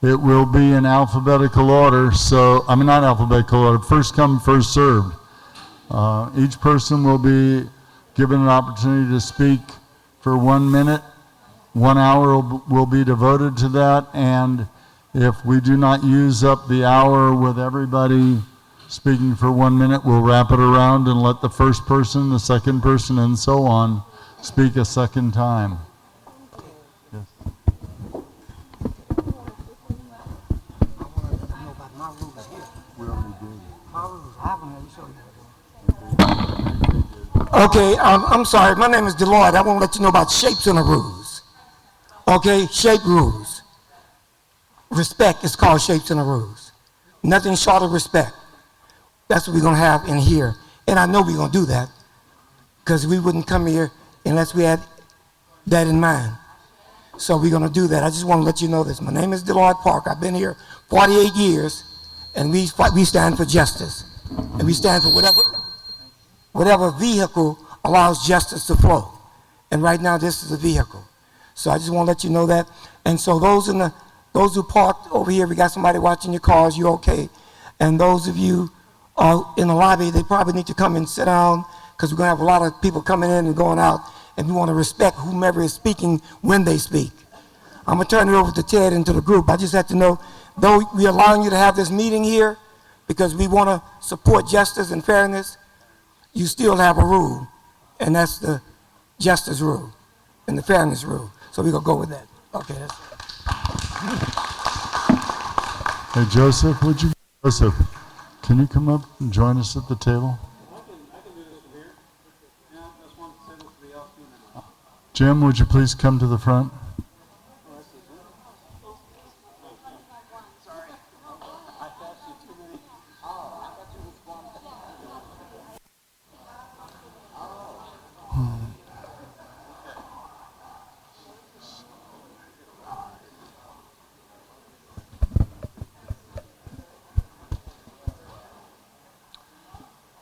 It will be in alphabetical order, so, I mean not alphabetical order, first come, first served. Each person will be given an opportunity to speak for 1 minute. 1 hour will be devoted to that, and if we do not use up the hour with everybody speaking for 1 minute, we'll wrap it around and let the first person, the second person, and so on speak a second time. Yes. Okay, I'm sorry. My name is Deloitte. I want to let you know about shapes and the rules. Okay, shape rules. Respect is called shapes and the rules. Nothing short of respect. That's what we're going to have in here. And I know we're going to do that because we wouldn't come here unless we had that in mind. So we're going to do that. I just want to let you know this. My name is Deloitte Park. I've been here 48 years, and we stand for justice. And we stand for whatever vehicle allows justice to flow. And right now, this is a vehicle. So I just want to let you know that. And so those who parked over here, we got somebody watching your cars, you're okay. And those of you in the lobby, they probably need to come and sit down because we're going to have a lot of people coming in and going out, and we want to respect whomever is speaking when they speak. I'm going to turn it over to Ted and to the group. I just have to know, though we're allowing you to have this meeting here because we want to support justice and fairness, you still have a rule, and that's the justice rule and the fairness rule. So we're going to go with that. Okay. Hey, Joseph, can you come up and join us at the table? I can do this from here. Yeah, I just want to say this to the else. Jim, would you please come to the front? Sorry. I passed you too many. Oh, I thought you was one.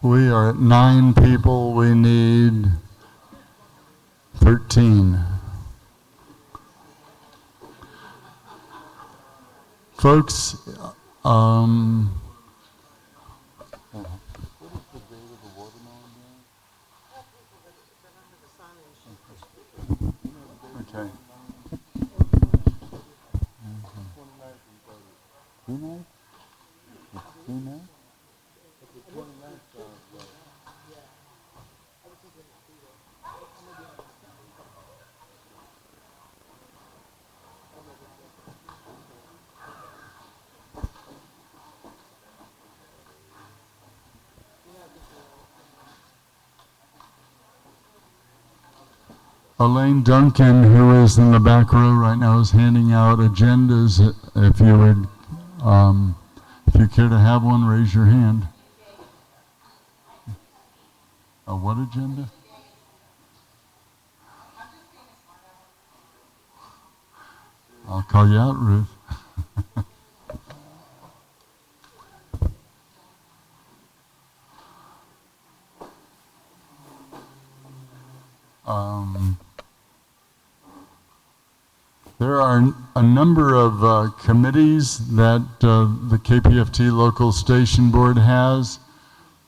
We are at 9 people. We need 13. Folks, okay. Elaine Duncan, who is in the back row right now, is handing out agendas. If you would, if you care to have one, raise your hand. What agenda? I'll call you out, Ruth. There are a number of committees that the KPFT local station board has.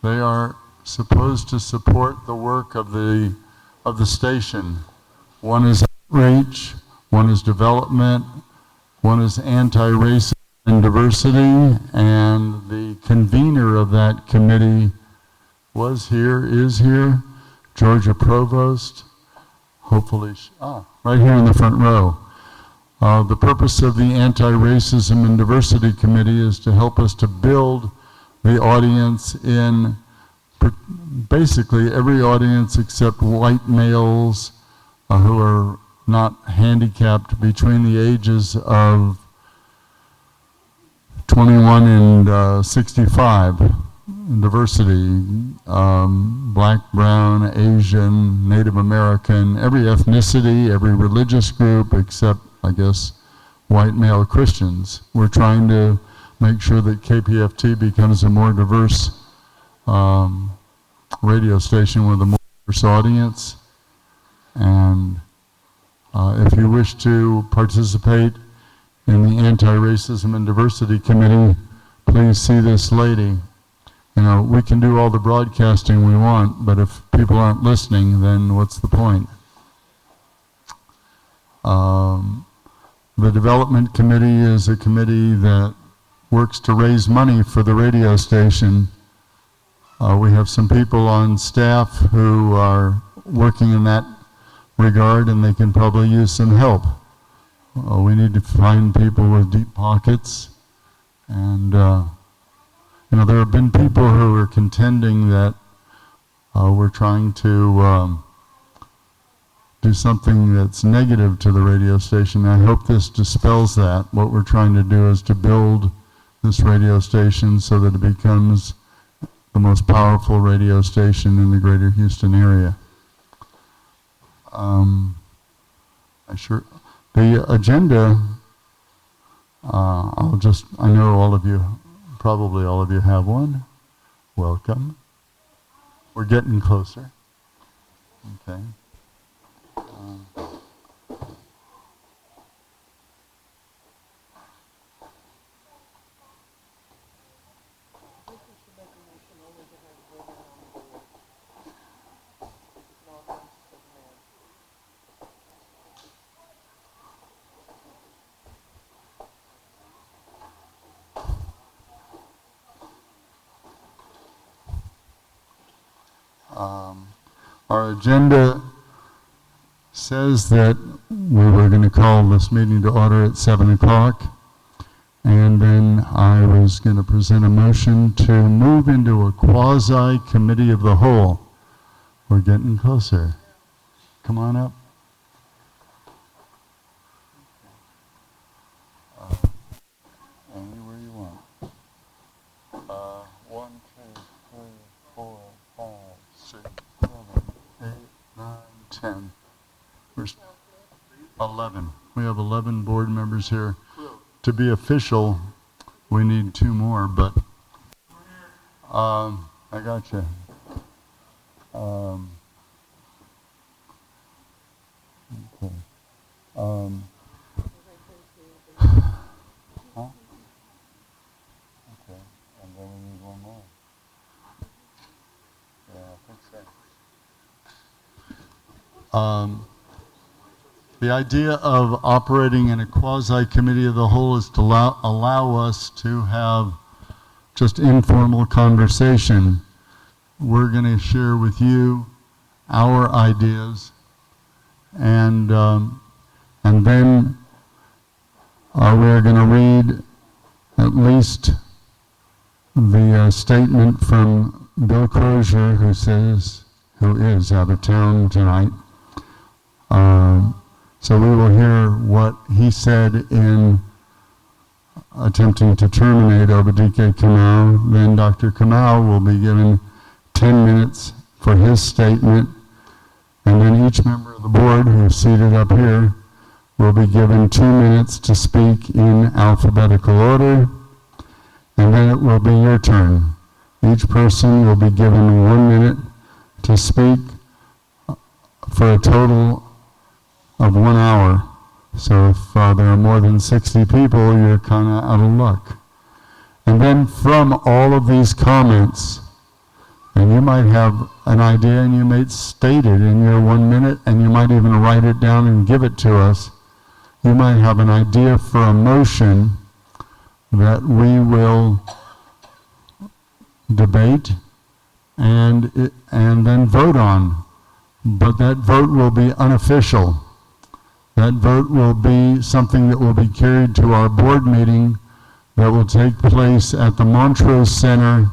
They are supposed to support the work of the station. One is outreach, one is development, one is anti-racism and diversity, and the convener of that committee is here, Georgia Provost, hopefully, right here in the front row. The purpose of the Anti-Racism and Diversity Committee is to help us to build the audience in basically every audience except white males who are not handicapped between the ages of 21 and 65. Diversity, black, brown, Asian, Native American, every ethnicity, every religious group except, I guess, white male Christians. We're trying to make sure that KPFT becomes a more diverse radio station with a more diverse audience. And if you wish to participate in the Anti-Racism and Diversity Committee, please see this lady. You know, we can do all the broadcasting we want, but if people aren't listening, then what's the point? The Development Committee is a committee that works to raise money for the radio station. We have some people on staff who are working in that regard, and they can probably use some help. We need to find people with deep pockets, and you know, there have been people who are contending that we're trying to do something that's negative to the radio station. I hope this dispels that. What we're trying to do is to build this radio station so that it becomes the most powerful radio station in the greater Houston area. The agenda, I know all of you, probably all of you have one. Welcome. We're getting closer. Okay. Our agenda says that we were going to call this meeting to order at 7 o'clock, and then I was going to present a motion to move into a quasi-committee of the whole. We're getting closer. Come on up. Anywhere you want. 1, 2, 3, 4, 5, 6, 7, 8, 9, 10. Where's 11? We have 11 board members here. To be official, we need 2 more, but I got you. Okay. Huh? Okay, and then we need 1 more. Yeah, I think so. The idea of operating in a quasi-committee of the whole is to allow us to have just informal conversation. We're going to share with you our ideas, and then we're going to read at least the statement from Bill Crosier, who is out of town tonight. So we will hear what he said in attempting to terminate Obidike Kamau. Then Dr. Kamau will be given 10 minutes for his statement, and then each member of the board who's seated up here will be given 2 minutes to speak in alphabetical order, and then it will be your turn. Each person will be given 1 minute to speak for a total of 1 hour. So if there are more than 60 people, you're kind of out of luck. And then from all of these comments, and you might have an idea and you might state it in your 1 minute, and you might even write it down and give it to us. You might have an idea for a motion that we will debate and then vote on. But that vote will be unofficial. That vote will be something that will be carried to our board meeting that will take place at the Montrose Center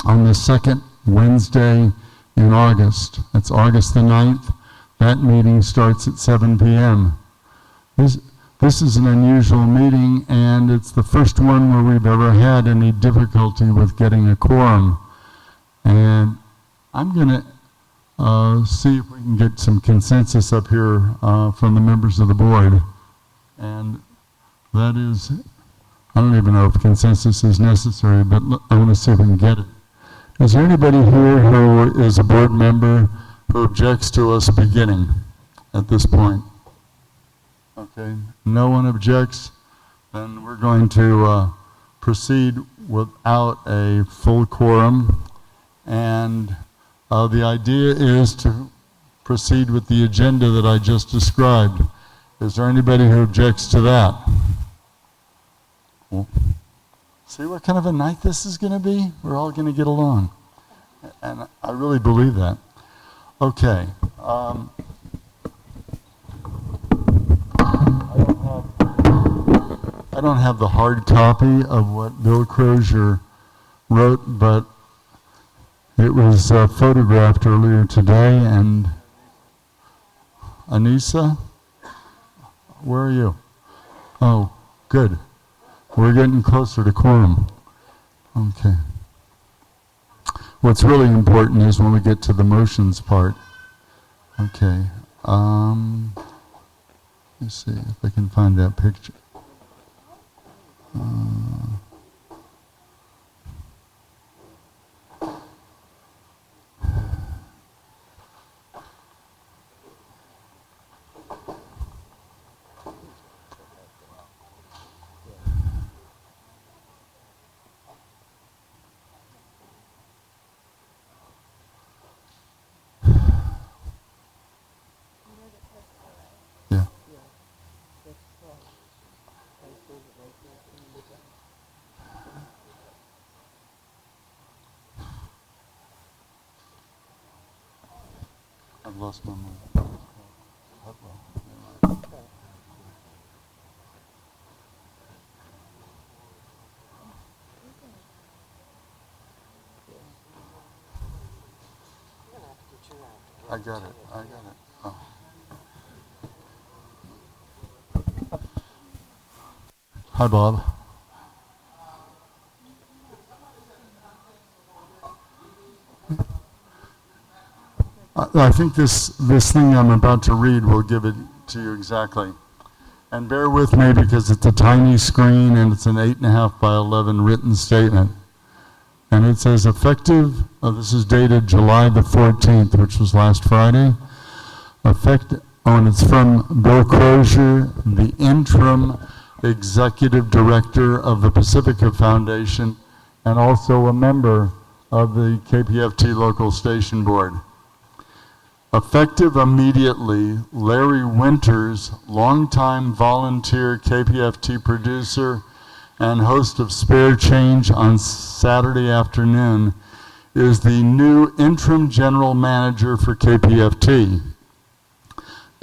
on the 2nd Wednesday in August. That's August the 9th. That meeting starts at 7 p.m. This is an unusual meeting, and it's the first one where we've ever had any difficulty with getting a quorum. And I'm going to see if we can get some consensus up here from the members of the board. And that is, I don't even know if consensus is necessary, but I want to see if we can get it. Is there anybody here who is a board member who objects to us beginning at this point? Okay, no one objects. then we're going to proceed without a full quorum. And the idea is to proceed with the agenda that I just described. Is there anybody who objects to that? Well, see what kind of a night this is going to be? We're all going to get along. And I really believe that. Okay. I don't have the hard copy of what Bill Crosier wrote, but it was photographed earlier today. And Anissa, where are you? Oh, good. We're getting closer to quorum. Okay. What's really important is when we get to the motions part. Okay. Let's see if I can find that picture. Yeah. I've lost my mind. I got it. Oh. Hi, Bob. I think this thing I'm about to read will give it to you exactly. And bear with me because it's a tiny screen and it's an 8.5 by 11 written statement. And it says effective, this is dated July the 14th, which was last Friday. And it's from Bill Crosier, the Interim Executive Director of the Pacifica Foundation, and also a member of the KPFT Local Station Board. Effective immediately, Larry Winters, longtime volunteer KPFT producer and host of Spare Change on Saturday afternoon, is the new interim general manager for KPFT.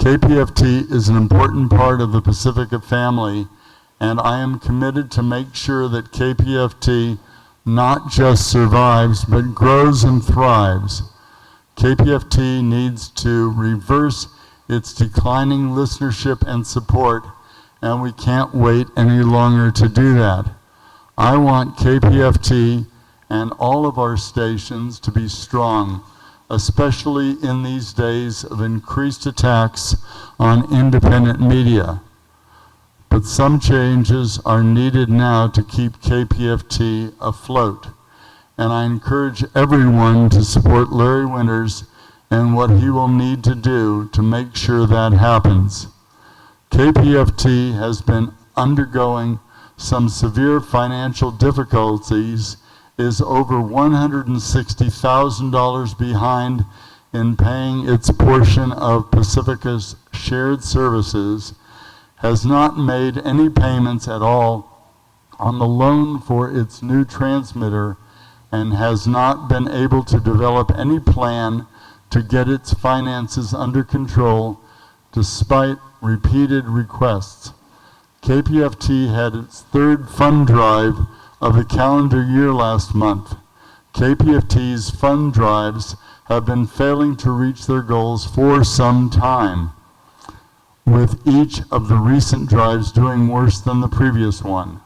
KPFT is an important part of the Pacifica family, and I am committed to make sure that KPFT not just survives, but grows and thrives. KPFT needs to reverse its declining listenership and support, and we can't wait any longer to do that. I want KPFT and all of our stations to be strong, especially in these days of increased attacks on independent media. But some changes are needed now to keep KPFT afloat. And I encourage everyone to support Larry Winters and what he will need to do to make sure that happens. KPFT has been undergoing some severe financial difficulties, is over $160,000 behind in paying its portion of Pacifica's shared services, has not made any payments at all on the loan for its new transmitter, and has not been able to develop any plan to get its finances under control despite repeated requests. KPFT had its third fund drive of the calendar year last month. KPFT's fund drives have been failing to reach their goals for some time, with each of the recent drives doing worse than the previous one.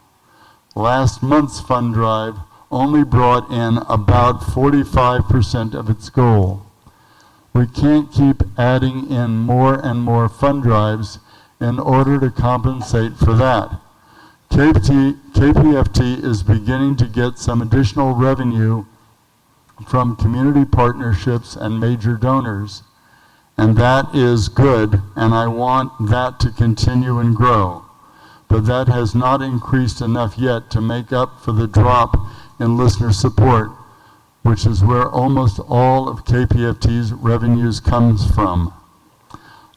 Last month's fund drive only brought in about 45% of its goal. We can't keep adding in more and more fund drives in order to compensate for that. KPFT is beginning to get some additional revenue from community partnerships and major donors, and that is good, and I want that to continue and grow. but that has not increased enough yet to make up for the drop in listener support, which is where almost all of KPFT's revenues comes from.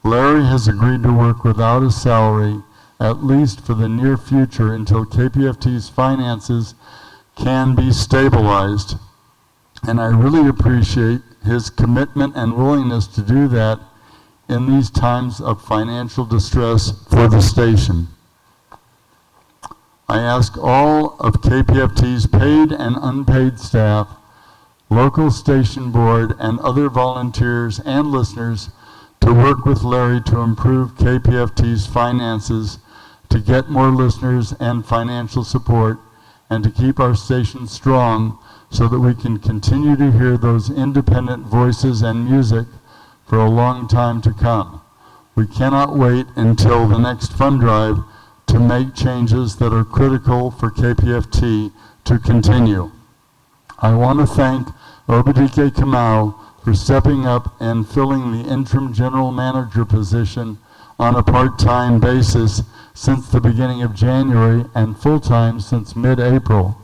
Larry has agreed to work without a salary, at least for the near future, until KPFT's finances can be stabilized. And I really appreciate his commitment and willingness to do that in these times of financial distress for the station. I ask all of KPFT's paid and unpaid staff, local station board, and other volunteers and listeners to work with Larry to improve KPFT's finances, to get more listeners and financial support, and to keep our station strong so that we can continue to hear those independent voices and music for a long time to come. We cannot wait until the next fund drive to make changes that are critical for KPFT to continue. I want to thank Obidike Kamau for stepping up and filling the interim general manager position on a part-time basis since the beginning of January and full-time since mid-April.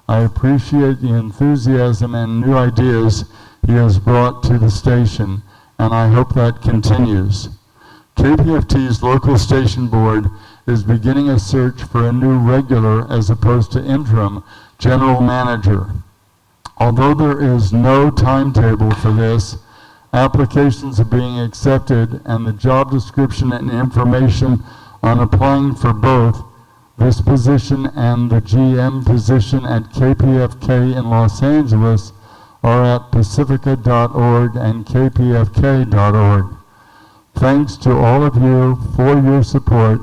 I appreciate the enthusiasm and new ideas he has brought to the station, and I hope that continues. KPFT's local station board is beginning a search for a new regular as opposed to interim general manager. Although there is no timetable for this, applications are being accepted, and the job description and information on applying for both this position and the GM position at KPFK in Los Angeles are at pacifica.org and kpfk.org. Thanks to all of you for your support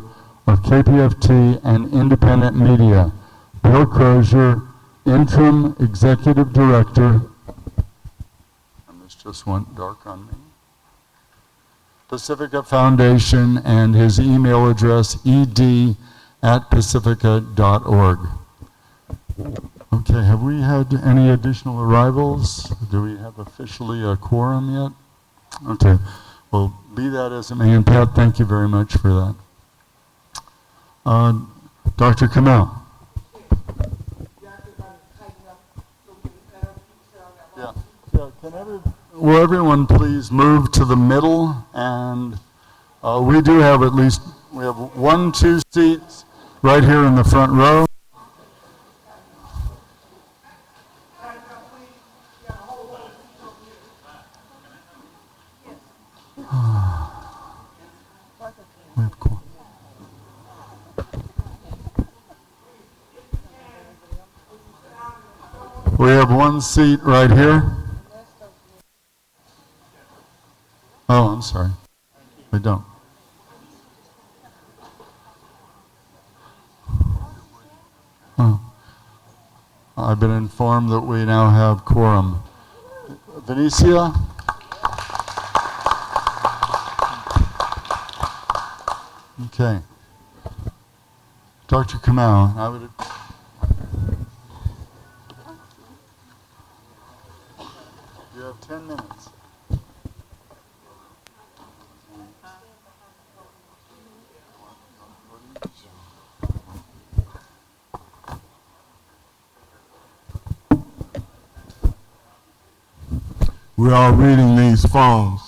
of KPFT and independent media. Bill Crosier, Interim Executive Director. And this just went dark on me. Pacifica Foundation, and his email address ed@pacifica.org. Okay, have we had any additional arrivals? Do we have officially a quorum yet? Okay, well, be that as it may, and Pat, thank you very much for that. Dr. Kamau. Yeah. Will everyone please move to the middle? And we do have we have 1-2 seats right here in the front row. We have one seat right here. Oh, I'm sorry. We don't. Oh. I've been informed that we now have quorum. Venetia? Okay. Dr. Kamau, I would... You have 10 minutes. We're all reading these phones.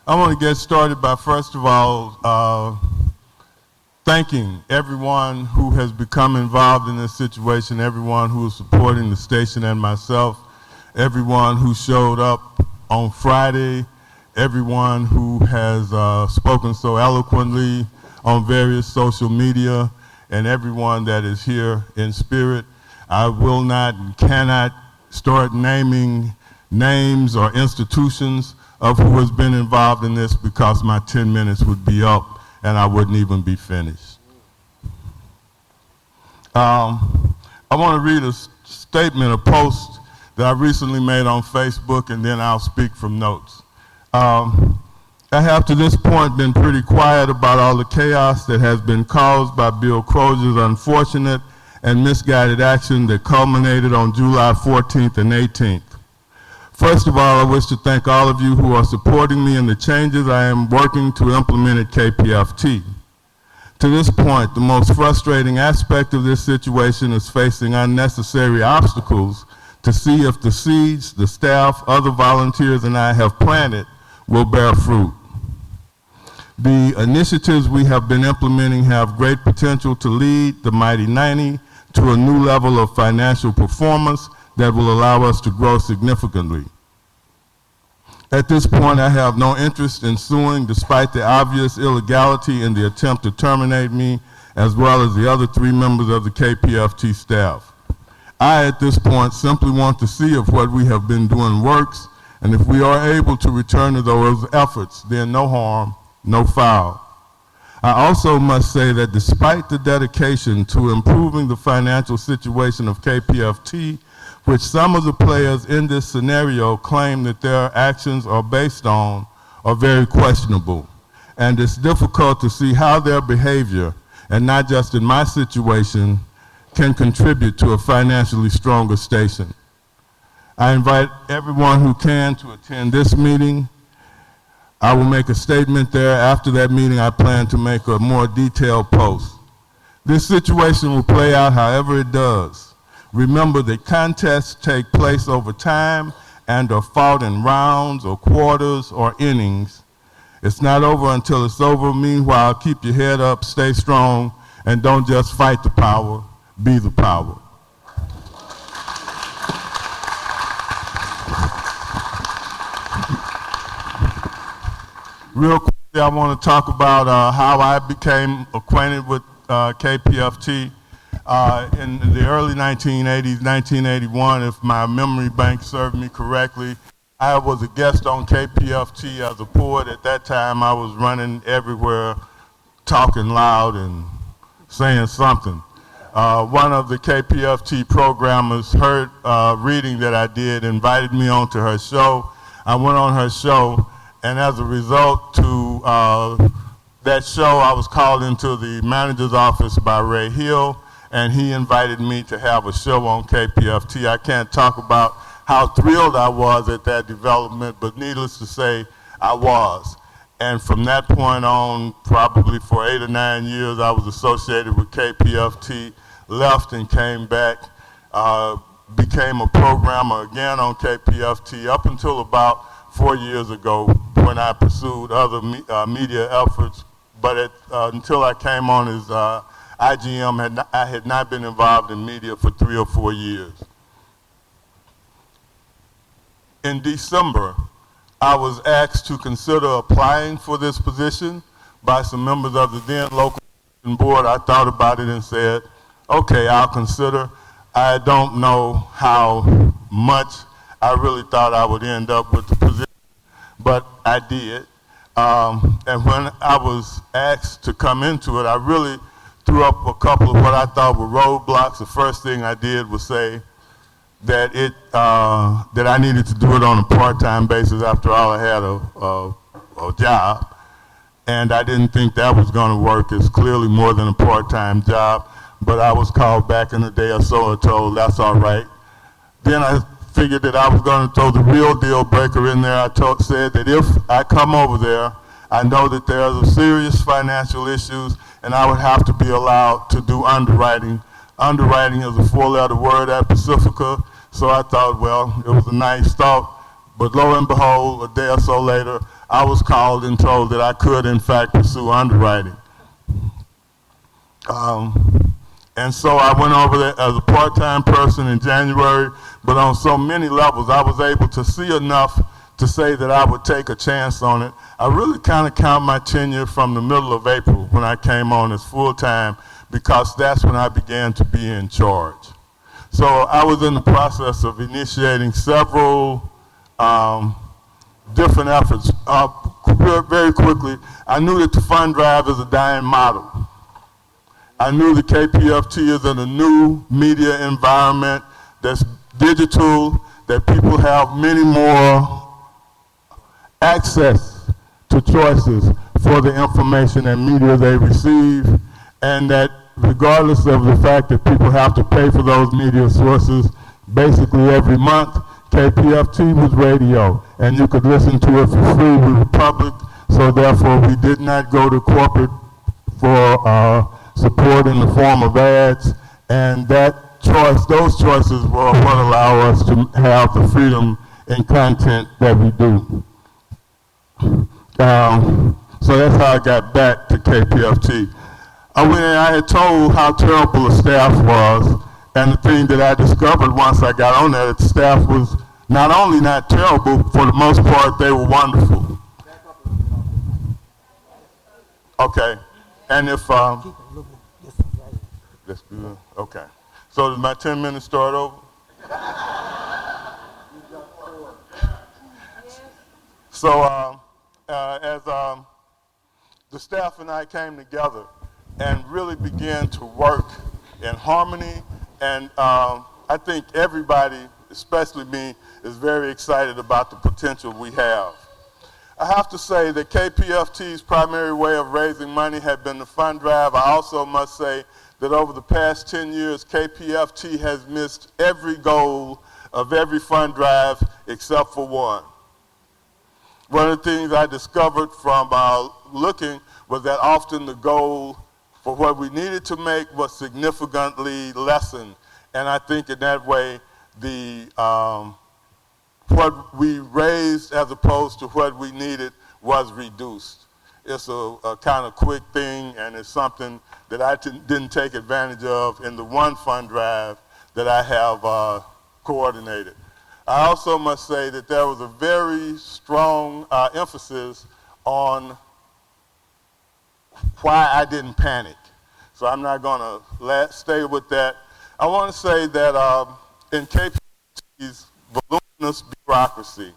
I want to get started by, first of all, thanking everyone who has become involved in this situation, everyone who is supporting the station and myself, everyone who showed up on Friday, everyone who has spoken so eloquently on various social media, and everyone that is here in spirit. I will not and cannot start naming names or institutions of who has been involved in this because my 10 minutes would be up and I wouldn't even be finished. I want to read a statement, a post that I recently made on Facebook, and then I'll speak from notes. I have to this point been pretty quiet about all the chaos that has been caused by Bill Crosier's unfortunate and misguided action that culminated on July 14th and 18th. First of all, I wish to thank all of you who are supporting me in the changes I am working to implement at KPFT. To this point, the most frustrating aspect of this situation is facing unnecessary obstacles to see if the seeds the staff, other volunteers, and I have planted will bear fruit. The initiatives we have been implementing have great potential to lead the Mighty 90 to a new level of financial performance that will allow us to grow significantly. At this point, I have no interest in suing despite the obvious illegality in the attempt to terminate me, as well as the other 3 members of the KPFT staff. I, at this point, simply want to see if what we have been doing works, and if we are able to return to those efforts, then no harm, no foul. I also must say that despite the dedication to improving the financial situation of KPFT, which some of the players in this scenario claim that their actions are based on, are very questionable. And it's difficult to see how their behavior, and not just in my situation, can contribute to a financially stronger station. I invite everyone who can to attend this meeting. I will make a statement there. After that meeting, I plan to make a more detailed post. This situation will play out however it does. Remember that contests take place over time and are fought in rounds or quarters or innings. It's not over until it's over. Meanwhile, keep your head up, stay strong, and don't just fight the power, be the power. Real quickly, I want to talk about how I became acquainted with KPFT. In the early 1980s, 1981, if my memory bank served me correctly, I was a guest on KPFT as a poet. At that time, I was running everywhere, talking loud and saying something. One of the KPFT programmers heard a reading that I did, invited me onto her show. I went on her show, and as a result to that show, I was called into the manager's office by Ray Hill, and he invited me to have a show on KPFT. I can't talk about how thrilled I was at that development, but needless to say, I was. And from that point on, probably for 8 or 9 years, I was associated with KPFT, left and came back, became a programmer again on KPFT up until about 4 years ago when I pursued other media efforts. But until I came on as IGM, I had not been involved in media for 3 or 4 years. In December, I was asked to consider applying for this position by some members of the then local board. I thought about it and said, okay, I'll consider. I don't know how much I really thought I would end up with the position, but I did. And when I was asked to come into it, I really threw up a couple of what I thought were roadblocks. The first thing I did was say that that I needed to do it on a part-time basis. After all, I had a job, and I didn't think that was going to work. It's clearly more than a part-time job, but I was called back in a day or so and told that's all right. Then I figured that I was going to throw the real deal breaker in there. I said that if I come over there, I know that there are serious financial issues, and I would have to be allowed to do underwriting. Underwriting is a 4-letter word at Pacifica, so I thought, well, it was a nice thought. But lo and behold, a day or so later, I was called and told that I could, in fact, pursue underwriting. And so I went over there as a part-time person in January, but on so many levels, I was able to see enough to say that I would take a chance on it. I really kind of count my tenure from the middle of April when I came on as full-time, because that's when I began to be in charge. So I was in the process of initiating several different efforts. Very quickly, I knew that the fund drive is a dying model. I knew that KPFT is in a new media environment that's digital, that people have many more access to choices for the information and media they receive, and that regardless of the fact that people have to pay for those media sources basically every month, KPFT was radio, and you could listen to it for free. We were public, so therefore we did not go to corporate for support in the form of ads, and that choice, those choices were what allow us to have the freedom in content that we do. So that's how I got back to KPFT. I had told how terrible the staff was, and the thing that I discovered once I got on there, that the staff was not only not terrible, for the most part, they were wonderful. Okay, and if, that's good, okay. So does my 10 minutes start over? So as the staff and I came together and really began to work in harmony, and I think everybody, especially me, is very excited about the potential we have. I have to say that KPFT's primary way of raising money had been the fund drive. I also must say that over the past 10 years, KPFT has missed every goal of every fund drive except for one. One of the things I discovered from looking was that often the goal for what we needed to make was significantly lessened. And I think in that way, what we raised as opposed to what we needed was reduced. It's a kind of quick thing, and it's something that I didn't take advantage of in the one fund drive that I have coordinated. I also must say that there was a very strong emphasis on why I didn't panic. So I'm not going to stay with that. I want to say that in KPFT's voluminous bureaucracy,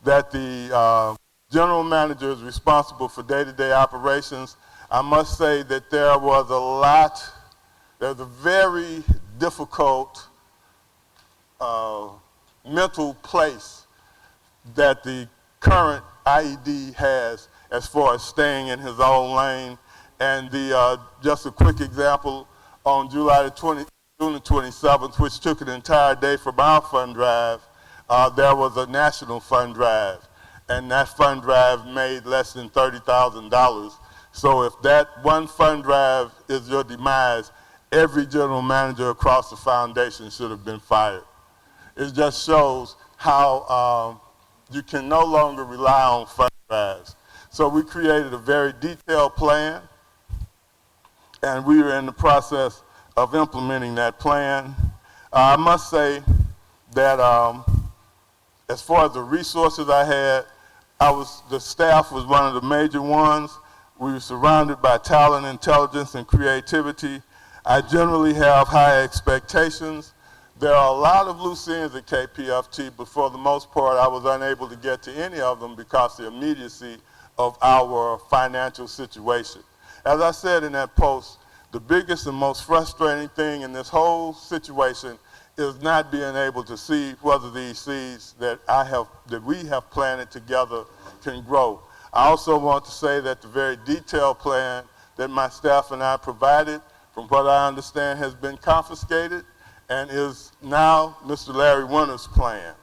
that the general manager is responsible for day-to-day operations. I must say that there was a very difficult mental place that the current IED has as far as staying in his own lane. And just a quick example, on June the 27th, which took an entire day from our fund drive, there was a national fund drive, and that fund drive made less than $30,000. So if that one fund drive is your demise, every general manager across the foundation should have been fired. It just shows how you can no longer rely on fund drives. So we created a very detailed plan, and we were in the process of implementing that plan. I must say that as far as the resources I had, the staff was one of the major ones. We were surrounded by talent, intelligence, and creativity. I generally have high expectations. There are a lot of loose ends at KPFT, but for the most part, I was unable to get to any of them because of the immediacy of our financial situation. As I said in that post, the biggest and most frustrating thing in this whole situation is not being able to see whether these seeds that we have planted together can grow. I also want to say that the very detailed plan that my staff and I provided, from what I understand, has been confiscated and is now Mr. Larry Winter's plan.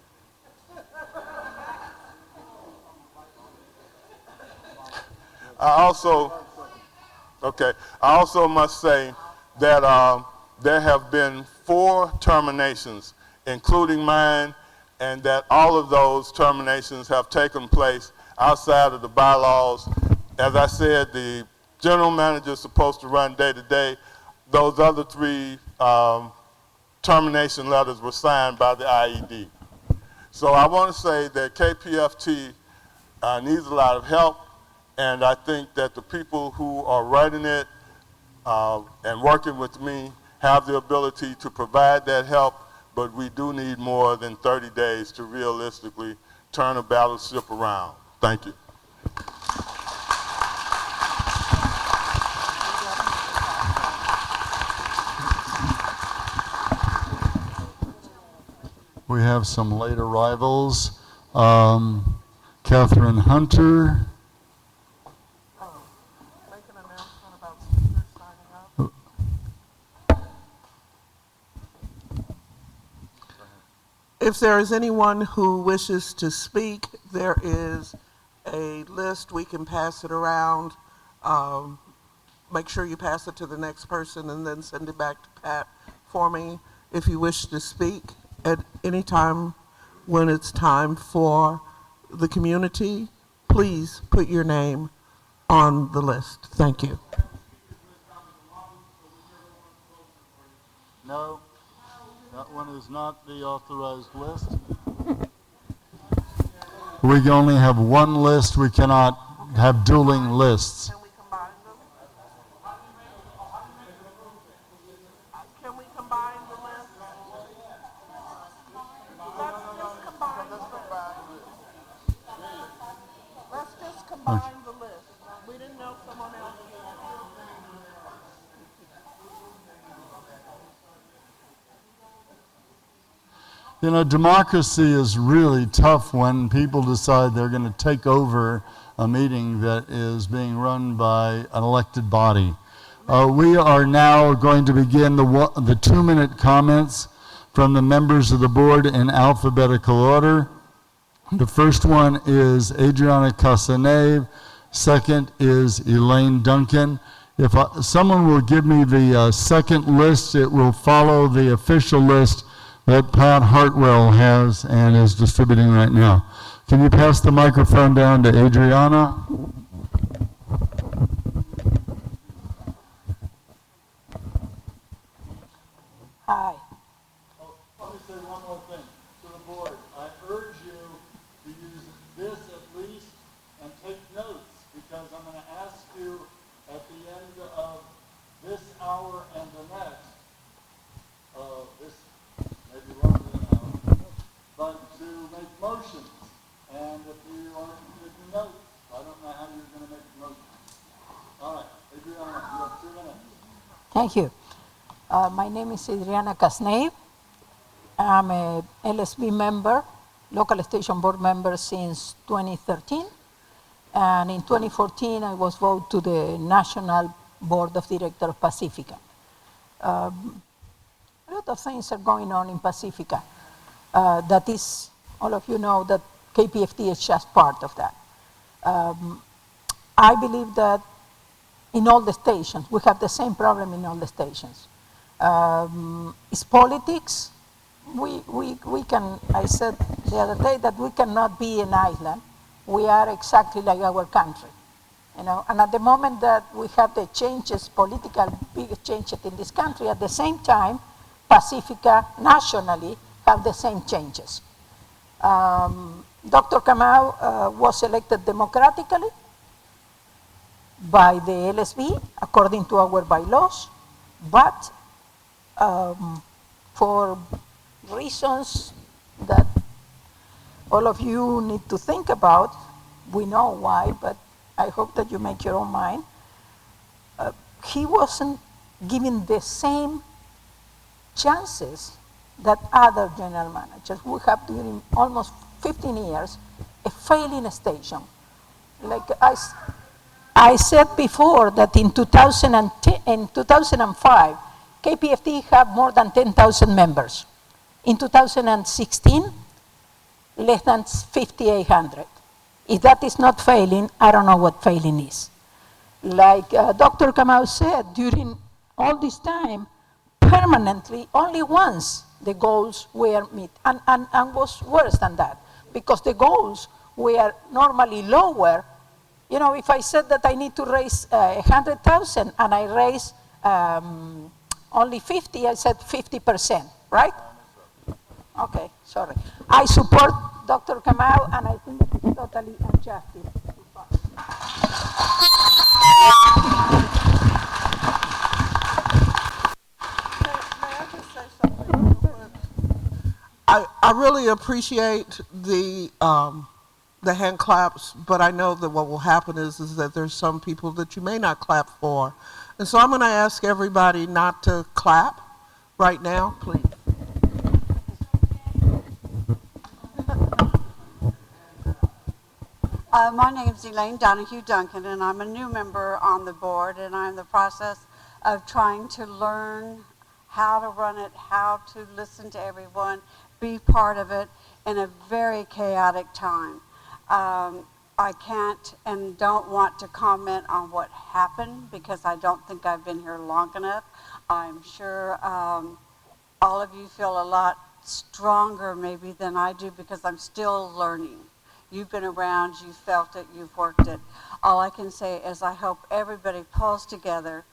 I also must say that there have been 4 terminations, including mine, and that all of those terminations have taken place outside of the bylaws. As I said, the general manager is supposed to run day to day. Those other 3 termination letters were signed by the IED. So I want to say that KPFT needs a lot of help, and I think that the people who are running it and working with me have the ability to provide that help, but we do need more than 30 days to realistically turn a battleship around. Thank you. We have some late arrivals. Catherine Hunter. Make an announcement about speakers signing up. If there is anyone who wishes to speak, there is a list. We can pass it around. make sure you pass it to the next person and then send it back to Pat for me. If you wish to speak at any time when it's time for the community, please put your name on the list. Thank you. No, that one is not the authorized list. We can only have one list. We cannot have dueling lists. Can we combine them? Can we combine the list? Let's just combine the list. Let's just combine the list. We didn't know someone else. You know, democracy is really tough when people decide they're going to take over a meeting that is being run by an elected body. We are now going to begin the 2-minute comments from the members of the board in alphabetical order. The first one is Adriana Casanave. Second is Elaine Duncan. If someone will give me the second list, it will follow the official list that Pat Hartwell has and is distributing right now. Can you pass the microphone down to Adriana? Hi. Let me say one more thing to the board. I urge you to use this at least and take notes, because I'm going to ask you at the end of this hour and the next, this maybe longer than an hour, but to make motions. And if you aren't taking notes, I don't know how you're going to make motions. All right, Adriana, you have 2 minutes. Thank you. My name is Adriana Casanave. I'm a LSB member, local station board member since 2013. And in 2014, I was voted to the National Board of Directors of Pacifica. A lot of things are going on in Pacifica. That is, all of you know that KPFT is just part of that. I believe that in all the stations, we have the same problem in all the stations. It's politics. We can, I said the other day that we cannot be an island. We are exactly like our country. You know, and at the moment that we have the changes, political big changes in this country, at the same time, Pacifica nationally have the same changes. Dr. Kamau was elected democratically by the LSB according to our bylaws, but for reasons that all of you need to think about, we know why, but I hope that you make your own mind. He wasn't given the same chances that other general managers. We have during almost 15 years a failing station. Like I said before that in 2005, KPFT had more than 10,000 members. In 2016, less than 5,800. If that is not failing, I don't know what failing is. Like Dr. Kamau said, during all this time, permanently, only once the goals were met, and was worse than that, because the goals were normally lower. You know, if I said that I need to raise 100,000 and I raise only 50, I said 50%, right? Okay, sorry. I support Dr. Kamau, and I think it's totally unjust. May I just say something real quick? I really appreciate the hand claps, but I know that what will happen is that there's some people that you may not clap for. And so I'm going to ask everybody not to clap right now, please. My name is Elaine Donahue Duncan, and I'm a new member on the board, and I'm in the process of trying to learn how to run it, how to listen to everyone, be part of it in a very chaotic time. I can't and don't want to comment on what happened because I don't think I've been here long enough. I'm sure all of you feel a lot stronger maybe than I do because I'm still learning. You've been around, you've felt it, you've worked it. All I can say is I hope everybody pulls together,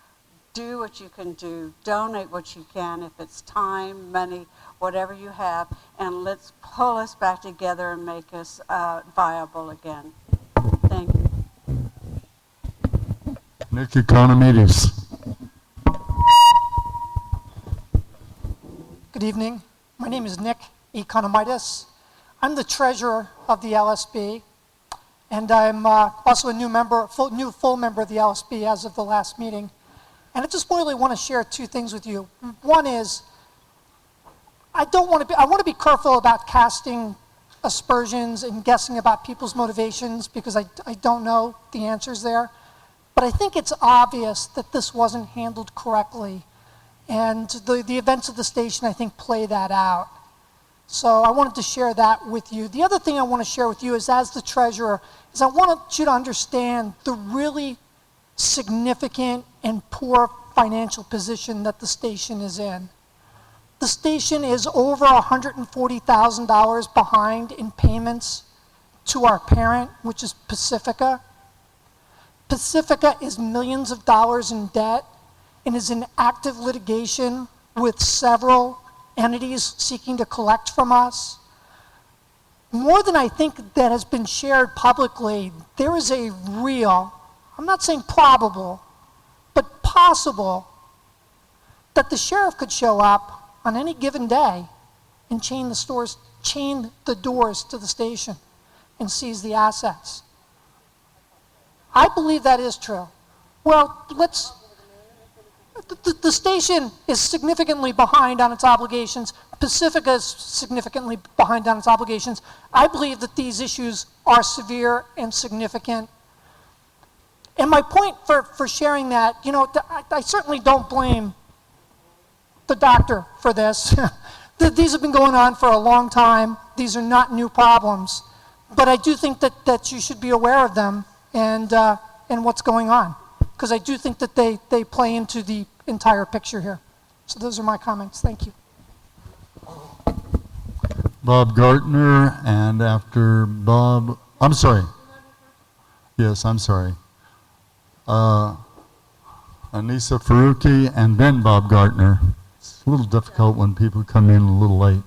do what you can do, donate what you can, if it's time, money, whatever you have, and let's pull us back together and make us viable again. Thank you. Nick Economides. Good evening. My name is Nick Economides. I'm the treasurer of the LSB, and I'm also a new full member of the LSB as of the last meeting. And I just really want to share two things with you. One is, I want to be careful about casting aspersions and guessing about people's motivations because I don't know the answers there. But I think it's obvious that this wasn't handled correctly. And the events of the station, I think, play that out. So I wanted to share that with you. The other thing I want to share with you is, as the treasurer, is I want you to understand the really significant and poor financial position that the station is in. The station is over $140,000 behind in payments to our parent, which is Pacifica. Pacifica is millions of dollars in debt and is in active litigation with several entities seeking to collect from us. More than I think that has been shared publicly, there is a real, I'm not saying probable, but possible, that the sheriff could show up on any given day and chain the doors to the station and seize the assets. I believe that is true. Well, the station is significantly behind on its obligations. Pacifica is significantly behind on its obligations. I believe that these issues are severe and significant. And my point for sharing that, I certainly don't blame the doctor for this. These have been going on for a long time. These are not new problems. But I do think that you should be aware of them and what's going on, because I do think that they play into the entire picture here. So those are my comments. Thank you. Bob Gartner, and after Bob, I'm sorry. Yes, I'm sorry. Anissa Faruqi, and then Bob Gartner. It's a little difficult when people come in a little late.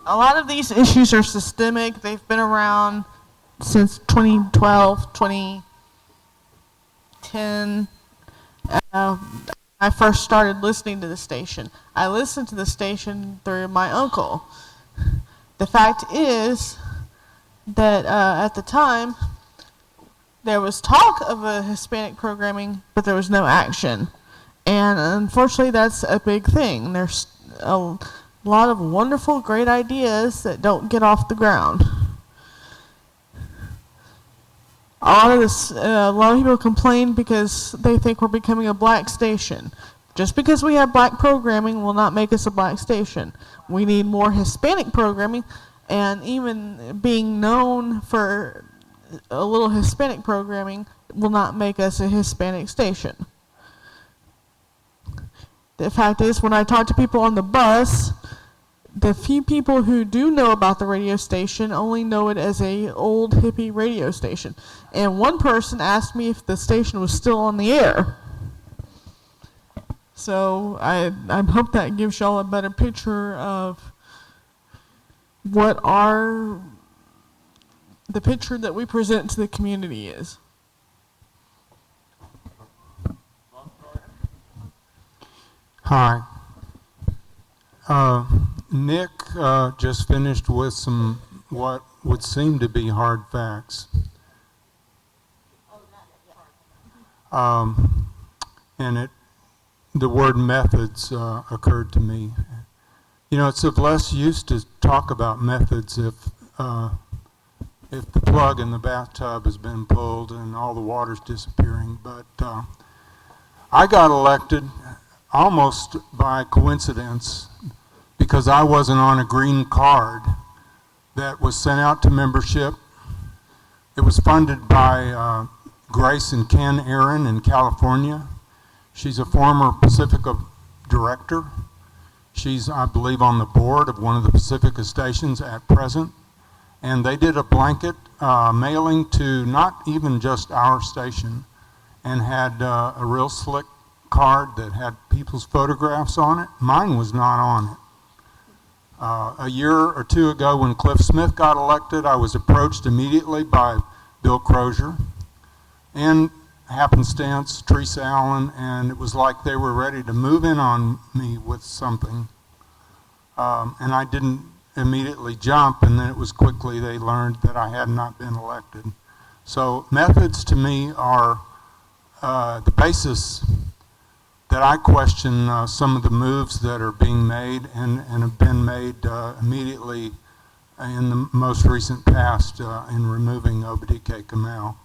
A lot of these issues are systemic. They've been around since 2012, 2010. I first started listening to the station. I listened to the station through my uncle. The fact is that at the time, there was talk of a Hispanic programming, but there was no action. And unfortunately, that's a big thing. There's a lot of wonderful, great ideas that don't get off the ground. A lot of people complain because they think we're becoming a black station. Just because we have black programming will not make us a black station. We need more Hispanic programming, and even being known for a little Hispanic programming will not make us a Hispanic station. The fact is, when I talk to people on the bus, the few people who do know about the radio station only know it as a old hippie radio station. And one person asked me if the station was still on the air. So I hope that gives y'all a better picture of what the picture that we present to the community is. Hi. Nick just finished with some what would seem to be hard facts. And the word methods occurred to me. It's of less use to talk about methods if the plug in the bathtub has been pulled and all the water's disappearing. But I got elected almost by coincidence because I wasn't on a green card that was sent out to membership. It was funded by Grace and Ken Aaron in California. She's a former Pacifica director. She's, I believe, on the board of one of the Pacifica stations at present. And they did a blanket mailing to not even just our station, and had a real slick card that had people's photographs on it. Mine was not on it. A year or two ago when Cliff Smith got elected, I was approached immediately by Bill Crosier and happenstance, Teresa Allen, and it was like they were ready to move in on me with something. And I didn't immediately jump, and then it was quickly they learned that I had not been elected. So methods to me are the basis that I question some of the moves that are being made and have been made immediately in the most recent past in removing Obidike Kamau.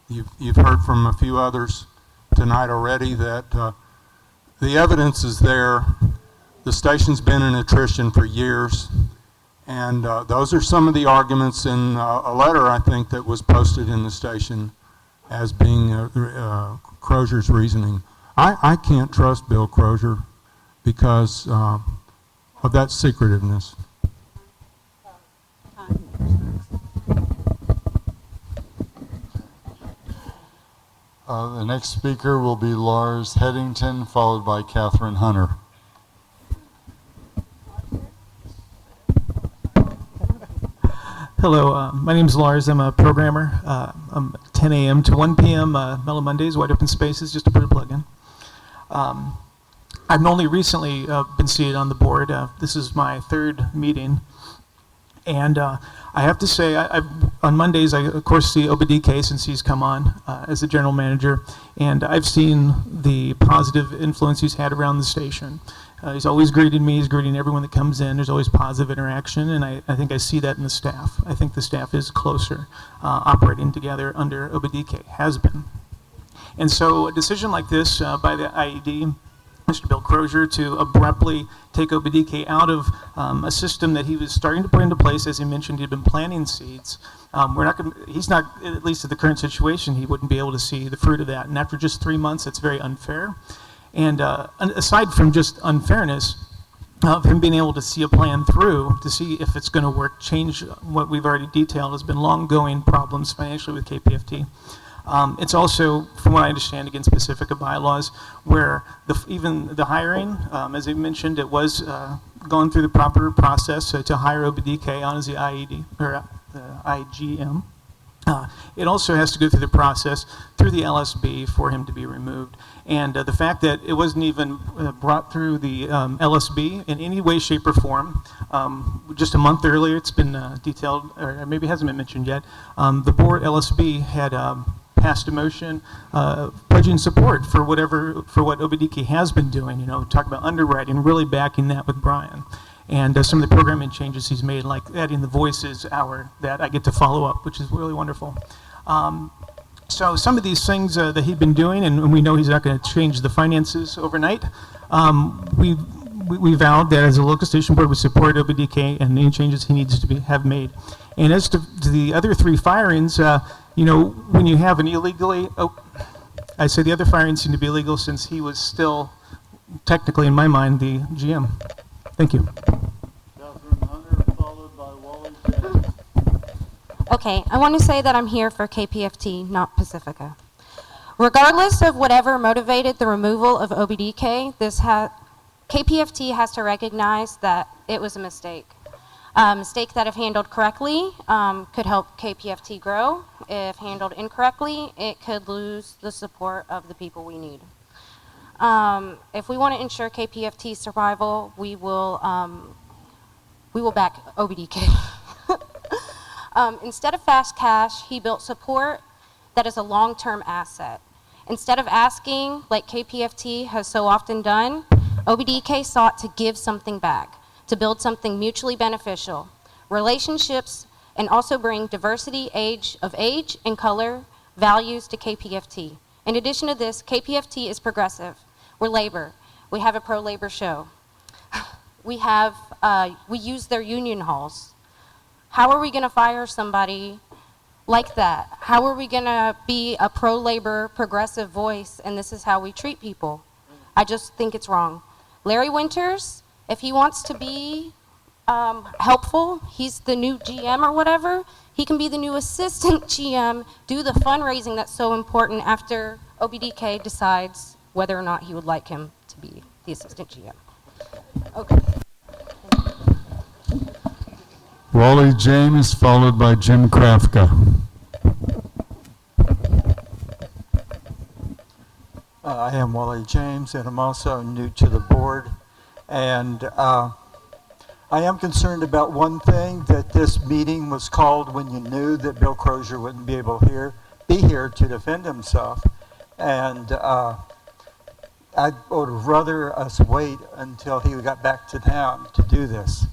You've heard from a few others tonight already that the evidence is there. The station's been in attrition for years, and those are some of the arguments in a letter, I think, that was posted in the station as being Crosier's reasoning. I can't trust Bill Crosier because of that secretiveness. The next speaker will be Lars Headington, followed by Catherine Hunter. Hello, my name is Lars. I'm a programmer. I'm 10 a.m. to 1 p.m. Mellow Mondays, Wide Open Spaces, just to put a plug in. I've only recently been seated on the board. This is my third meeting. And I have to say, on Mondays, I of course see Obidike since he's come on as the general manager. And I've seen the positive influence he's had around the station. He's always greeted me, he's greeting everyone that comes in. There's always positive interaction, and I think I see that in the staff. I think the staff is closer, operating together under Obidike, has been. And so a decision like this by the IED, Mr. Bill Crosier, to abruptly take Obidike out of a system that he was starting to put into place, as he mentioned, he'd been planting seeds. He's not, at least at the current situation, he wouldn't be able to see the fruit of that. And after just 3 months, it's very unfair. And aside from just unfairness of him being able to see a plan through, to see if it's going to work, change what we've already detailed has been long-going problems financially with KPFT. It's also, from what I understand, against Pacifica bylaws, where even the hiring, as I mentioned, it was going through the proper process to hire Obidike on as the IED, or IGM. It also has to go through the process through the LSB for him to be removed. And the fact that it wasn't even brought through the LSB in any way, shape, or form, just a month earlier, it's been detailed, or maybe it hasn't been mentioned yet, the board LSB had passed a motion pledging support for what Obidike has been doing, talk about underwriting, really backing that with Brian. And some of the programming changes he's made, like adding the Voices hour that I get to follow up, which is really wonderful. So some of these things that he'd been doing, and we know he's not going to change the finances overnight, we vowed that as a local station board we support Obidike and any changes he needs to have made. And as to the other 3 firings, when you have an illegally, I say the other firings seem to be illegal since he was still technically, in my mind, the GM. Thank you. Catherine Hunter, followed by Wally Jennings. Okay, I want to say that I'm here for KPFT, not Pacifica. Regardless of whatever motivated the removal of Obidike, KPFT has to recognize that it was a mistake. A mistake that, if handled correctly, could help KPFT grow. If handled incorrectly, it could lose the support of the people we need. If we want to ensure KPFT's survival, we will back Obidike. Instead of fast cash, he built support that is a long-term asset. Instead of asking, like KPFT has so often done, Obidike sought to give something back, to build something mutually beneficial, relationships, and also bring diversity of age and color values to KPFT. In addition to this, KPFT is progressive. We're labor. We have a pro-labor show. We use their union halls. How are we going to fire somebody like that? How are we going to be a pro-labor, progressive voice, and this is how we treat people? I just think it's wrong. Larry Winters, if he wants to be helpful, he's the new GM or whatever, he can be the new assistant GM, do the fundraising that's so important after Obidike decides whether or not he would like him to be the assistant GM. Okay. Wally James, followed by Jim Krafka. I am Wally James, and I'm also new to the board. And I am concerned about one thing, that this meeting was called when you knew that Bill Crosier wouldn't be able to be here to defend himself. And I would rather us wait until he got back to town to do this.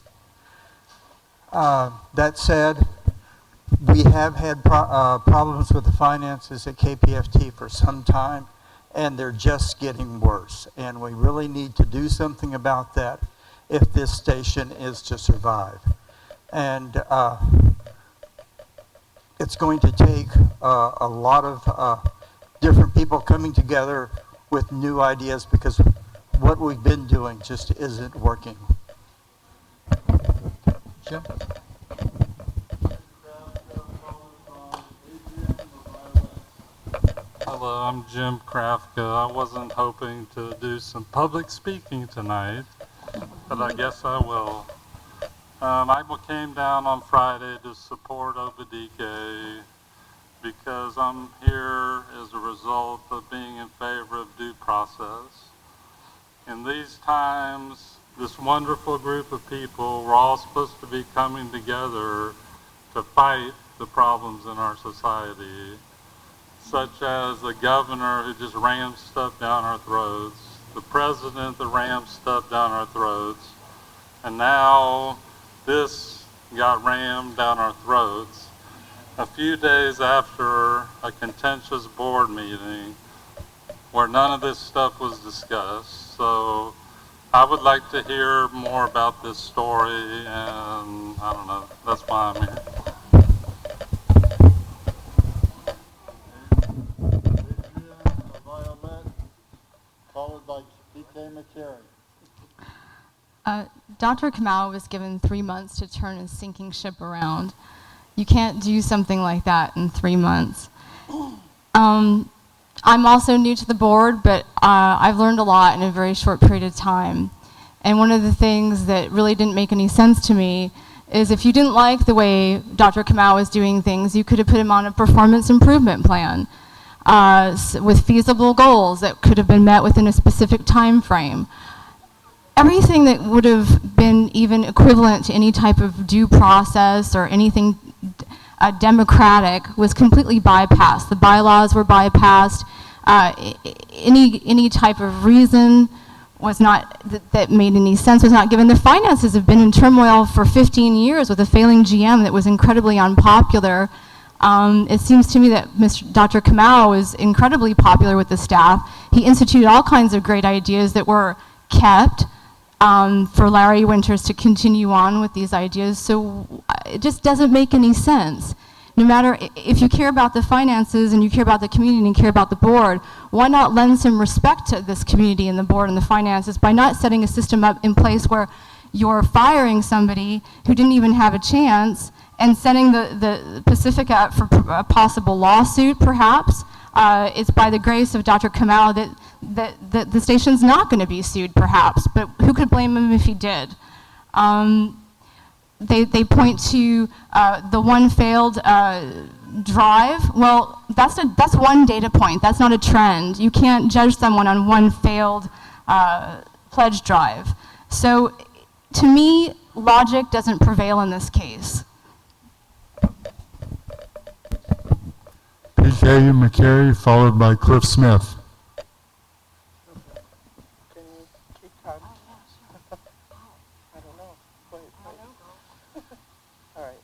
That said, we have had problems with the finances at KPFT for some time, and they're just getting worse. And we really need to do something about that if this station is to survive. And it's going to take a lot of different people coming together with new ideas, because what we've been doing just isn't working. Jim? Hello, I'm Jim Krafka. I wasn't hoping to do some public speaking tonight, but I guess I will. I came down on Friday to support Obidike because I'm here as a result of being in favor of due process. In these times, this wonderful group of people, we're all supposed to be coming together to fight the problems in our society, such as the governor who just rams stuff down our throats, the president that rams stuff down our throats, and now this got rammed down our throats a few days after a contentious board meeting where none of this stuff was discussed. So I would like to hear more about this story, and I don't know, that's why I'm here. Followed by DK McCary. Dr. Kamau was given 3 months to turn a sinking ship around. You can't do something like that in 3 months. I'm also new to the board, but I've learned a lot in a very short period of time. And one of the things that really didn't make any sense to me is if you didn't like the way Dr. Kamau was doing things, you could have put him on a performance improvement plan with feasible goals that could have been met within a specific time frame. Everything that would have been even equivalent to any type of due process or anything democratic was completely bypassed. The bylaws were bypassed. Any type of reason was not that made any sense was not given. The finances have been in turmoil for 15 years with a failing GM that was incredibly unpopular. It seems to me that Dr. Kamau is incredibly popular with the staff. He instituted all kinds of great ideas that were kept for Larry Winters to continue on with these ideas. So it just doesn't make any sense. No matter if you care about the finances and you care about the community and you care about the board, why not lend some respect to this community and the board and the finances by not setting a system up in place where you're firing somebody who didn't even have a chance and setting the Pacifica up for a possible lawsuit, perhaps. It's by the grace of Dr. Kamau that the station's not going to be sued, perhaps, but who could blame him if he did? They point to the one failed drive. Well, that's one data point. That's not a trend. You can't judge someone on one failed pledge drive. So to me, logic doesn't prevail in this case. PK McCary, followed by Cliff Smith. Can you keep time? I don't know. Wait. All right,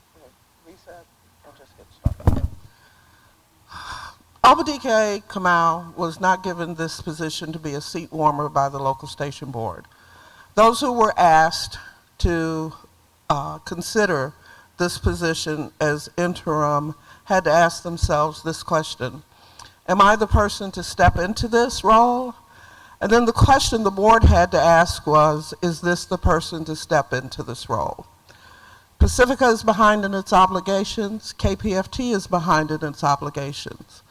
reset. I'll just get started. Obidike Kamau was not given this position to be a seat warmer by the local station board. Those who were asked to consider this position as interim had to ask themselves this question: am I the person to step into this role? And then the question the board had to ask was, is this the person to step into this role? Pacifica is behind in its obligations. KPFT is behind in its obligations.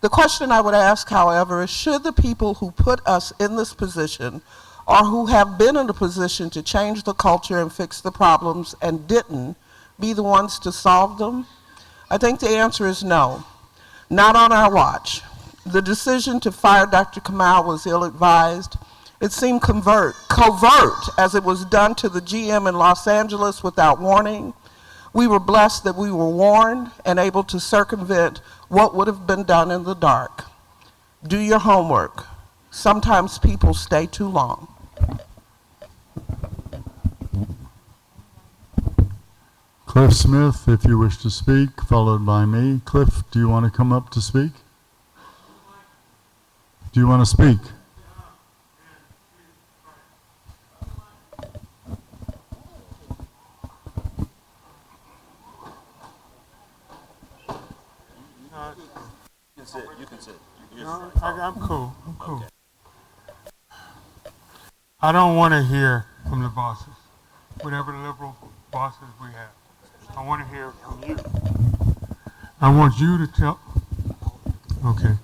The question I would ask, however, is should the people who put us in this position or who have been in a position to change the culture and fix the problems and didn't be the ones to solve them? I think the answer is no. Not on our watch. The decision to fire Dr. Kamau was ill-advised. It seemed covert as it was done to the GM in Los Angeles without warning. We were blessed that we were warned and able to circumvent what would have been done in the dark. Do your homework. Sometimes people stay too long. Cliff Smith, if you wish to speak, followed by me. Cliff, do you want to come up to speak? Do you want to speak? You can sit. No, I'm cool. I'm cool. Okay. I don't want to hear from the bosses, whatever liberal bosses we have. I want to hear from you. I want you to tell. Okay.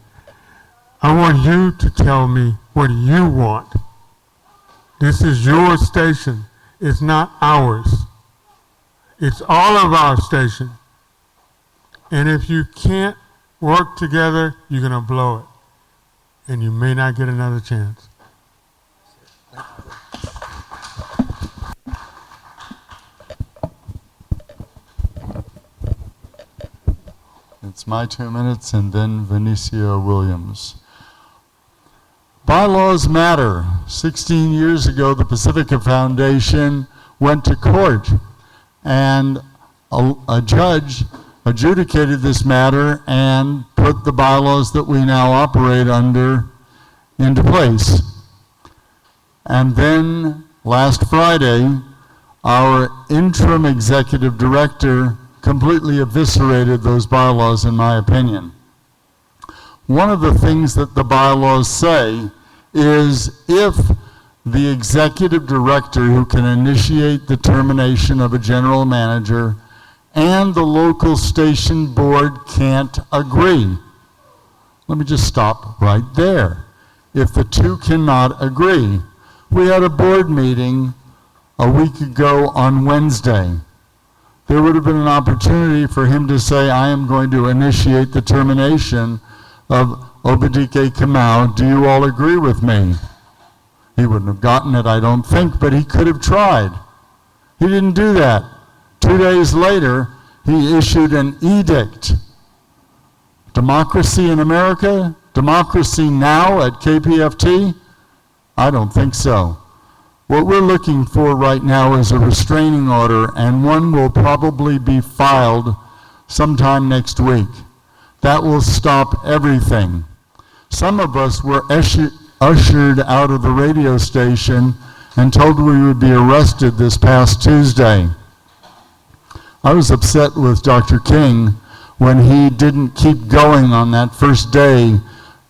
I want you to tell me what you want. This is your station. It's not ours. It's all of our station. And if you can't work together, you're going to blow it. And you may not get another chance. It's my 2 minutes and then Vinicia Williams. Bylaws matter. 16 years ago, the Pacifica Foundation went to court and a judge adjudicated this matter and put the bylaws that we now operate under into place. And then last Friday, our interim executive director completely eviscerated those bylaws, in my opinion. One of the things that the bylaws say is if the executive director who can initiate the termination of a general manager and the local station board can't agree. Let me just stop right there. If the two cannot agree, we had a board meeting a week ago on Wednesday. There would have been an opportunity for him to say, I am going to initiate the termination of Obidike Kamau. Do you all agree with me? He wouldn't have gotten it, I don't think, but he could have tried. He didn't do that. 2 days later, he issued an edict. Democracy in America? Democracy now at KPFT? I don't think so. What we're looking for right now is a restraining order, and one will probably be filed sometime next week. That will stop everything. Some of us were ushered out of the radio station and told we would be arrested this past Tuesday. I was upset with Dr. King when he didn't keep going on that first day,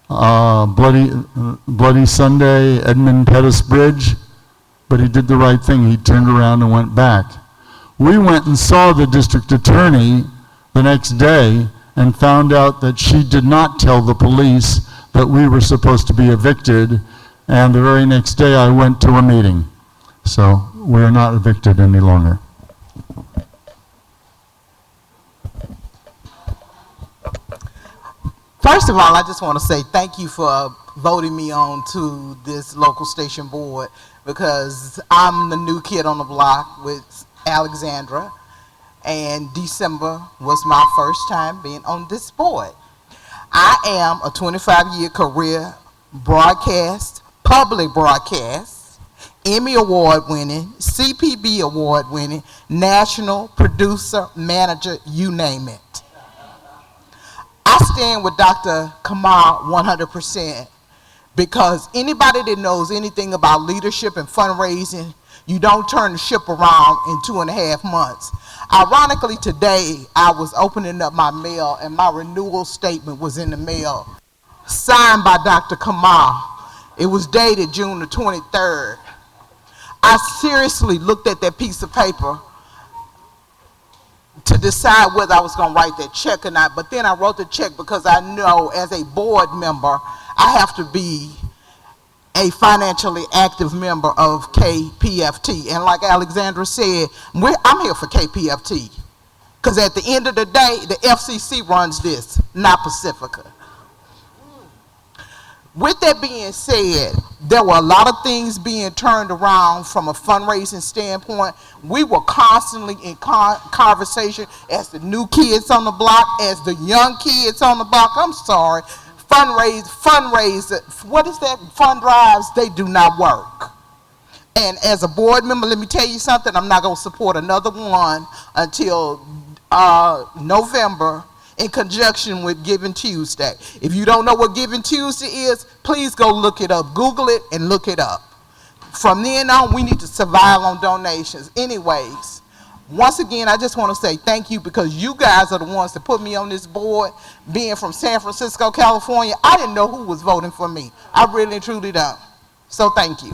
Bloody Sunday, Edmund Pettus Bridge, but he did the right thing. He turned around and went back. We went and saw the district attorney the next day and found out that she did not tell the police that we were supposed to be evicted, and the very next day I went to a meeting. So we're not evicted any longer. First of all, I just want to say thank you for voting me on to this local station board, because I'm the new kid on the block with Alexandra, and December was my first time being on this board. I am a 25-year career broadcast, public broadcast, Emmy Award winning, CPB Award winning, national producer, manager, you name it. I stand with Dr. Kamau 100%, because anybody that knows anything about leadership and fundraising, You don't turn the ship around in 2.5 months. Ironically, today I was opening up my mail and my renewal statement was in the mail, signed by Dr. Kamau. It was dated June the 23rd. I seriously looked at that piece of paper to decide whether I was going to write that check or not, but then I wrote the check because I know as a board member, I have to be a financially active member of KPFT. And like Alexandra said, I'm here for KPFT. Because at the end of the day, the FCC runs this, not Pacifica. With that being said, there were a lot of things being turned around from a fundraising standpoint. We were constantly in conversation as the new kids on the block, as the young kids on the block. I'm sorry. Fundraise, what is that? Fund drives, they do not work. And as a board member, let me tell you something, I'm not going to support another one until November in conjunction with Giving Tuesday. If you don't know what Giving Tuesday is, please go look it up. Google it and look it up. From then on, we need to survive on donations. Anyways, once again, I just want to say thank you because you guys are the ones that put me on this board. Being from San Francisco, California, I didn't know who was voting for me. I really and truly don't. So thank you.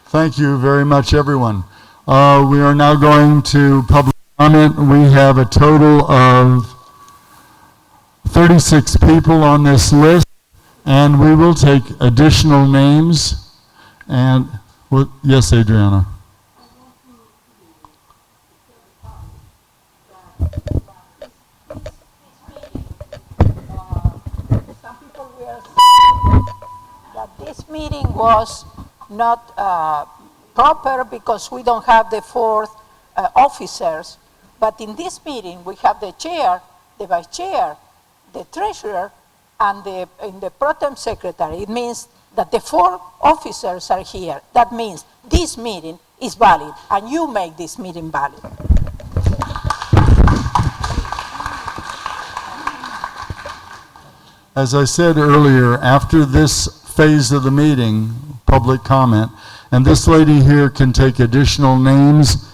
Thank you very much, everyone. We are now going to public comment. We have a total of 36 people on this list, and we will take additional names. And yes, Adriana. Some people were saying that this meeting was not proper because we don't have the 4 officers, but in this meeting we have the chair, the vice chair, the treasurer, and the pro tem secretary. It means that the 4 officers are here. That means this meeting is valid, and you make this meeting valid. As I said earlier, after this phase of the meeting, public comment, and this lady here can take additional names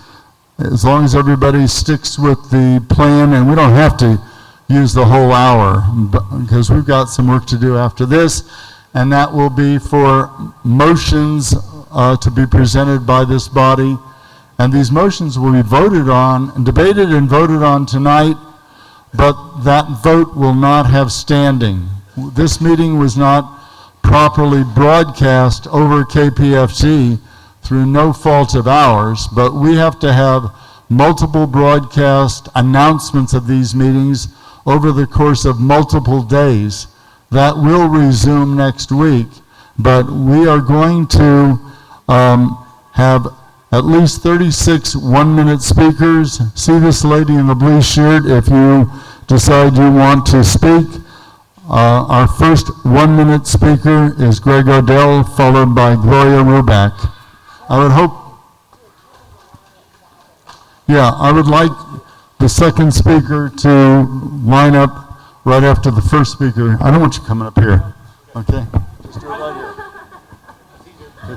as long as everybody sticks with the plan, and we don't have to use the whole hour because we've got some work to do after this, and that will be for motions to be presented by this body, and these motions will be voted on, debated and voted on tonight, but that vote will not have standing. This meeting was not properly broadcast over KPFT through no fault of ours, but we have to have multiple broadcast announcements of these meetings over the course of multiple days. That will resume next week, but we are going to have at least 36 one-minute speakers. See this lady in the blue shirt if you decide you want to speak. Our first one-minute speaker is Greg Odell, followed by Gloria Ruback. I would like the second speaker to line up right after the first speaker. I don't want you coming up here, okay? Just do it right here.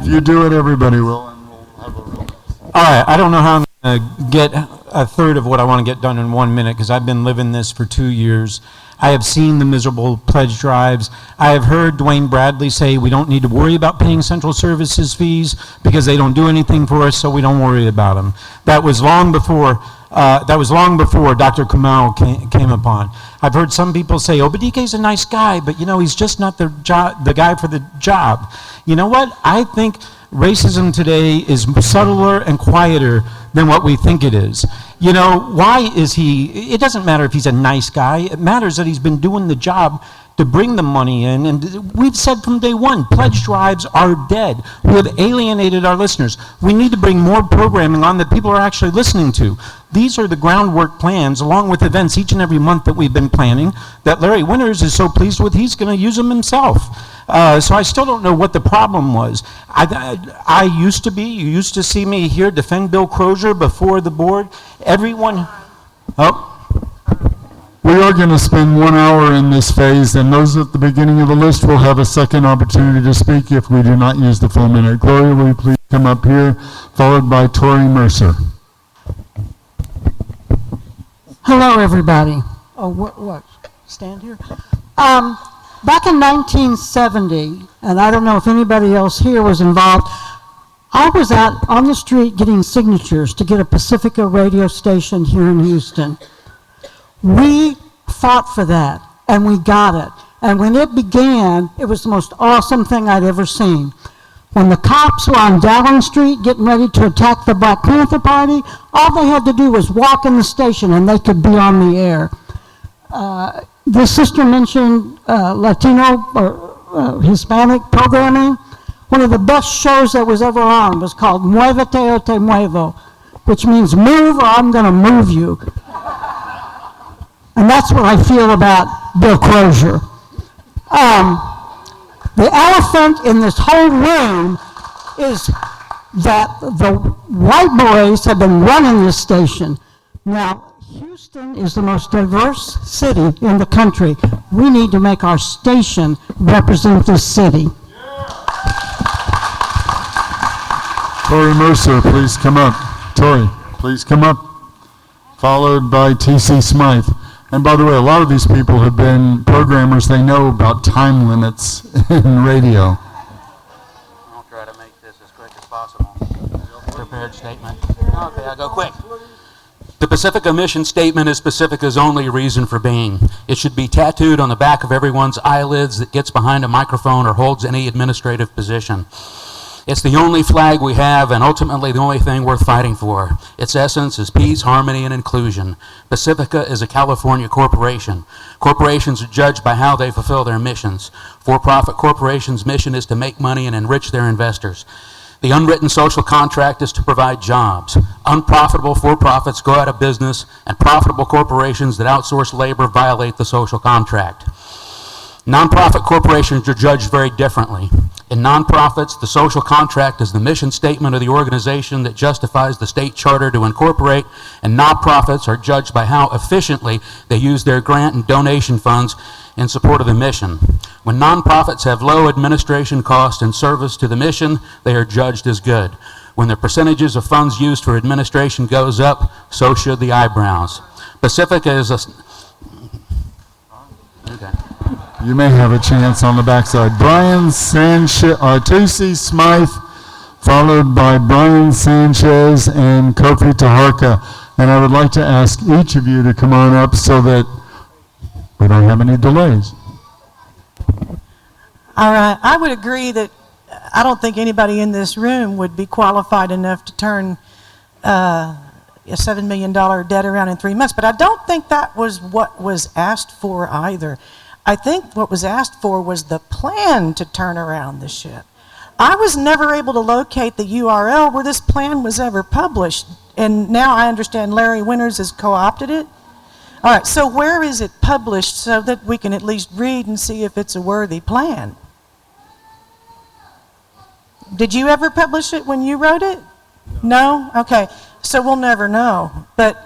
If you do it, everybody will, and we'll have a real... All right, I don't know how I'm going to get a third of what I want to get done in 1 minute because I've been living this for 2 years. I have seen the miserable pledge drives. I have heard Dwayne Bradley say we don't need to worry about paying central services fees because they don't do anything for us, so we don't worry about them. That was long before Dr. Kamau came upon. I've heard some people say, Obidike's a nice guy, but he's just not the guy for the job. You know what? I think racism today is subtler and quieter than what we think it is. Why is he? It doesn't matter if he's a nice guy. It matters that he's been doing the job to bring the money in. And we've said from day one, pledge drives are dead. We have alienated our listeners. We need to bring more programming on that people are actually listening to. These are the groundwork plans, along with events each and every month that we've been planning, that Larry Winters is so pleased with, he's going to use them himself. So I still don't know what the problem was. You used to see me here defend Bill Crosier before the board. We are going to spend 1 hour in this phase, and those at the beginning of the list will have a second opportunity to speak if we do not use the full minute. Gloria, will you please come up here, followed by Tori Mercer. Hello, everybody. Oh, what? Stand here? Back in 1970, and I don't know if anybody else here was involved, I was out on the street getting signatures to get a Pacifica radio station here in Houston. We fought for that, and we got it. And when it began, it was the most awesome thing I'd ever seen. When the cops were on Dowling Street getting ready to attack the Black Panther Party, all they had to do was walk in the station and they could be on the air. The sister mentioned Latino or Hispanic programming. One of the best shows that was ever on was called Muévete o Te Muevo, which means move or I'm going to move you. And that's what I feel about Bill Crosier. The elephant in this whole room is that the white boys have been running this station. Now, Houston is the most diverse city in the country. We need to make our station represent this city. Tori Mercer, please come up. Tori, please come up. Followed by T.C. Smythe. And by the way, a lot of these people have been programmers. They know about time limits in radio. I'll try to make this as quick as possible. Prepared statement. Okay, I'll go quick. The Pacifica mission statement is Pacifica's only reason for being. It should be tattooed on the back of everyone's eyelids that gets behind a microphone or holds any administrative position. It's the only flag we have and ultimately the only thing worth fighting for. Its essence is peace, harmony, and inclusion. Pacifica is a California corporation. Corporations are judged by how they fulfill their missions. For-profit corporations' mission is to make money and enrich their investors. The unwritten social contract is to provide jobs. Unprofitable for-profits go out of business, and profitable corporations that outsource labor violate the social contract. Nonprofit corporations are judged very differently. In nonprofits, the social contract is the mission statement of the organization that justifies the state charter to incorporate, and nonprofits are judged by how efficiently they use their grant and donation funds in support of the mission. When nonprofits have low administration costs and service to the mission, they are judged as good. When the percentages of funds used for administration goes up, so should the eyebrows. Pacifica is a... Okay. You may have a chance on the backside. Brian Sanchez, Tusi Smythe, followed by Brian Sanchez and Kofi Taharka. And I would like to ask each of you to come on up so that we don't have any delays. All right. I would agree that I don't think anybody in this room would be qualified enough to turn a $7 million debt around in 3 months, but I don't think that was what was asked for either. I think what was asked for was the plan to turn around the ship. I was never able to locate the URL where this plan was ever published, and now I understand Larry Winters has co-opted it. All right, so where is it published so that we can at least read and see if it's a worthy plan? Did you ever publish it when you wrote it? No? Okay, so we'll never know. But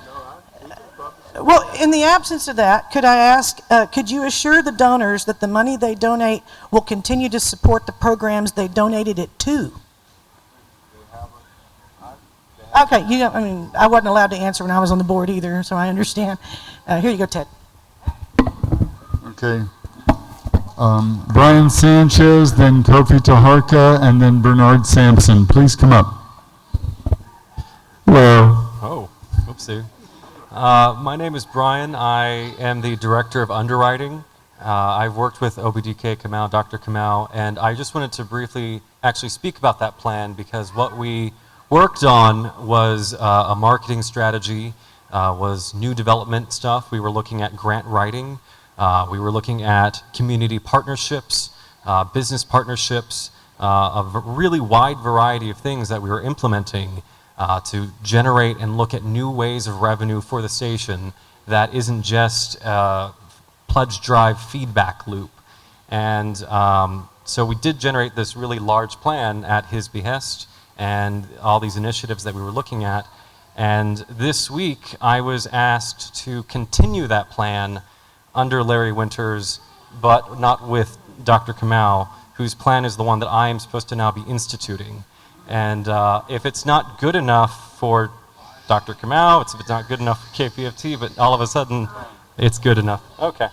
well, in the absence of that, could I ask, could you assure the donors that the money they donate will continue to support the programs they donated it to? Okay, I wasn't allowed to answer when I was on the board either, so I understand. Here you go, Ted. Okay. Brian Sanchez, then Kofi Taharka, and then Bernard Sampson. Please come up. Hello. Oh, oopsie. My name is Brian. I am the Director of Underwriting. I've worked with Obidike Kamau, Dr. Kamau, and I just wanted to briefly actually speak about that plan because what we worked on was a marketing strategy, was new development stuff. We were looking at grant writing. We were looking at community partnerships, business partnerships, a really wide variety of things that we were implementing to generate and look at new ways of revenue for the station that isn't just a pledge drive feedback loop. And so we did generate this really large plan at his behest and all these initiatives that we were looking at. And this week I was asked to continue that plan under Larry Winters, but not with Dr. Kamau, whose plan is the one that I am supposed to now be instituting. And if it's not good enough for Dr. Kamau, if it's not good enough for KPFT, but all of a sudden it's good enough. Okay.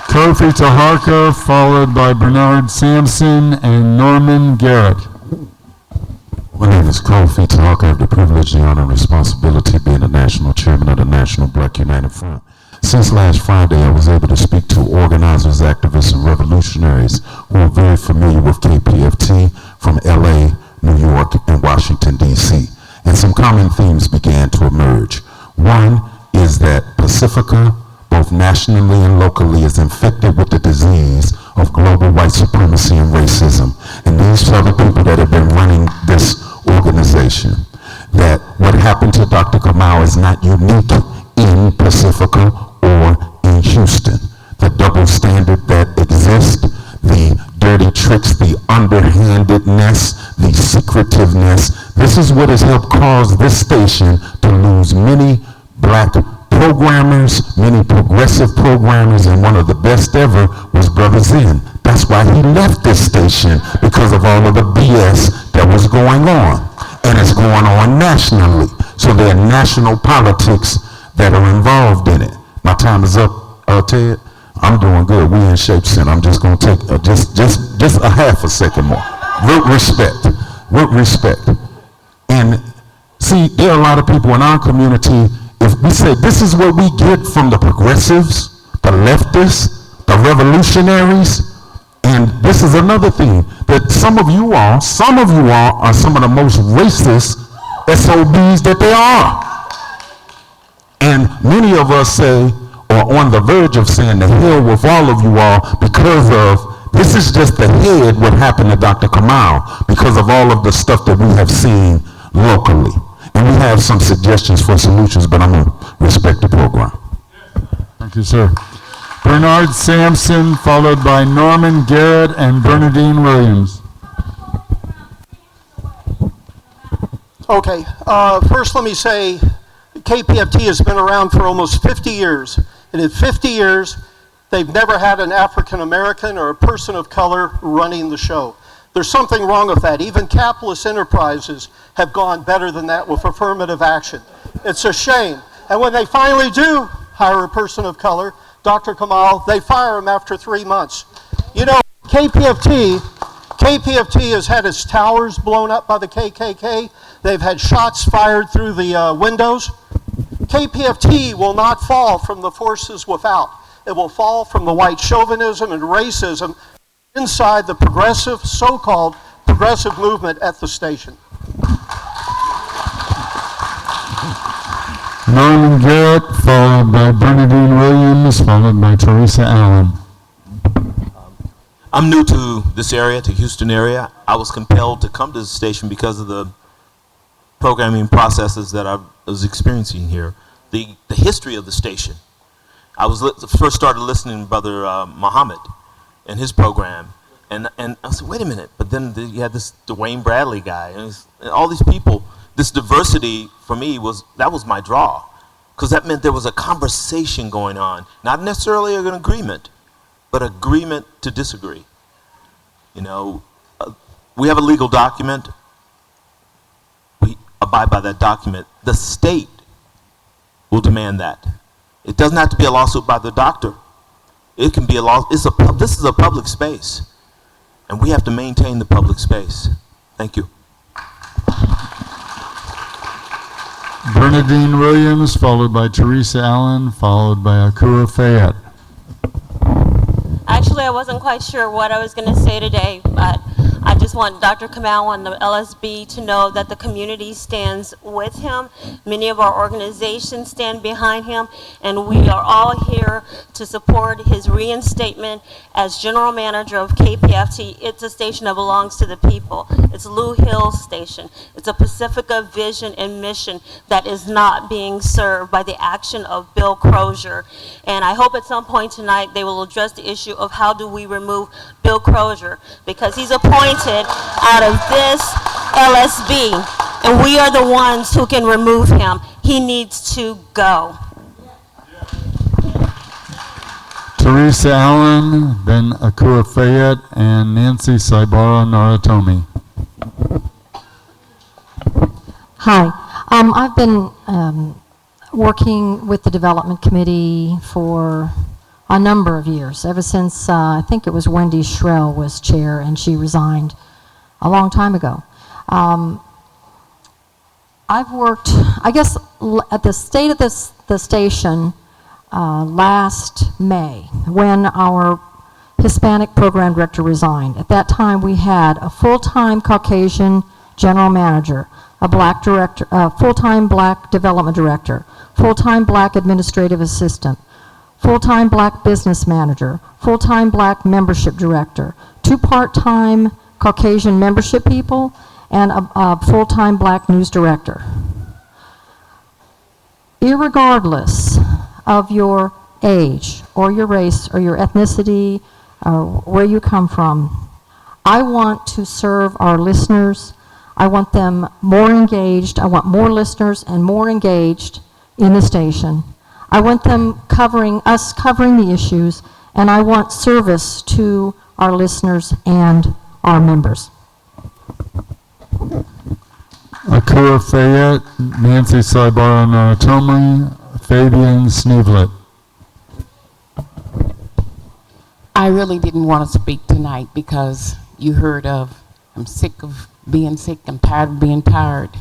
Kofi Taharka, followed by Bernard Sampson and Norman Garrett. My name is Kofi Taharka. I have the privilege, the honor, and responsibility of being the national chairman of the National Black United Front. Since last Friday, I was able to speak to organizers, activists, and revolutionaries who are very familiar with KPFT from LA, New York, and Washington, D.C. And some common themes began to emerge. One is that Pacifica, both nationally and locally, is infected with the disease of global white supremacy and racism. And these are the people that have been running this organization. That what happened to Dr. Kamau is not unique in Pacifica or in Houston. The double standard that exists, the dirty tricks, the underhandedness, the secretiveness, this is what has helped cause this station to lose many black programmers, many progressive programmers, and one of the best ever was Brother Zen. That's why he left this station, because of all of the BS that was going on. And it's going on nationally. So there are national politics that are involved in it. My time is up, Ted. I'm doing good. We in shape, Center. I'm just going to take just a half a second more. With respect. With respect. And see, there are a lot of people in our community. If we say this is what we get from the progressives, the leftists, the revolutionaries, and this is another thing, that some of you all are some of the most racist SOBs that there are. And many of us say, or on the verge of saying, the hell with all of you all, because of, this is just the head what happened to Dr. Kamau, because of all of the stuff that we have seen locally. And we have some suggestions for solutions, but I'm going to respect the program. Thank you, sir. Bernard Sampson, followed by Norman Garrett and Bernadine Williams. Okay, first let me say KPFT has been around for almost 50 years. And in 50 years, they've never had an African American or a person of color running the show. There's something wrong with that. Even capitalist enterprises have gone better than that with affirmative action. It's a shame. And when they finally do hire a person of color, Dr. Kamau, they fire him after 3 months. You know, KPFT has had its towers blown up by the KKK. They've had shots fired through the windows. KPFT will not fall from the forces without. It will fall from the white chauvinism and racism inside the progressive, so-called progressive movement at the station. Norman Garrett, followed by Bernadine Williams, followed by Teresa Allen. I'm new to this area, to Houston area. I was compelled to come to the station because of the programming processes that I was experiencing here. The history of the station. I first started listening to Brother Muhammad and his program, and I said, wait a minute, but then you had this Dwayne Bradley guy, and all these people. This diversity for me was my draw, because that meant there was a conversation going on, not necessarily an agreement, but agreement to disagree. You know, we have a legal document. We abide by that document. The state will demand that. It doesn't have to be a lawsuit by the doctor. It can be a law. This is a public space, and we have to maintain the public space. Thank you. Bernadine Williams, followed by Teresa Allen, followed by Akua Fayette. Actually, I wasn't quite sure what I was going to say today, but I just want Dr. Kamau and the LSB to know that the community stands with him. Many of our organizations stand behind him, and we are all here to support his reinstatement as general manager of KPFT. It's a station that belongs to the people. It's Lou Hill's station. It's a Pacifica vision and mission that is not being served by the action of Bill Crosier. And I hope at some point tonight they will address the issue of how do we remove Bill Crosier, because he's appointed out of this LSB, and we are the ones who can remove him. He he needs to go. Teresa Allen, then Akua Fayette, and Nancy Saibara Naratomi. Hi. I've been working with the Development Committee for a number of years, ever since I think it was Wendy Shrell was chair and she resigned a long time ago. I've worked, I guess, at the state of the station last May when our Hispanic program director resigned. At that time we had a full-time Caucasian general manager, a black director, full-time black development director, full-time black administrative assistant, full-time black business manager, full-time black membership director, 2 part-time Caucasian membership people, and a full-time black news director. Irregardless of your age or your race or your ethnicity or where you come from, I want to serve our listeners. I want them more engaged. I want more listeners and more engaged in the station. I want them covering the issues, and I want service to our listeners and our members. Akua Fayette, Nancy Saibara Naratomi, Fabian Sneevlet. I really didn't want to speak tonight because you heard of, I'm sick of being sick, I'm tired of being tired.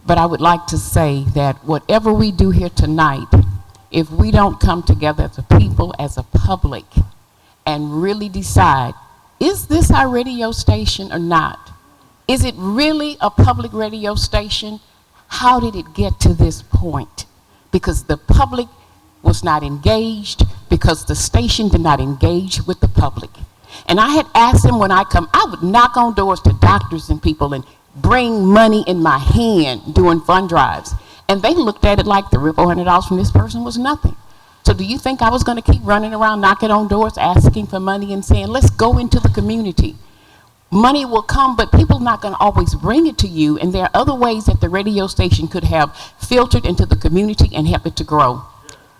But I would like to say that whatever we do here tonight, if we don't come together as a people, as a public, and really decide, is this our radio station or not? Is it really a public radio station? How did it get to this point? Because the public was not engaged, because the station did not engage with the public. And I had asked them when I come, I would knock on doors to doctors and people and bring money in my hand doing fund drives. And they looked at it like the $400 from this person was nothing. So do you think I was going to keep running around knocking on doors asking for money and saying, let's go into the community? Money will come, but people are not going to always bring it to you, and there are other ways that the radio station could have filtered into the community and help it to grow.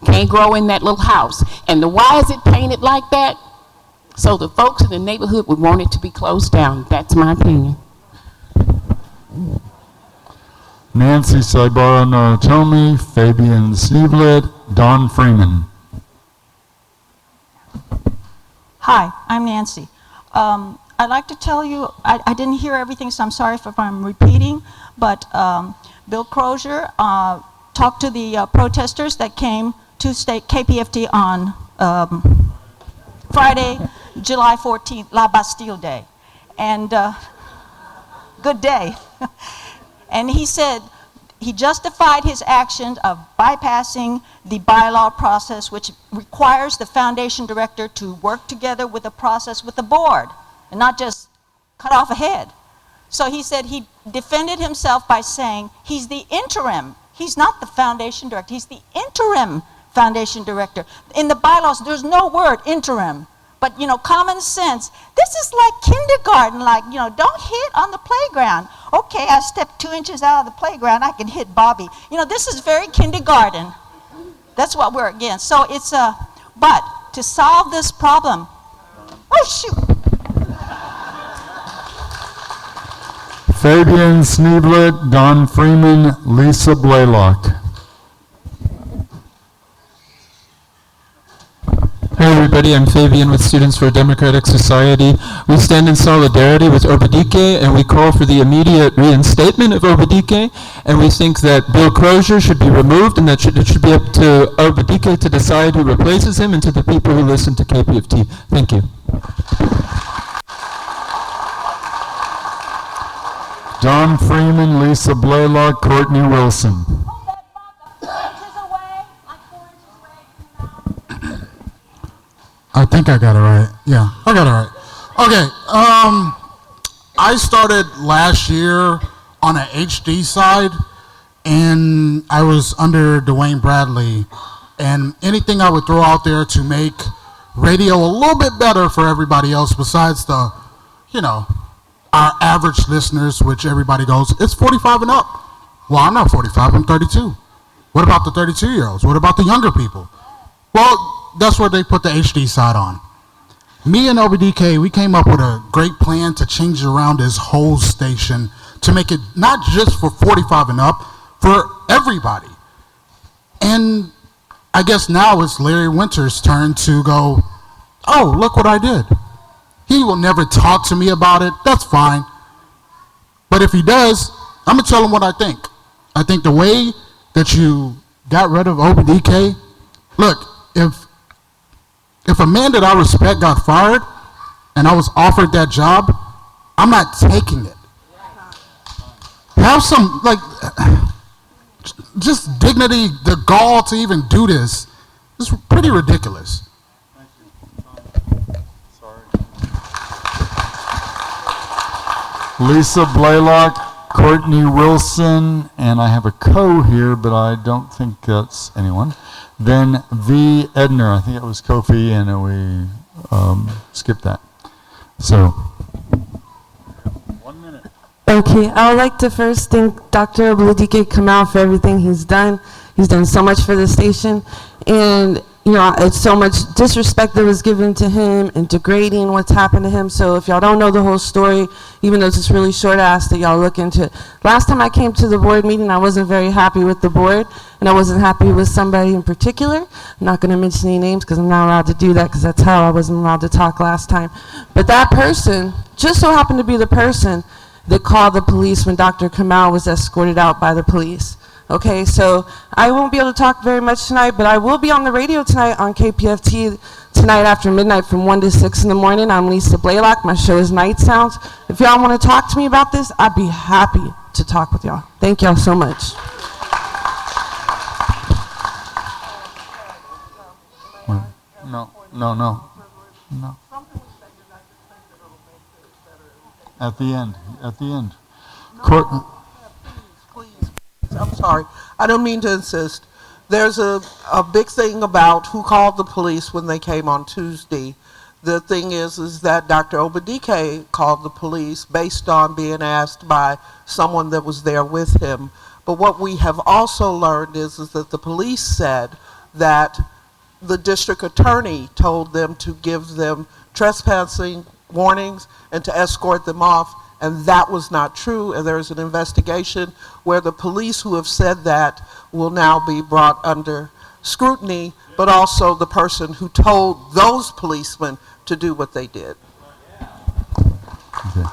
Can't grow in that little house. And why is it painted like that? So the folks in the neighborhood would want it to be closed down. That's my opinion. Nancy Saibara Naratomi, Fabian Sneevlet, Don Freeman. Hi, I'm Nancy. I'd like to tell you, I didn't hear everything, so I'm sorry if I'm repeating, but Bill Crosier talked to the protesters that came to state KPFT on Friday, July 14th, La Bastille Day. And good day. And he said he justified his actions of bypassing the bylaw process, which requires the foundation director to work together with the process with the board and not just cut off a head. So he said he defended himself by saying he's the interim. He's not the foundation director. He's the interim foundation director. In the bylaws, there's no word interim. But, you know, common sense, this is like kindergarten, like, you know, don't hit on the playground. Okay, I stepped 2 inches out of the playground, I can hit Bobby. You know, this is very kindergarten. That's what we're against. So it's but to solve this problem, oh shoot. Fabian Sneevlet, Don Freeman, Lisa Blaylock. Hi everybody, I'm Fabian with Students for a Democratic Society. We stand in solidarity with Obidike and we call for the immediate reinstatement of Obidike, and we think that Bill Crosier should be removed and that it should be up to Obidike to decide who replaces him and to the people who listen to KPFT. Thank you. Don Freeman, Lisa Blaylock, Courtney Wilson. I think I got it right. Yeah, I got it right. Okay, I started last year on an HD side, and I was under Dwayne Bradley, and anything I would throw out there to make radio a little bit better for everybody else besides the, you know, our average listeners, which everybody goes, it's 45 and up. Well, I'm not 45, I'm 32. What about the 32-year-olds? What about the younger people? Well, that's where they put the HD side on. Me and Obidike, we came up with a great plan to change around this whole station to make it not just for 45 and up, for everybody. And I guess now it's Larry Winter's turn to go, oh, look what I did. He will never talk to me about it. That's fine. But if he does, I'm going to tell him what I think. I think the way that you got rid of Obidike, look, if a man that I respect got fired and I was offered that job, I'm not taking it. Have some, like, just dignity, the gall to even do this. It's pretty ridiculous. Lisa Blaylock, Courtney Wilson, and I have a co here, but I don't think that's anyone. Then V. Edner, I think it was Kofi, and we skipped that. So. 1 minute. Okay, I would like to first thank Dr. Obidike Kamau for everything he's done. He's done so much for the station, and it's so much disrespect that was given to him and degrading what's happened to him. So if y'all don't know the whole story, even though it's just really short, I ask that y'all look into it. Last time I came to the board meeting, I wasn't very happy with the board, and I wasn't happy with somebody in particular. I'm not going to mention any names because I'm not allowed to do that, because that's how I wasn't allowed to talk last time. But that person just so happened to be the person that called the police when Dr. Kamau was escorted out by the police. Okay, so I won't be able to talk very much tonight, but I will be on the radio tonight on KPFT tonight after midnight from 1 to 6 in the morning. I'm Lisa Blaylock. My show is Night Sounds. If y'all want to talk to me about this, I'd be happy to talk with y'all. Thank y'all so much. No. At the end. I'm sorry. I don't mean to insist. There's a big thing about who called the police when they came on Tuesday. The thing is that Dr. Obidike called the police based on being asked by someone that was there with him. But what we have also learned is that the police said that the district attorney told them to give them trespassing warnings and to escort them off. And that was not true, and there's an investigation where the police who have said that will now be brought under scrutiny, but also the person who told those policemen to do what they did. Okay.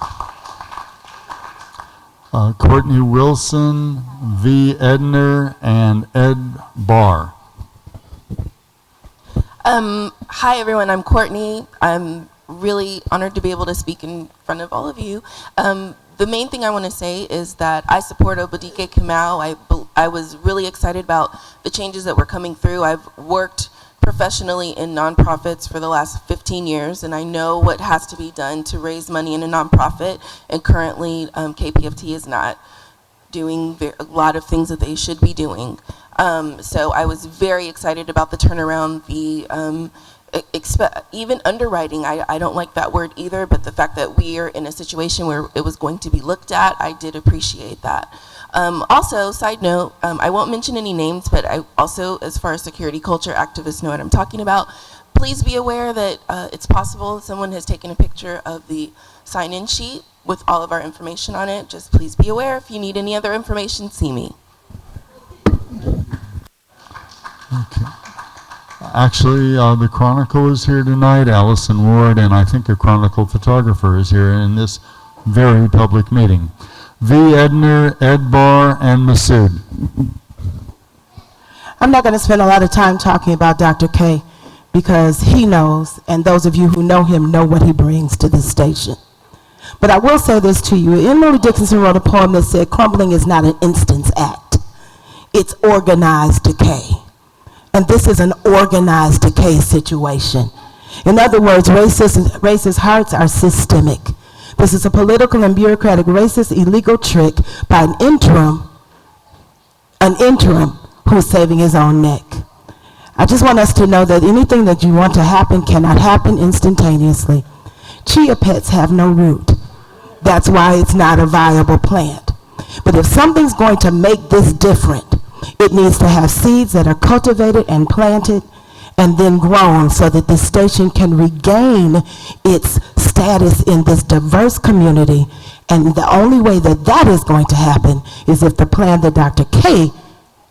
Courtney Wilson, V. Edner, and Ed Barr. Hi, everyone. I'm Courtney. I'm really honored to be able to speak in front of all of you. The main thing I want to say is that I support Obidike Kamau. I was really excited about the changes that were coming through. I've worked professionally in nonprofits for the last 15 years, and I know what has to be done to raise money in a nonprofit, and currently KPFT is not doing a lot of things that they should be doing. So I was very excited about the turnaround, even underwriting. I don't like that word either, but the fact that we are in a situation where it was going to be looked at, I did appreciate that. Also, side note, I won't mention any names, but I also, as far as security culture activists, know what I'm talking about. Please be aware that it's possible someone has taken a picture of the sign-in sheet with all of our information on it. Just please be aware. If you need any other information, see me. Okay. Actually, the Chronicle is here tonight, Allison Ward, and I think a Chronicle photographer is here in this very public meeting. V. Edner, Ed Barr, and Masood. I'm not going to spend a lot of time talking about Dr. K because he knows, and those of you who know him know what he brings to this station. But I will say this to you. Emily Dickinson wrote a poem that said, crumbling is not an instance act. It's organized decay. And this is an organized decay situation. In other words, racist hearts are systemic. This is a political and bureaucratic racist illegal trick by an interim who's saving his own neck. I just want us to know that anything that you want to happen cannot happen instantaneously. Chia pets have no root. That's why it's not a viable plant. But if something's going to make this different, It needs to have seeds that are cultivated and planted and then grown so that this station can regain its status in this diverse community. And the only way that that is going to happen is if the plan that Dr. K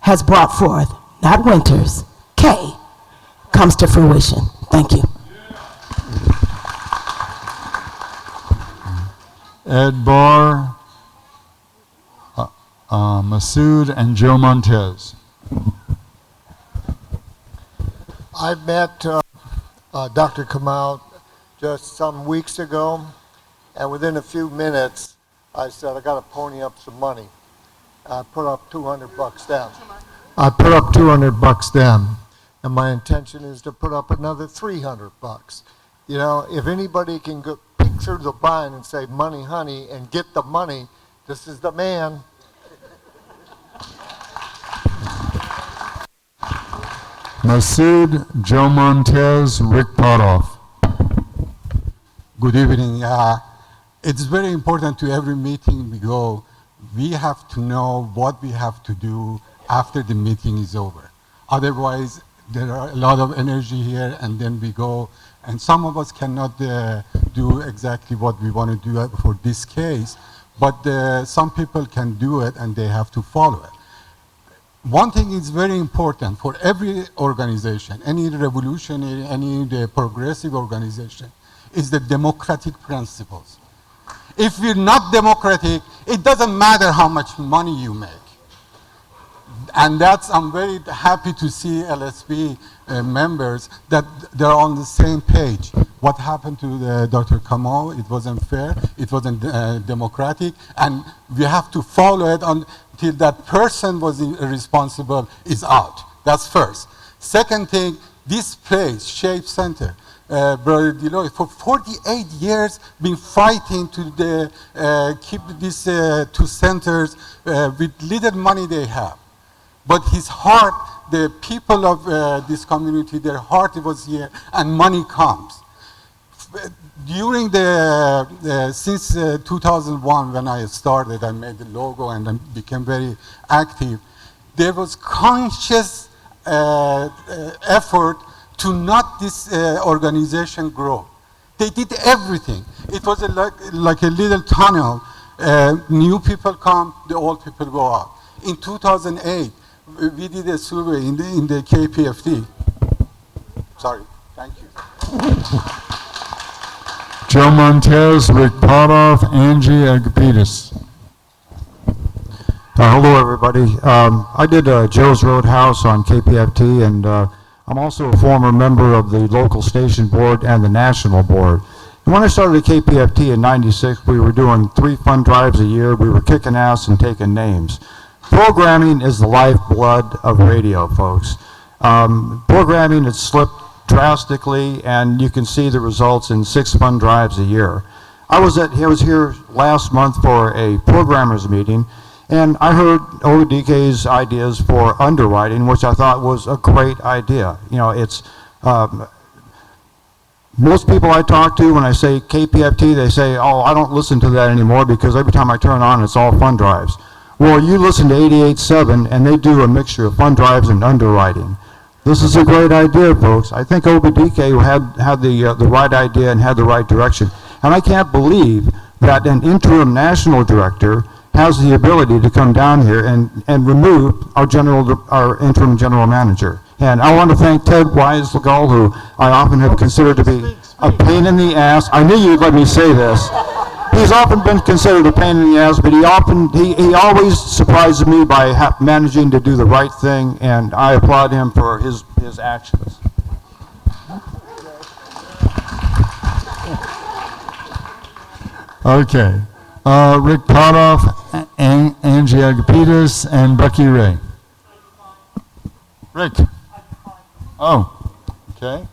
has brought forth, not Winters, K, comes to fruition. Thank you. Ed Barr, Masood, and Joe Montez. I met Dr. Kamau just some weeks ago, and within a few minutes, I said, I got to pony up some money. I put up $200 down. I put up $200 down, and my intention is to put up another $300. You know, if anybody can go peek through the blind and say, money, honey, and get the money, this is the man. Masood, Joe Montez, Rick Potoff. Good evening. It's very important to every meeting we go, we have to know what we have to do after the meeting is over. Otherwise, there are a lot of energy here and then we go, and some of us cannot do exactly what we want to do for this case, but some people can do it and they have to follow it. One thing is very important for every organization, any revolutionary, any progressive organization, is the democratic principles. If you're not democratic, it doesn't matter how much money you make. And I'm very happy to see LSB members that they're on the same page. What happened to Dr. Kamau, it wasn't fair, it wasn't democratic, and we have to follow it until that person was responsible is out. That's first. Second thing, this place, S.H.A.P.E Center, Brother Deloy, for 48 years been fighting to keep these two centers with little money they have. But his heart, the people of this community, their heart was here, and money comes. During since 2001, when I started, I made the logo and I became very active. There was conscious effort to not this organization grow. They did everything. It was like a little tunnel. New people come, the old people go out. In 2008, we did a survey in the KPFT. Sorry, thank you. Joe Montez, Rick Potoff, Angie Agapitis. Hello, everybody. I did Joe's Roadhouse on KPFT, and I'm also a former member of the local station board and the national board. And when I started at KPFT in '96, we were doing 3 fund drives a year. We were kicking ass and taking names. Programming is the lifeblood of radio, folks. Programming has slipped drastically, and you can see the results in 6 fund drives a year. I was here last month for a programmers meeting, and I heard Obidike's ideas for underwriting, which I thought was a great idea. You know, it's most people I talk to, when I say KPFT, they say, oh, I don't listen to that anymore because every time I turn on, it's all fund drives. Well, you listen to 88.7, and they do a mixture of fund drives and underwriting. This is a great idea, folks. I think Obidike had the right idea and had the right direction. And I can't believe that an interim national director has the ability to come down here and remove our interim general manager. And I want to thank Ted Weislegal, who I often have considered to be a pain in the ass. I knew you'd let me say this. He's often been considered a pain in the ass, but he always surprises me by managing to do the right thing, and I applaud him for his actions. Okay. Rick Potoff, Angie Agapitis, and Bucky Ray. Rick. Oh, okay.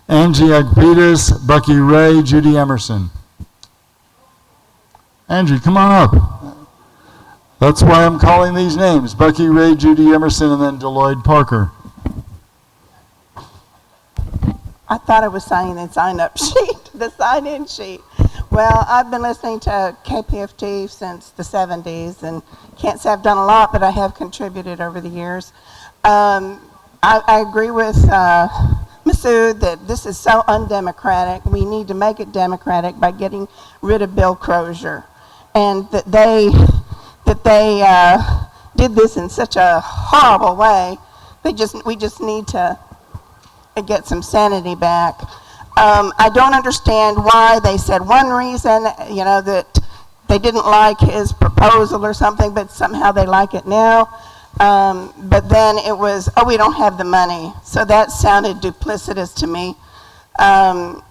Angie Agapitis, Bucky Ray, Judy Emerson. Angie, come on up. That's why I'm calling these names. Bucky Ray, Judy Emerson, and then Deloyd Parker. I thought I was signing the sign-up sheet, the sign-in sheet. Well, Well, I've been listening to KPFT since the 70s, and can't say I've done a lot, but I have contributed over the years. I agree with Masood that this is so undemocratic. We need to make it democratic by getting rid of Bill Crosier, and that they did this in such a horrible way. We just need to get some sanity back. I don't understand why they said one reason, that they didn't like his proposal or something, but somehow they like it now. But then it was, oh, we don't have the money. So that sounded duplicitous to me. I'm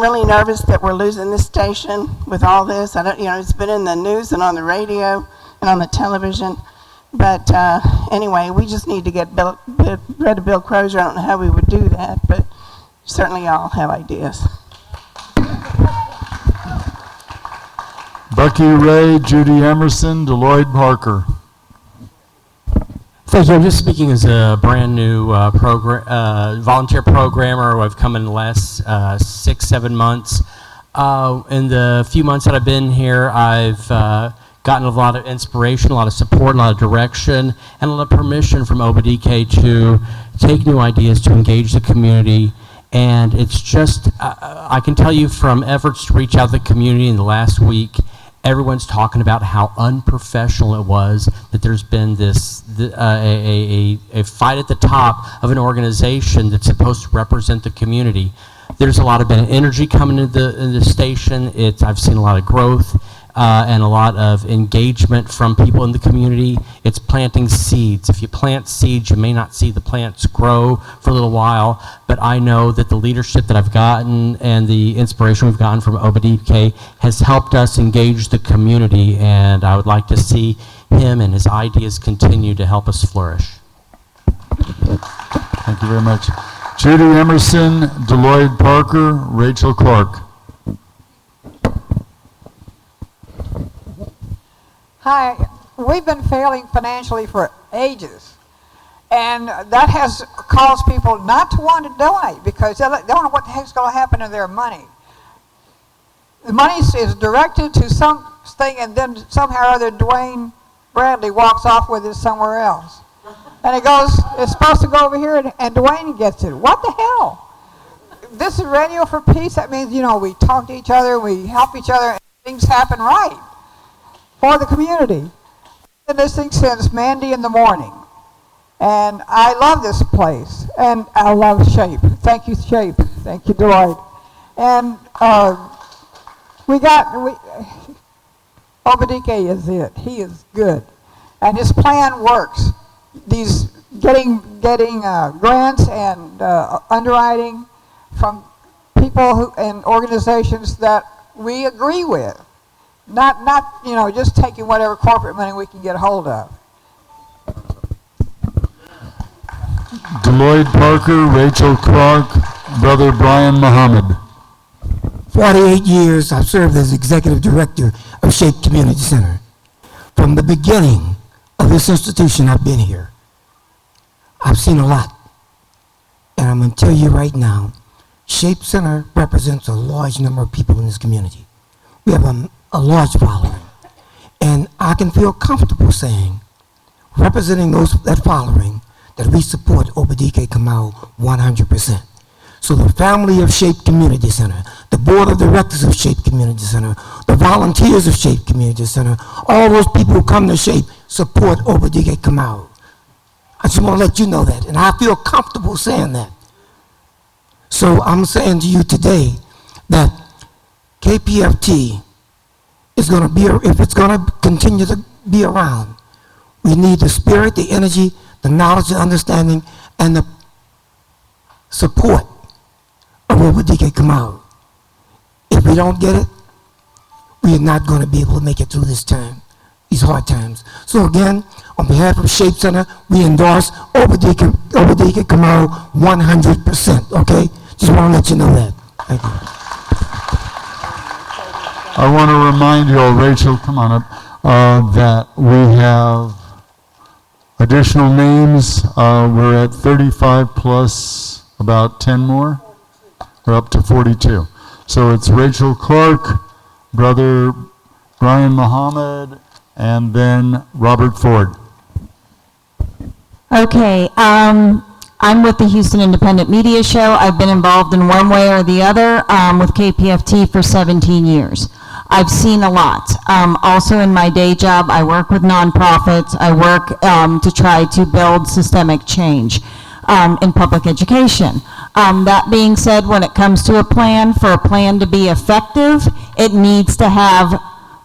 really nervous that we're losing this station with all this. It's been in the news and on the radio and on the television. But anyway, we just need to get rid of Bill Crosier. I don't know how we would do that, but certainly y'all have ideas. Bucky Ray, Judy Emerson, Deloitte Parker. Thank you. I'm just speaking as a brand new volunteer programmer. I've come in the last 6-7 months. In the few months that I've been here, I've gotten a lot of inspiration, a lot of support, a lot of direction, and a lot of permission from Obidike to take new ideas, to engage the community. And it's just, I can tell you from efforts to reach out to the community in the last week, everyone's talking about how unprofessional it was, that there's been this a fight at the top of an organization that's supposed to represent the community. There's a lot of energy coming into the station. I've seen a lot of growth and a lot of engagement from people in the community. It's planting seeds. If you plant seeds, you may not see the plants grow for a little while, but I know that the leadership that I've gotten and the inspiration we've gotten from Obidike has helped us engage the community, and I would like to see him and his ideas continue to help us flourish. Thank you very much. Judy Emerson, Deloitte Parker, Rachel Clark. Hi, we've been failing financially for ages, and that has caused people not to want to donate because they don't know what the heck's going to happen to their money. The money is directed to something, and then somehow or other Dwayne Bradley walks off with it somewhere else. And it's supposed to go over here, and Dwayne gets it. What the hell? This is Radio for Peace. That means, we talk to each other, we help each other, and things happen right for the community. I've been listening since Mandy in the morning, and I love this place, and I love S.H.A.P.E. Thank you, S.H.A.P.E. Thank you, Deloitte. And Obidike is it. He is good, and his plan works. These getting grants and underwriting from people and organizations that we agree with. Not just taking whatever corporate money we can get a hold of. Deloitte Parker, Rachel Clark, Brother Brian Muhammad. 48 years I've served as Executive Director of S.H.A.P.E. Community Center. From the beginning of this institution, I've been here. I've seen a lot. And I'm going to tell you right now, S.H.A.P.E. Center represents a large number of people in this community. We have a large following. And I can feel comfortable saying, representing that following, that we support Obidike Kamau 100%. So the family of S.H.A.P.E. Community Center, the board of directors of S.H.A.P.E. Community Center, the volunteers of S.H.A.P.E. Community Center, all those people who come to S.H.A.P.E. support Obidike Kamau. I just want to let you know that, and I feel comfortable saying that. So I'm saying to you today that KPFT is going to be, if it's going to continue to be around, we need the spirit, the energy, the knowledge, the understanding, and the support of Obidike Kamau. If we don't get it, we are not going to be able to make it through this time, these hard times. So again, on behalf of S.H.A.P.E. Center, we endorse Obidike Kamau 100%, okay? Just want to let you know that. Thank you. I want to remind you all, Rachel, come on up, that we have additional names. We're at 35 plus about 10 more. We're up to 42. So it's Rachel Clark, Brother Brian Muhammad, and then Robert Ford. Okay, I'm with the Houston Independent Media Show. I've been involved in one way or the other with KPFT for 17 years. I've seen a lot. Also in my day job, I work with nonprofits. I work to try to build systemic change in public education. That being said, when it comes to a plan, for a plan to be effective, it needs to have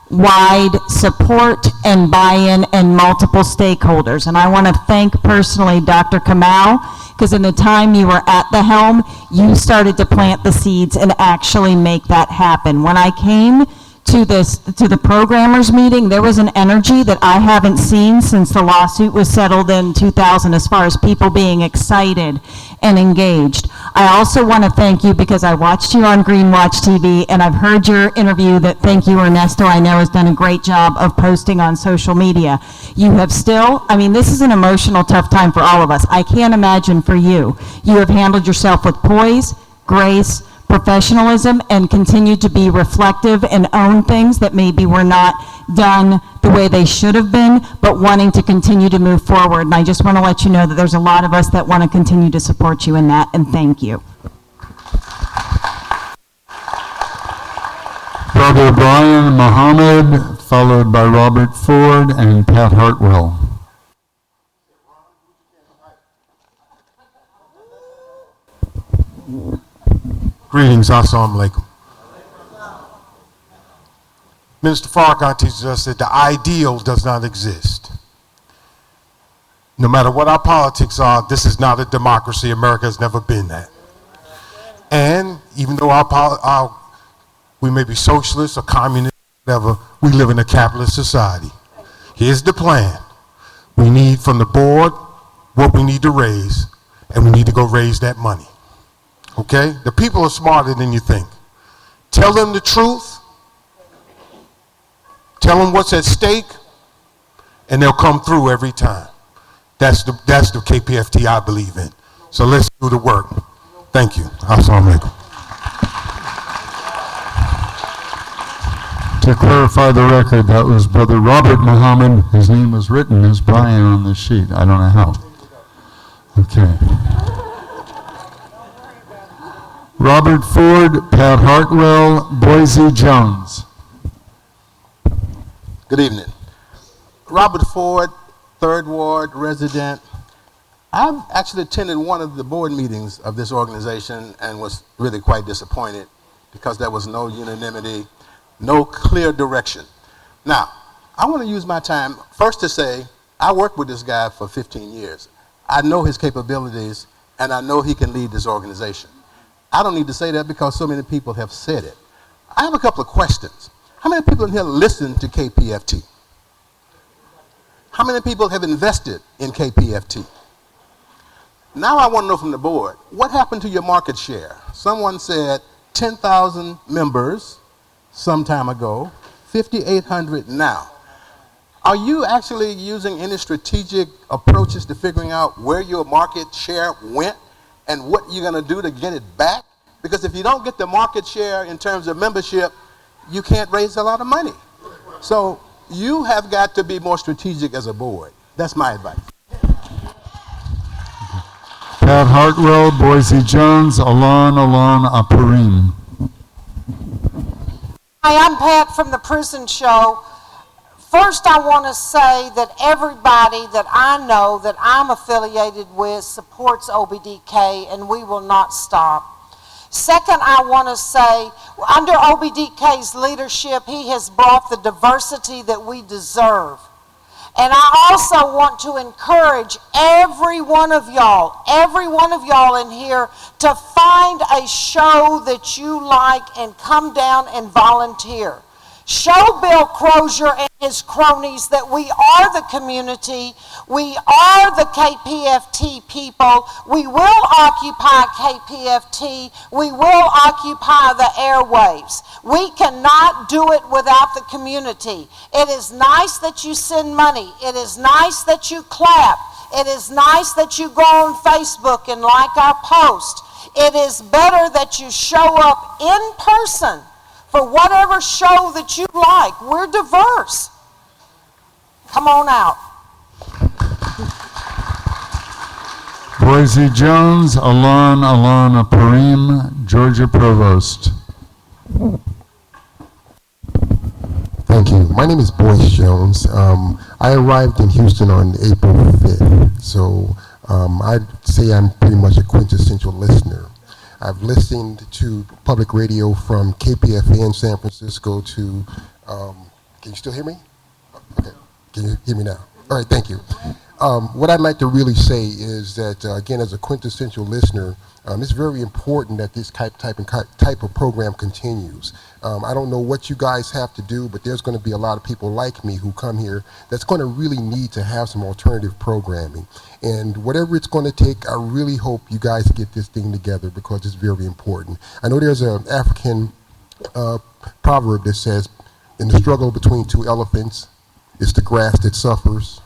wide support and buy-in and multiple stakeholders. And I want to thank personally Dr. Kamau, because in the time you were at the helm, you started to plant the seeds and actually make that happen. When I came to the programmers meeting, there was an energy that I haven't seen since the lawsuit was settled in 2000, as far as people being excited and engaged. I also want to thank you because I watched you on Green Watch TV, and I've heard your interview that, thank you, Ernesto, I know has done a great job of posting on social media. You have still, I mean, this is an emotional, tough time for all of us. I can't imagine for you. You have handled yourself with poise, grace, professionalism, and continue to be reflective and own things that maybe were not done the way they should have been, but wanting to continue to move forward. And I just want to let you know that there's a lot of us that want to continue to support you in that, and thank you. Brother Brian Muhammad, followed by Robert Ford and Pat Hartwell. Greetings, assalamu alaikum. Minister Farrakhan teaches us that the ideal does not exist. No matter what our politics are, this is not a democracy. America has never been that. And even though we may be socialists or communists, whatever, we live in a capitalist society. Here's the plan. We need from the board what we need to raise, and we need to go raise that money. Okay? The people are smarter than you think. Tell them the truth. Tell them what's at stake, and they'll come through every time. That's the KPFT I believe in. So let's do the work. Thank you. Assalamu alaikum. To clarify the record, that was Brother Robert Muhammad. His name was written as Brian on the sheet. I don't know how. Okay. Robert Ford, Pat Hartwell, Boise Jones. Good evening. Robert Ford, 3rd Ward resident. I've actually attended one of the board meetings of this organization and was really quite disappointed because there was no unanimity, no clear direction. Now, I want to use my time first to say I worked with this guy for 15 years. I know his capabilities, and I know he can lead this organization. I don't need to say that because so many people have said it. I have a couple of questions. How many people in here listen to KPFT? How many people have invested in KPFT? Now I want to know from the board, what happened to your market share? Someone said 10,000 members some time ago, 5,800 now. Are you actually using any strategic approaches to figuring out where your market share went and what you're going to do to get it back? Because if you don't get the market share in terms of membership, you can't raise a lot of money. So you have got to be more strategic as a board. That's my advice. Pat Hartwell, Boise Jones, Alon Aparim. Hi, I'm Pat from the Prison Show. First, I want to say that everybody that I know that I'm affiliated with supports Obidike, and we will not stop. Second, I want to say, under Obidike's leadership, he has brought the diversity that we deserve. And I also want to encourage every one of y'all in here to find a show that you like and come down and volunteer. Show Bill Crosier and his cronies that we are the community, we are the KPFT people, we will occupy KPFT, we will occupy the airwaves. We cannot do it without the community. It is nice that you send money, it is nice that you clap, it is nice that you go on Facebook and like our post. It is better that you show up in person for whatever show that you like. We're diverse. Come on out. Boise Jones, Alana Parim, Georgia Provost. Thank you. My name is Boyce Jones. I arrived in Houston on April 5th, so I'd say I'm pretty much a quintessential listener. I've listened to public radio from KPFT in San Francisco to, can you still hear me? Okay, can you hear me now? All right, thank you. What I'd like to really say is that, again, as a quintessential listener, it's very important that this type of program continues. I don't know what you guys have to do, but there's going to be a lot of people like me who come here that's going to really need to have some alternative programming. And whatever it's going to take, I really hope you guys get this thing together because it's very important. I know there's an African proverb that says, in the struggle between two elephants, it's the grass that suffers.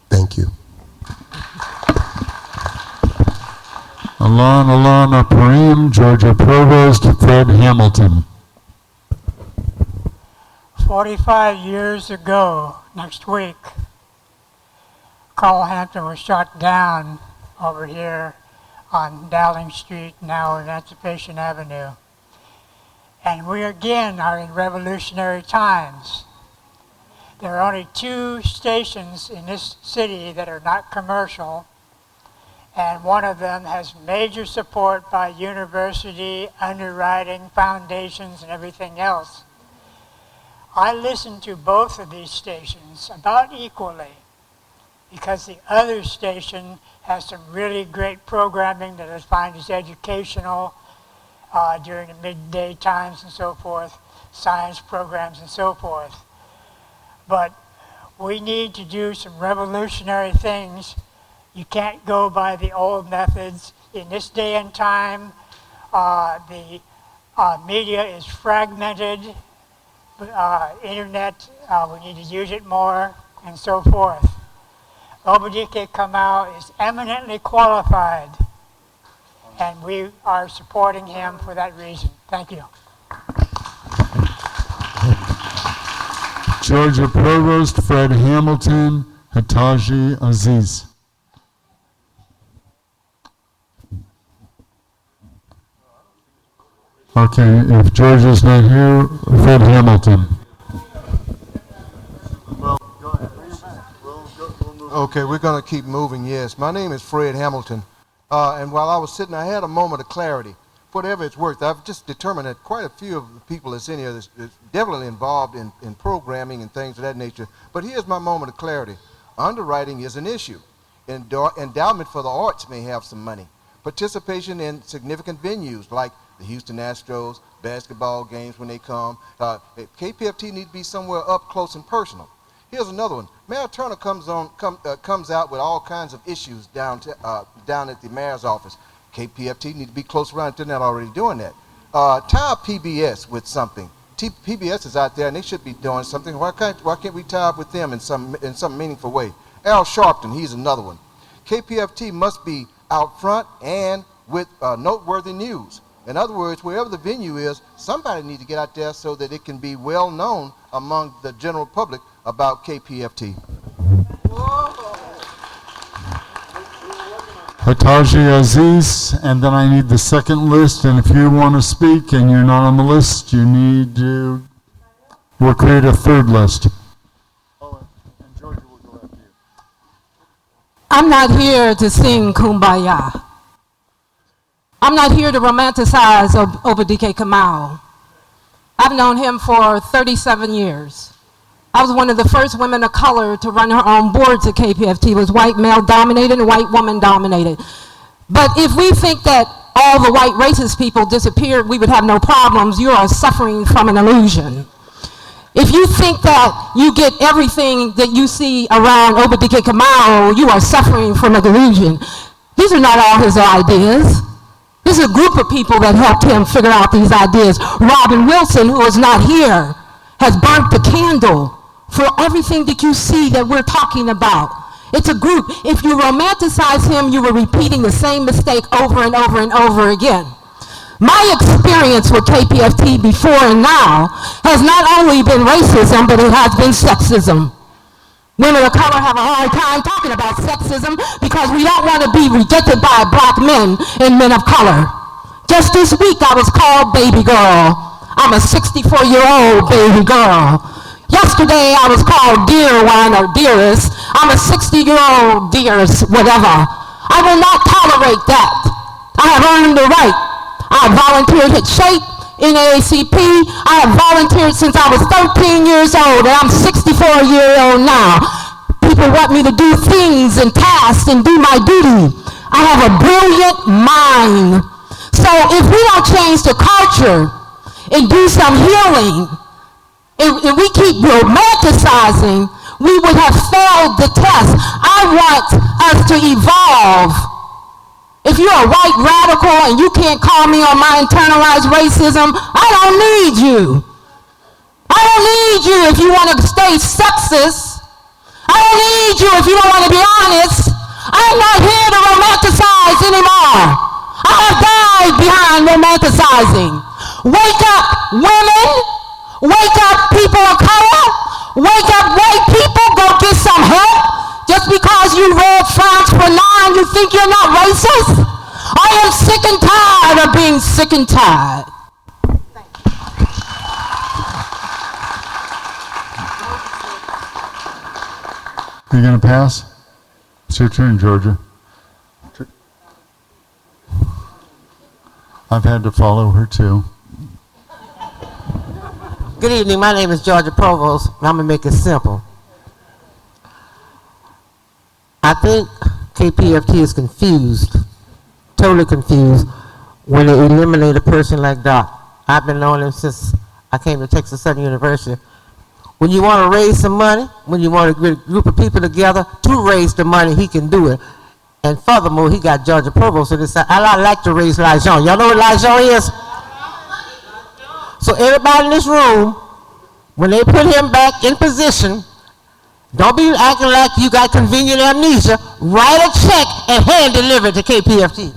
Thank you. Alana Parim, Georgia Provost, Fred Hamilton. 45 years ago, next week, Carl Hampton was shot down over here on Dowling Street, now Emancipation Avenue. And we again are in revolutionary times. There are only 2 stations in this city that are not commercial, and one of them has major support by university, underwriting, foundations, and everything else. I listen to both of these stations about equally because the other station has some really great programming that I find is educational during the midday times and so forth, science programs and so forth. But we need to do some revolutionary things. You can't go by the old methods. In this day and time, the media is fragmented. Internet, we need to use it more, and so forth. Obidike Kamau is eminently qualified, and we are supporting him for that reason. Thank you. Georgia Provost, Fred Hamilton, Hataji Aziz. Okay, if Georgia's not here, Fred Hamilton. Okay, we're going to keep moving, yes. My name is Fred Hamilton, and while I was sitting, I had a moment of clarity. Whatever it's worth, I've just determined that quite a few of the people that's in here is definitely involved in programming and things of that nature. But here's my moment of clarity. Underwriting is an issue. Endowment for the arts may have some money. Participation in significant venues like the Houston Astros, basketball games when they come. KPFT needs to be somewhere up close and personal. Here's another one. Mayor Turner comes out with all kinds of issues down at the mayor's office. KPFT needs to be close around if they're not already doing that. Tie up PBS with something. PBS is out there and they should be doing something. Why can't we tie up with them in some meaningful way? Al Sharpton, he's another one. KPFT must be out front and with noteworthy news. In other words, wherever the venue is, somebody needs to get out there so that it can be well known among the general public about KPFT. Hataji Aziz, and then I need the second list, and if you want to speak and you're not on the list, you need to, we'll create a third list. I'm not here to sing Kumbaya. I'm not here to romanticize Obidike Kamau. I've known him for 37 years. I was one of the first women of color to run her own boards at KPFT. It was white male dominated and white woman dominated. But if we think that all the white racist people disappeared, we would have no problems. You are suffering from an illusion. If you think that you get everything that you see around Obidike Kamau, you are suffering from a delusion. These are not all his ideas. This is a group of people that helped him figure out these ideas. Robin Wilson, who is not here, has burnt the candle for everything that you see that we're talking about. It's a group. If you romanticize him, you were repeating the same mistake over and over and over again. My experience with KPFT before and now has not only been racism, but it has been sexism. Women of color have a hard time talking about sexism because we don't want to be rejected by black men and men of color. Just this week I was called baby girl. I'm a 64-year-old baby girl. Yesterday I was called dear one or dearest. I'm a 60-year-old dearest, whatever. I will not tolerate that. I have earned the right. I volunteered at S.H.A.P.E, NAACP. I have volunteered since I was 13 years old, and I'm 64 years old now. People want me to do things and tasks and do my duty. I have a brilliant mind. So if we don't change the culture and do some healing, and we keep romanticizing, we would have failed the test. I want us to evolve. If you're a white radical and you can't call me on my internalized racism, I don't need you. I don't need you if you want to stay sexist. I don't need you if you don't want to be honest. I'm not here to romanticize anymore. I have died behind romanticizing. Wake up, women. Wake up, people of color. Wake up, white people. Go get some help. Just because you read French for 9, you think you're not racist? I am sick and tired of being sick and tired. Are you going to pass? It's your turn, Georgia. I've had to follow her too. Good evening. My name is Georgia Provost, and I'm going to make it simple. I think KPFT is confused, totally confused, when they eliminate a person like Doc. I've been knowing him since I came to Texas Southern University. When you want to raise some money, when you want to get a group of people together to raise the money, he can do it. And furthermore, he got Georgia Provost on his side. I like to raise Lijon. Y'all know what Lijon is? So everybody in this room, when they put him back in position, don't be acting like you got convenient amnesia. Write a check and hand deliver it to KPFT.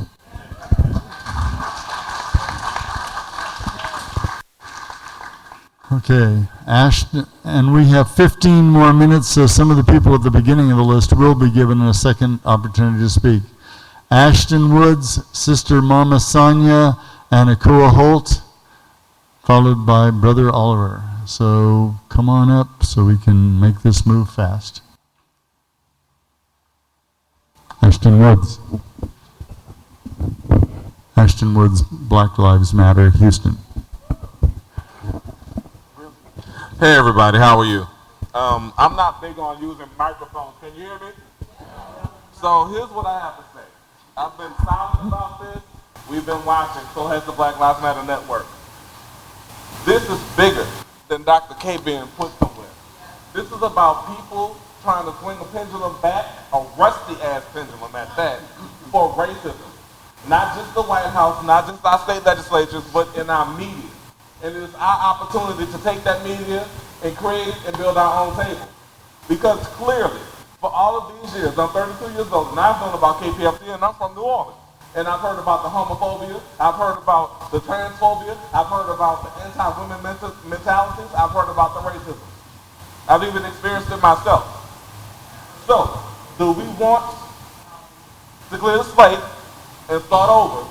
Okay, Ashton, and we have 15 more minutes, so some of the people at the beginning of the list will be given a second opportunity to speak. Ashton Woods, Sister Mama Sonia, and Akua Holt, followed by Brother Oliver. So come on up so we can make this move fast. Ashton Woods. Ashton Woods, Black Lives Matter, Houston. Hey everybody, how are you? I'm not big on using microphones. Can you hear me? So here's what I have to say. I've been silent about this. We've been watching, so has the Black Lives Matter Network. This is bigger than Dr. K being put somewhere. This is about people trying to swing a pendulum back, a rusty-ass pendulum at that, for racism. Not just the White House, not just our state legislatures, but in our media. And it is our opportunity to take that media and create and build our own table. Because clearly, for all of these years, I'm 32 years old, and I've known about KPFT, and I'm from New Orleans. And I've heard about the homophobia, I've heard about the transphobia, I've heard about the anti-women mentalities, I've heard about the racism. I've even experienced it myself. So, do we want to clear the slate and start over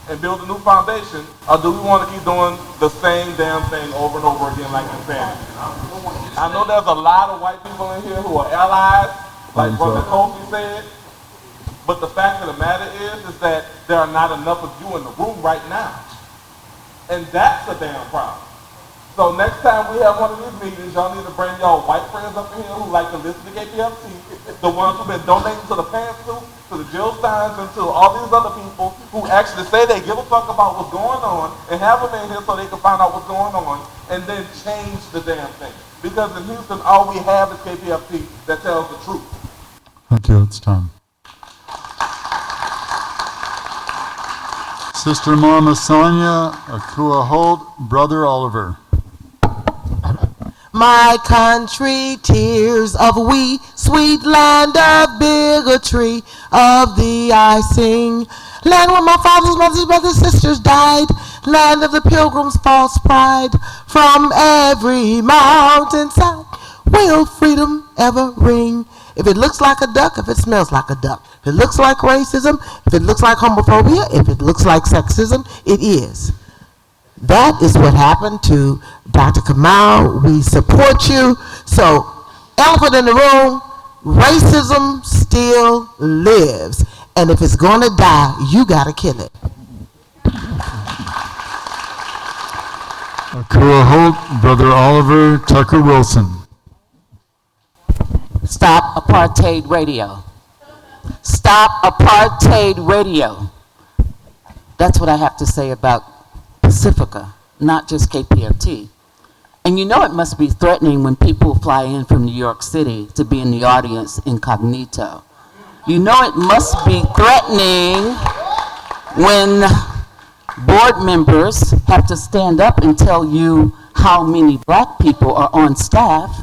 and build a new foundation, or do we want to keep doing the same damn thing over and over again like insanity? I know there's a lot of white people in here who are allies, like Brother Kofi said, but the fact of the matter is that there are not enough of you in the room right now. And that's a damn problem. So next time we have one of these meetings, y'all need to bring y'all white friends up in here who like to listen to KPFT, the ones who've been donating to the pantsuit, to the Jill Steins, and to all these other people who actually say they give a fuck about what's going on and have them in here so they can find out what's going on and then change the damn thing. Because in Houston, all we have is KPFT that tells the truth. Until it's time. Sister Mama Sonia, Akua Holt, Brother Oliver. My country, tears of we, sweet land of bigotry, of thee I sing. Land where my father's mother's brothers, sisters died. Land of the pilgrims' false pride. From every mountainside will freedom ever ring. If it looks like a duck, if it smells like a duck. If it looks like racism, if it looks like homophobia, if it looks like sexism, it is. That is what happened to Dr. Kamau. We support you. So, elephant in the room, racism still lives. And if it's going to die, you got to kill it. Akua Holt, Brother Oliver Tucker Wilson. Stop apartheid radio. Stop apartheid radio. That's what I have to say about Pacifica, not just KPFT. And you know it must be threatening when people fly in from New York City to be in the audience incognito. You know it must be threatening when board members have to stand up and tell you how many black people are on staff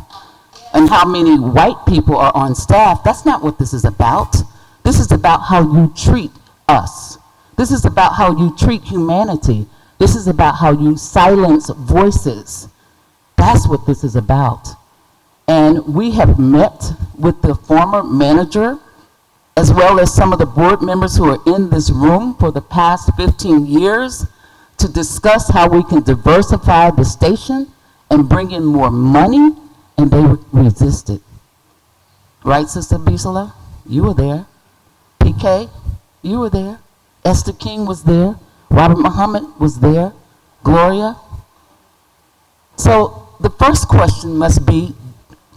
and how many white people are on staff. That's not what this is about. This is about how you treat us. This is about how you treat humanity. This is about how you silence voices. That's what this is about. And we have met with the former manager, as well as some of the board members who are in this room for the past 15 years, to discuss how we can diversify the station and bring in more money, and they resisted. Right, Sister Bisala? You were there. PK, you were there. Esther King was there. Robert Muhammad was there. Gloria. So the first question must be,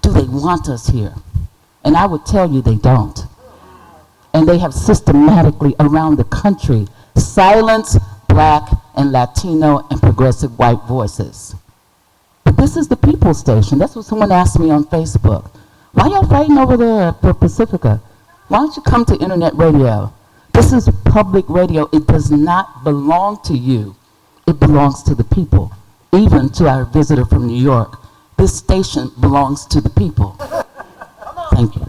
do they want us here? And I would tell you they don't. And they have systematically around the country silenced black and Latino and progressive white voices. But this is the People's Station. That's what someone asked me on Facebook. Why y'all fighting over there for Pacifica? Why don't you come to internet radio? This is public radio. It does not belong to you. It belongs to the people. Even to our visitor from New York. This station belongs to the people. Thank you.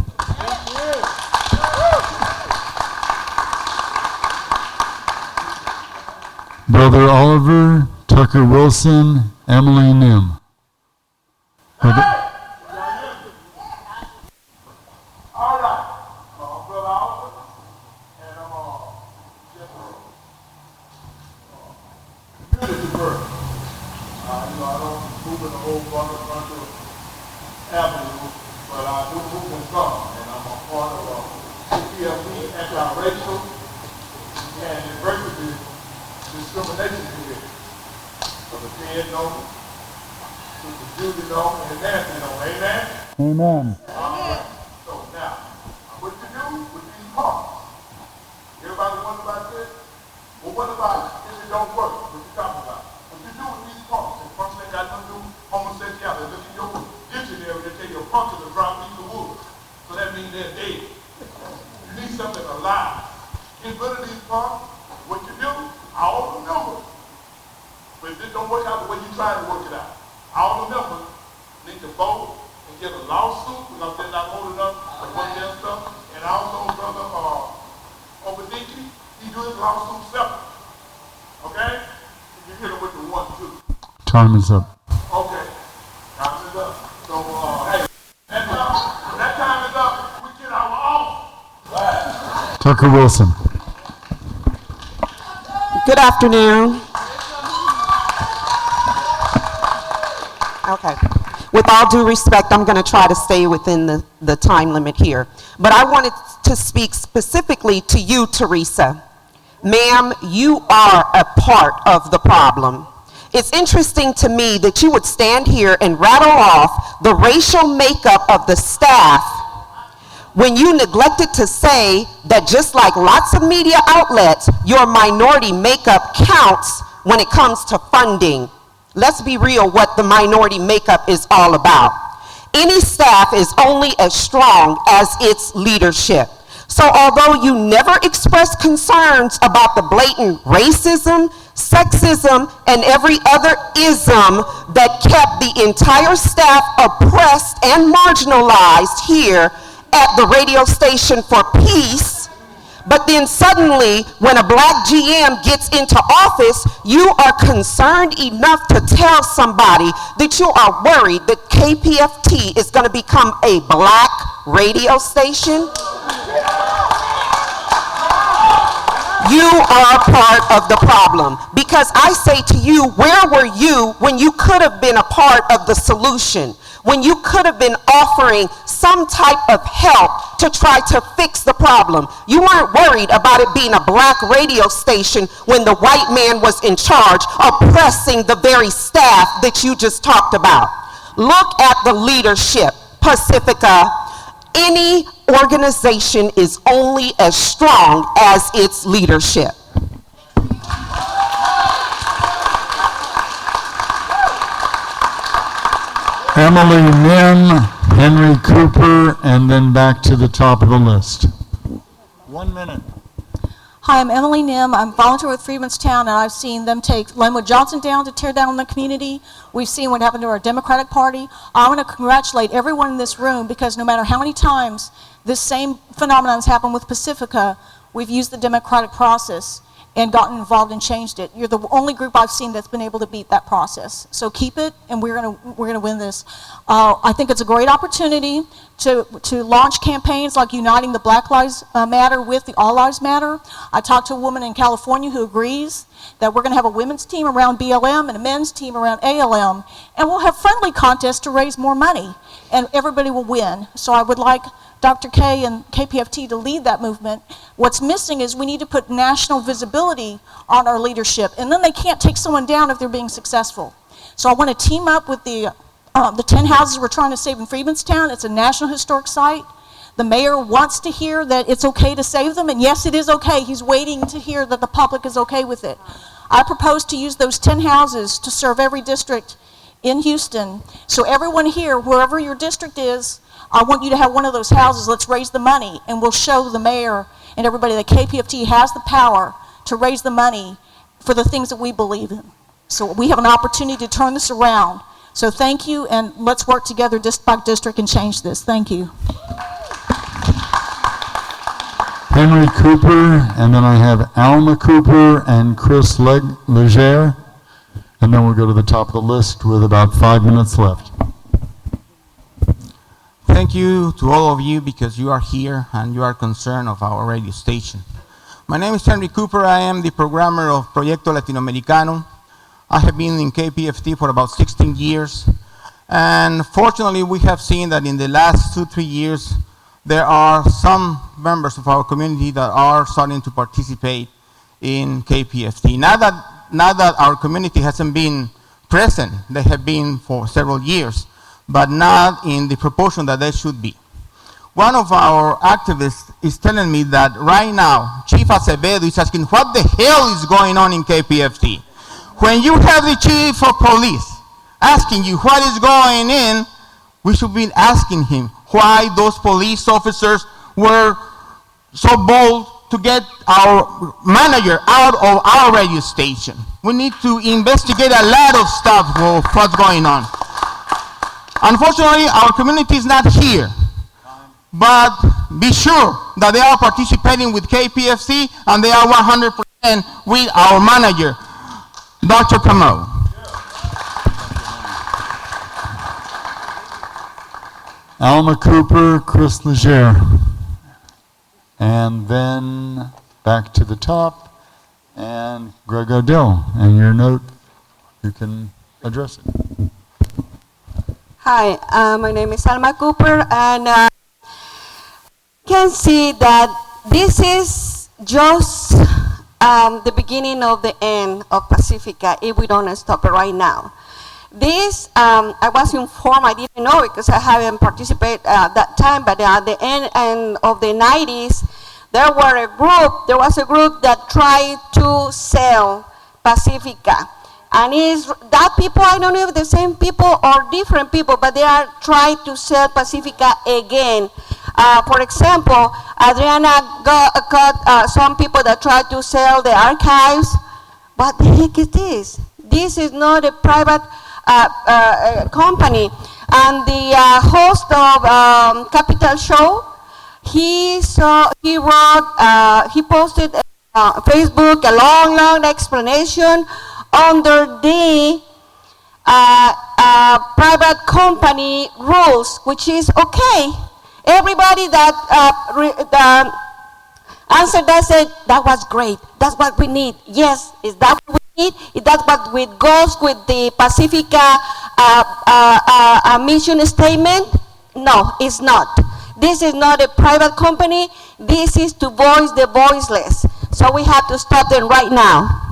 Brother Oliver Tucker Wilson, Emily Nim. Discrimination here. So the Ted know, Sister Judy know, and Nancy know. Amen? Amen. So now, what you do with these parts? Everybody wonder about this? Well, what about if it don't work? What you talking about? What you do with these parts? And first thing got nothing to do with homosexuality. Look at your dictionary, they tell you a punch is a dry piece of wood. So that means they're dead. You need something alive. Get rid of these parts. What you do? All the members. But if it don't work out the way you try to work it out, all the members need to vote and get a lawsuit because they're not old enough to work their stuff. And also, Brother Obidike, he do his lawsuit separate. Okay? You hit him with the 1, 2. Time is up. Okay. Time is up. So, hey, when that time is up, we get our off. Tucker Wilson. Good afternoon. Okay. With all due respect, I'm going to try to stay within the time limit here. But I wanted to speak specifically to you, Teresa. Ma'am, you are a part of the problem. It's interesting to me that you would stand here and rattle off the racial makeup of the staff when you neglected to say that just like lots of media outlets, your minority makeup counts when it comes to funding. Let's be real what the minority makeup is all about. Any staff is only as strong as its leadership. So although you never expressed concerns about the blatant racism, sexism, and every other ism that kept the entire staff oppressed and marginalized here at the radio station for peace, But then suddenly, when a black GM gets into office, you are concerned enough to tell somebody that you are worried that KPFT is going to become a black radio station. You are part of the problem, because I say to you, where were you when you could have been a part of the solution? When you could have been offering some type of help to try to fix the problem? You weren't worried about it being a black radio station when the white man was in charge, oppressing the very staff that you just talked about. Look at the leadership. Pacifica, any organization is only as strong as its leadership. Emily Nim, Henry Cooper, and then back to the top of the list. 1 minute. Hi, I'm Emily Nim. I'm volunteer with Freemanstown, and I've seen them take Lenwood Johnson down to tear down the community. We've seen what happened to our Democratic Party. I want to congratulate everyone in this room, because no matter how many times this same phenomenon has happened with Pacifica, we've used the democratic process and gotten involved and changed it. You're the only group I've seen that's been able to beat that process. So keep it, and we're gonna win this. I think it's a great opportunity to launch campaigns like uniting the Black Lives Matter with the All Lives Matter. I talked to a woman in California who agrees that we're gonna have a women's team around BLM and a men's team around ALM, and we'll have friendly contests to raise more money, and everybody will win. So I would like Dr. K and KPFT to lead that movement. What's missing is we need to put national visibility on our leadership, and then they can't take someone down if they're being successful. So I want to team up with the 10 houses we're trying to save in Freemanstown. It's a National Historic Site. The mayor wants to hear that it's okay to save them, and yes, it is okay. He's waiting to hear that the public is okay with it. I propose to use those 10 houses to serve every district in Houston. So everyone here, wherever your district is, I want you to have one of those houses. Let's raise the money, and we'll show the mayor and everybody that KPFT has the power to raise the money for the things that we believe in. So we have an opportunity to turn this around. So thank you, and let's work together district by district and change this. Thank you. Henry Cooper, and then I have Alma Cooper and Chris Leger, and then we'll go to the top of the list with about 5 minutes left. Thank you to all of you, because you are here and you are concerned of our radio station. My name is Henry Cooper. I am the programmer of Proyecto Latinoamericano. I have been in KPFT for about 16 years. And fortunately, we have seen that in the last 2-3 years, there are some members of our community that are starting to participate in KPFT. Not that our community hasn't been present, they have been for several years, but not in the proportion that they should be. One of our activists is telling me that right now, Chief Acevedo is asking, what the hell is going on in KPFT? When you have the chief of police asking you what is going in, we should be asking him why those police officers were so bold to get our manager out of our radio station. We need to investigate a lot of stuff of what's going on. Unfortunately, our community is not here, but be sure that they are participating with KPFT, and they are 100% with our manager, Dr. Kamau. Alma Cooper, Chris Leger, and then back to the top, and Greg Odell. And your note, you can address it. Hi, my name is Alma Cooper, and you can see that this is just the beginning of the end of Pacifica if we don't stop it right now. This, I was informed, I didn't know because I haven't participated at that time, but at the end of the 90s, there was a group that tried to sell Pacifica. And is that people, I don't know if the same people or different people, but they are trying to sell Pacifica again. For example, Adriana got some people that tried to sell the archives. What the heck is this? This is not a private company. And the host of Capital Show he posted Facebook a long explanation under the private company rules, which is okay. Everybody that answered that said, that was great, that's what we need. Yes, is that what we need? Is that what goes with the Pacifica mission statement? No, it's not. This is not a private company. This is to voice the voiceless. So we have to stop them right now.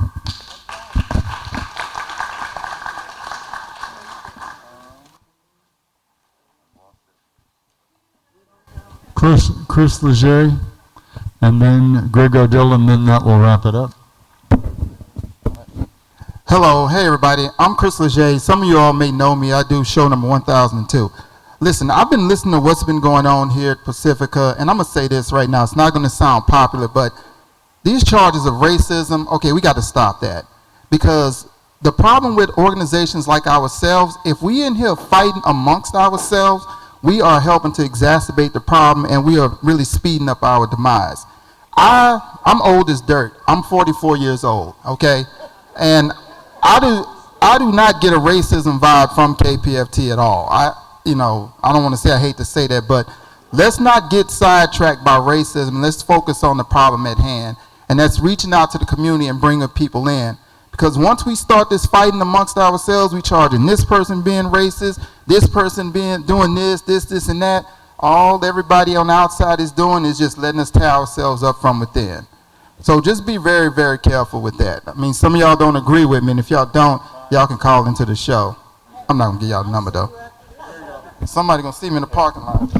Chris Leger, and then Greg Odell, and then that will wrap it up. Hello, hey everybody, I'm Chris Leger. Some of you all may know me. I do show number 1002. Listen, I've been listening to what's been going on here at Pacifica, and I'm going to say this right now. It's not going to sound popular, but these charges of racism, okay, we got to stop that. Because the problem with organizations like ourselves, if we in here fighting amongst ourselves, we are helping to exacerbate the problem, and we are really speeding up our demise. I'm old as dirt. I'm 44 years old, okay? And I do not get a racism vibe from KPFT at all. I don't want to say, I hate to say that, but let's not get sidetracked by racism. Let's focus on the problem at hand, and that's reaching out to the community and bringing people in. Because once we start this fighting amongst ourselves, we charging this person being racist, this person doing this, and that. All everybody on the outside is doing is just letting us tear ourselves up from within. So just be very, very careful with that. I mean, some of y'all don't agree with me, and if y'all don't, y'all can call into the show. I'm not gonna give y'all the number though. Somebody gonna see me in the parking lot.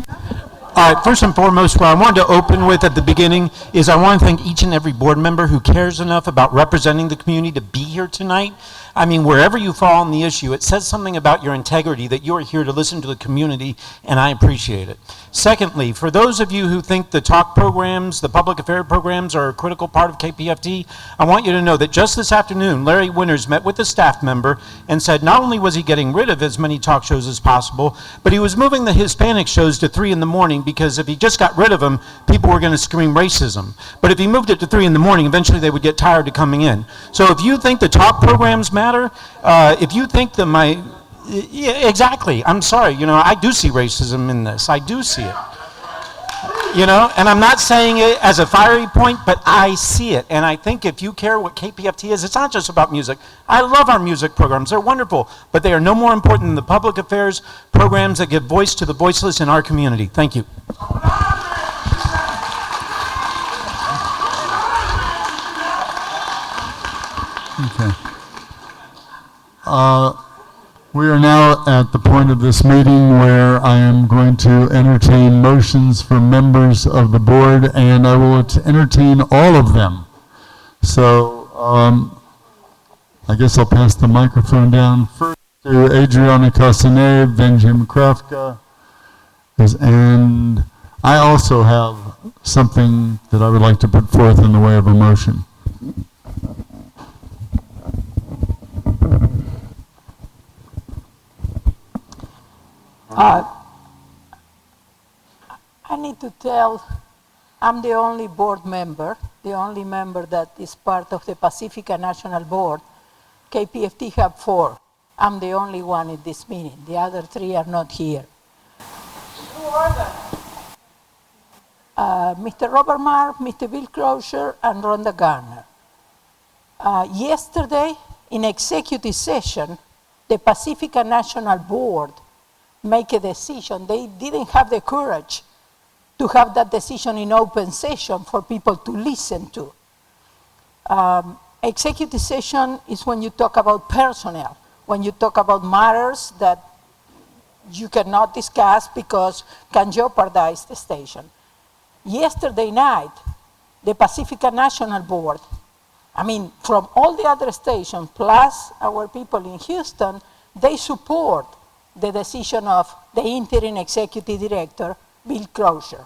All right, first and foremost, what I wanted to open with at the beginning is I want to thank each and every board member who cares enough about representing the community to be here tonight. I mean, wherever you fall on the issue, it says something about your integrity that you are here to listen to the community, and I appreciate it. Secondly, for those of you who think the talk programs, the public affairs programs are a critical part of KPFT, I want you to know that just this afternoon, Larry Winters met with a staff member and said not only was he getting rid of as many talk shows as possible, but he was moving the Hispanic shows to 3 in the morning, because if he just got rid of them, people were going to scream racism. But if he moved it to 3 in the morning, eventually they would get tired of coming in. So if you think the talk programs matter, if you think that yeah, exactly, I'm sorry, I do see racism in this. I do see it. And I'm not saying it as a fiery point, but I see it. And I think if you care what KPFT is, it's not just about music. I love our music programs. They're wonderful, but they are no more important than the public affairs programs that give voice to the voiceless in our community. Thank you. Okay. We are now at the point of this meeting where I am going to entertain motions for members of the board, and I will entertain all of them. So I guess I'll pass the microphone down first to Adriana Casanev, then Jim Krafka, and I also have something that I would like to put forth in the way of a motion. I need to tell, I'm the only board member, the only member that is part of the Pacifica National Board. KPFT have 4. I'm the only one in this meeting. The other 3 are not here. Who are they? Mr. Robert Marr, Mr. Bill Crosier, and Rhonda Garner. Yesterday, in executive session, the Pacifica National Board make a decision. They didn't have the courage to have that decision in open session for people to listen to. Executive session is when you talk about personnel, when you talk about matters that you cannot discuss because can jeopardize the station. Yesterday night, the Pacifica National Board, from all the other stations, plus our people in Houston, they support the decision of the interim executive director, Bill Crosier.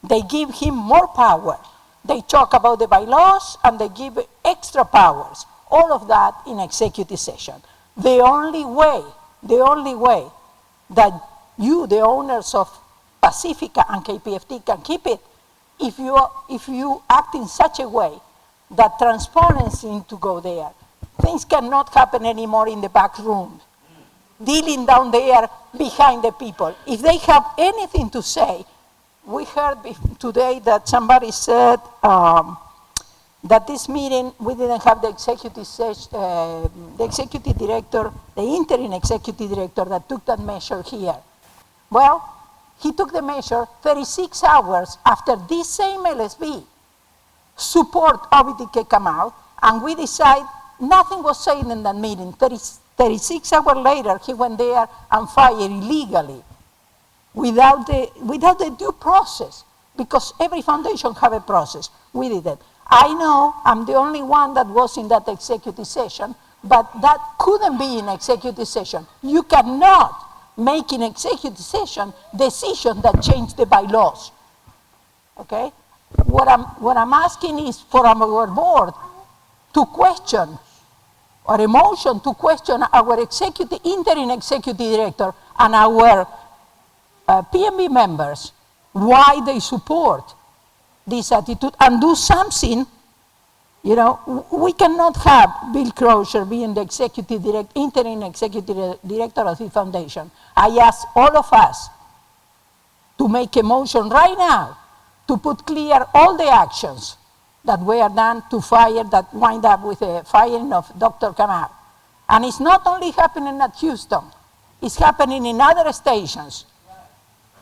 They give him more power. They talk about the bylaws and they give extra powers. All of that in executive session. The only way that you, the owners of Pacifica and KPFT can keep it if you act in such a way that transparency needs to go there. Things cannot happen anymore in the back room, dealing down there behind the people. If they have anything to say, we heard today that somebody said that this meeting, we didn't have the executive director, the interim executive director that took that measure here. Well, he took the measure 36 hours after this same LSB support Obidike Kamau, and we decided nothing was said in that meeting. 36 hours later, he went there and fired illegally without the due process, because every foundation have a process. We did it. I know I'm the only one that was in that executive session, but that couldn't be in executive session. You cannot make in executive session decisions that change the bylaws. Okay? What I'm asking is for our board to question, or a motion to question our interim executive director and our PMB members, why they support this attitude, and do something. You know, we cannot have Bill Crosier being the interim executive director of the foundation. I ask all of us to make a motion right now to put clear all the actions that were done to fire, that wind up with the firing of Dr. Kamau. And it's not only happening at Houston, it's happening in other stations.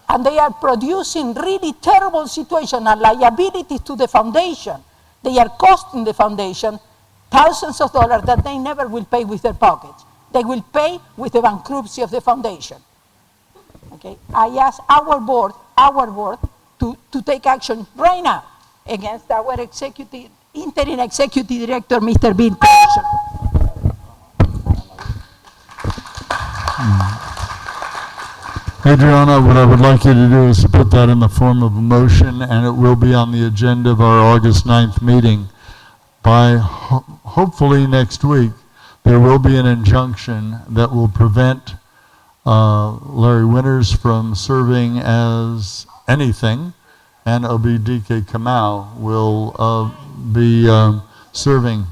And they are producing really terrible situations and liabilities to the foundation. They are costing the foundation thousands of dollars that they never will pay with their pockets. They will pay with the bankruptcy of the foundation. Okay? I ask our board to take action right now against our interim executive director, Mr. Bill Crosier. Adriana, what I would like you to do is to put that in the form of a motion, and it will be on the agenda of our August 9th meeting. By hopefully next week, there will be an injunction that will prevent Larry Winters from serving as anything, and Obidike Kamau will be serving.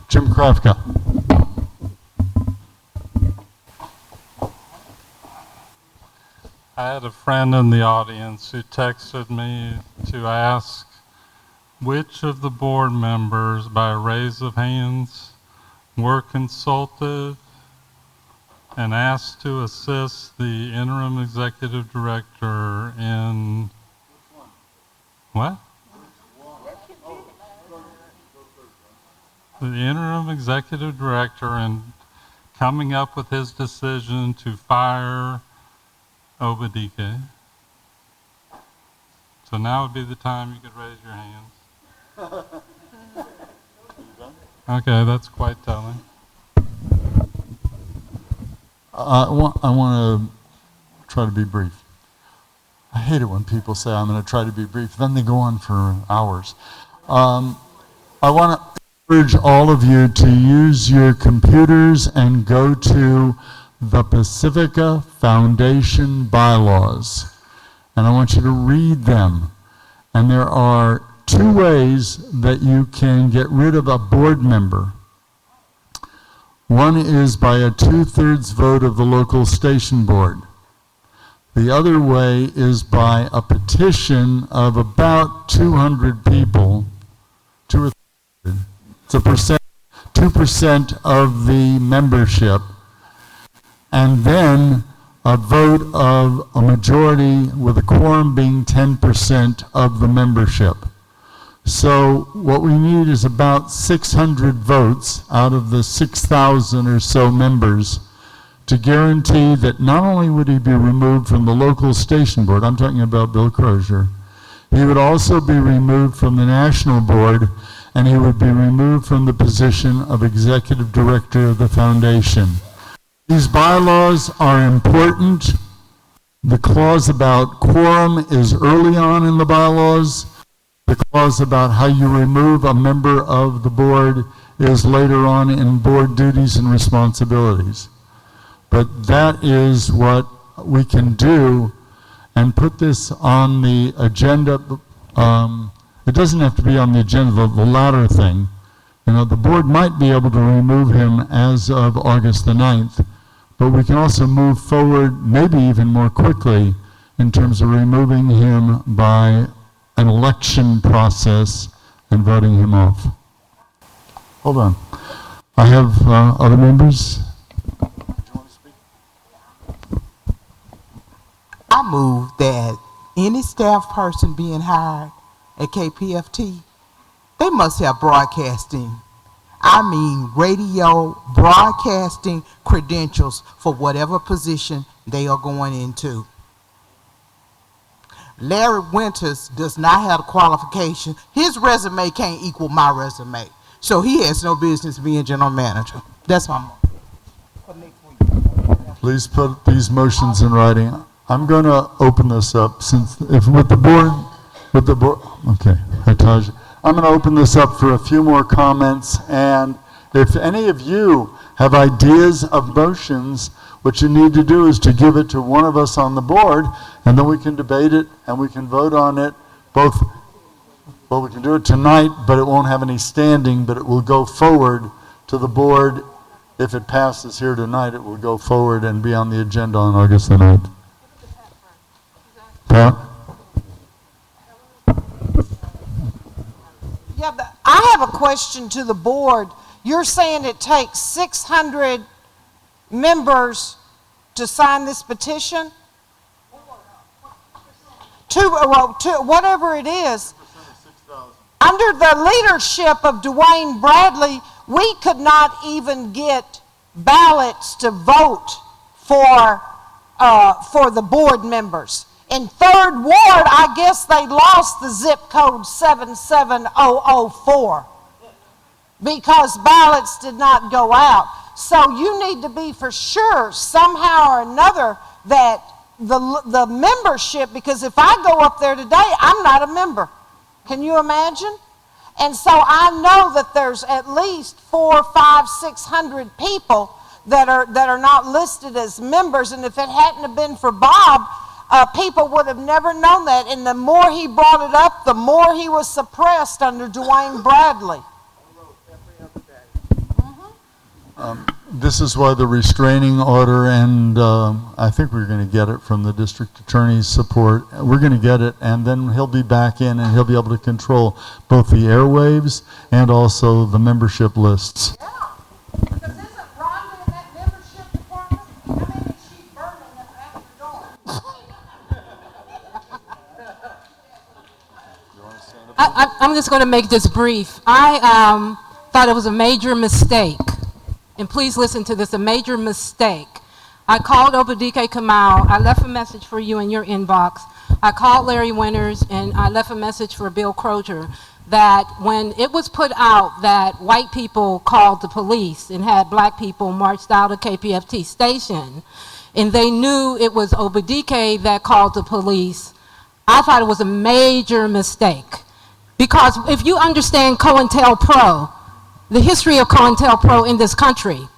Jim Krafka. I had a friend in the audience who texted me to ask which of the board members, by a raise of hands, were consulted and asked to assist the interim executive director in what? The interim executive director in coming up with his decision to fire Obidike. So now would be the time you could raise your hands. Okay, that's quite telling. I want to try to be brief. I hate it when people say I'm going to try to be brief, then they go on for hours. I want to urge all of you to use your computers and go to the Pacifica Foundation bylaws. And I want you to read them. And there are two ways that you can get rid of a board member. One is by a 2/3 vote of the local station board. The other way is by a petition of about 200 people, 2 or 300. It's a 2% of the membership. And then a vote of a majority with a quorum being 10% of the membership. So what we need is about 600 votes out of the 6,000 or so members to guarantee that not only would he be removed from the local station board, I'm talking about Bill Crosier, he would also be removed from the national board, and he would be removed from the position of executive director of the foundation. These bylaws are important. The clause about quorum is early on in the bylaws. The clause about how you remove a member of the board is later on in board duties and responsibilities. But that is what we can do, and put this on the agenda. It doesn't have to be on the agenda, the latter thing. You know, the board might be able to remove him as of August the 9th, but we can also move forward maybe even more quickly in terms of removing him by an election process and voting him off. Hold on. I have other members. I move that any staff person being hired at KPFT, they must have broadcasting, radio broadcasting credentials for whatever position they are going into. Larry Winters does not have the qualification. His resume can't equal my resume. So he has no business being general manager. That's my motion. Please put these motions in writing. I'm going to open this up since if with the board, okay, Hitaji. I'm going to open this up for a few more comments, and if any of you have ideas of motions, what you need to do is to give it to one of us on the board, and then we can debate it and we can vote on it both. Well, we can do it tonight, but it won't have any standing, but it will go forward to the board. If it passes here tonight, it will go forward and be on the agenda on August the 9th. Pat? Yeah, but I have a question to the board. You're saying it takes 600 members to sign this petition? Whatever it is. Under the leadership of Dwayne Bradley, we could not even get ballots to vote for the board members. In 3rd Ward, I guess they lost the zip code 77004 because ballots did not go out. So you need to be for sure somehow or another that the membership, because if I go up there today, I'm not a member. Can you imagine? And so I know that there's at least 400, 500, 600 people that are not listed as members, and if it hadn't have been for Bob, people would have never known that. And the more he brought it up, the more he was suppressed under Dwayne Bradley. This is why the restraining order, and I think we're going to get it from the district attorney's support. We're going to get it, and then he'll be back in, and he'll be able to control both the airwaves and also the membership lists. Yeah, because isn't Rhonda in that membership department? I mean, she's burning them after dark. I'm just going to make this brief. I thought it was a major mistake. And please listen to this, a major mistake. I called Obidike Kamau. I left a message for you in your inbox. I called Larry Winters, and I left a message for Bill Crosier that when it was put out that white people called the police and had black people marched out of KPFT station, and they knew it was Obidike that called the police, I thought it was a major mistake. Because if you understand COINTELPRO, the history of COINTELPRO in this country,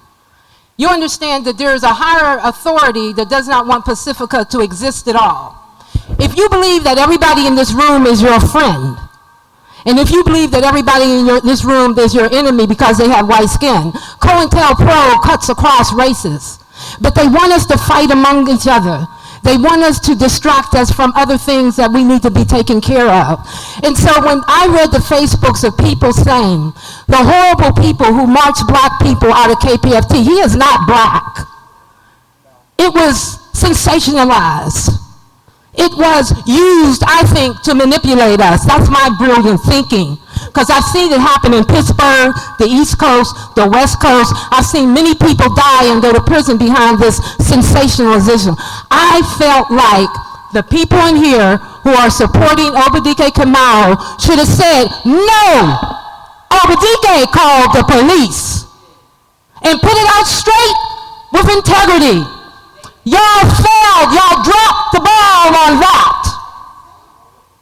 you understand that there is a higher authority that does not want Pacifica to exist at all. If you believe that everybody in this room is your friend, and if you believe that everybody in this room is your enemy because they have white skin, COINTELPRO cuts across races. But they want us to fight among each other. They want us to distract us from other things that we need to be taken care of. And so when I read the Facebooks of people saying, the horrible people who march black people out of KPFT, he is not black. It was sensationalized. It was used, I think, to manipulate us. That's my brilliant thinking. Because I've seen it happen in Pittsburgh, the East Coast, the West Coast. I've seen many people die and go to prison behind this sensationalization. I felt like the people in here who are supporting Obidike Kamau should have said, no, Obidike called the police. And put it out straight with integrity. Y'all failed. Y'all dropped the ball on that.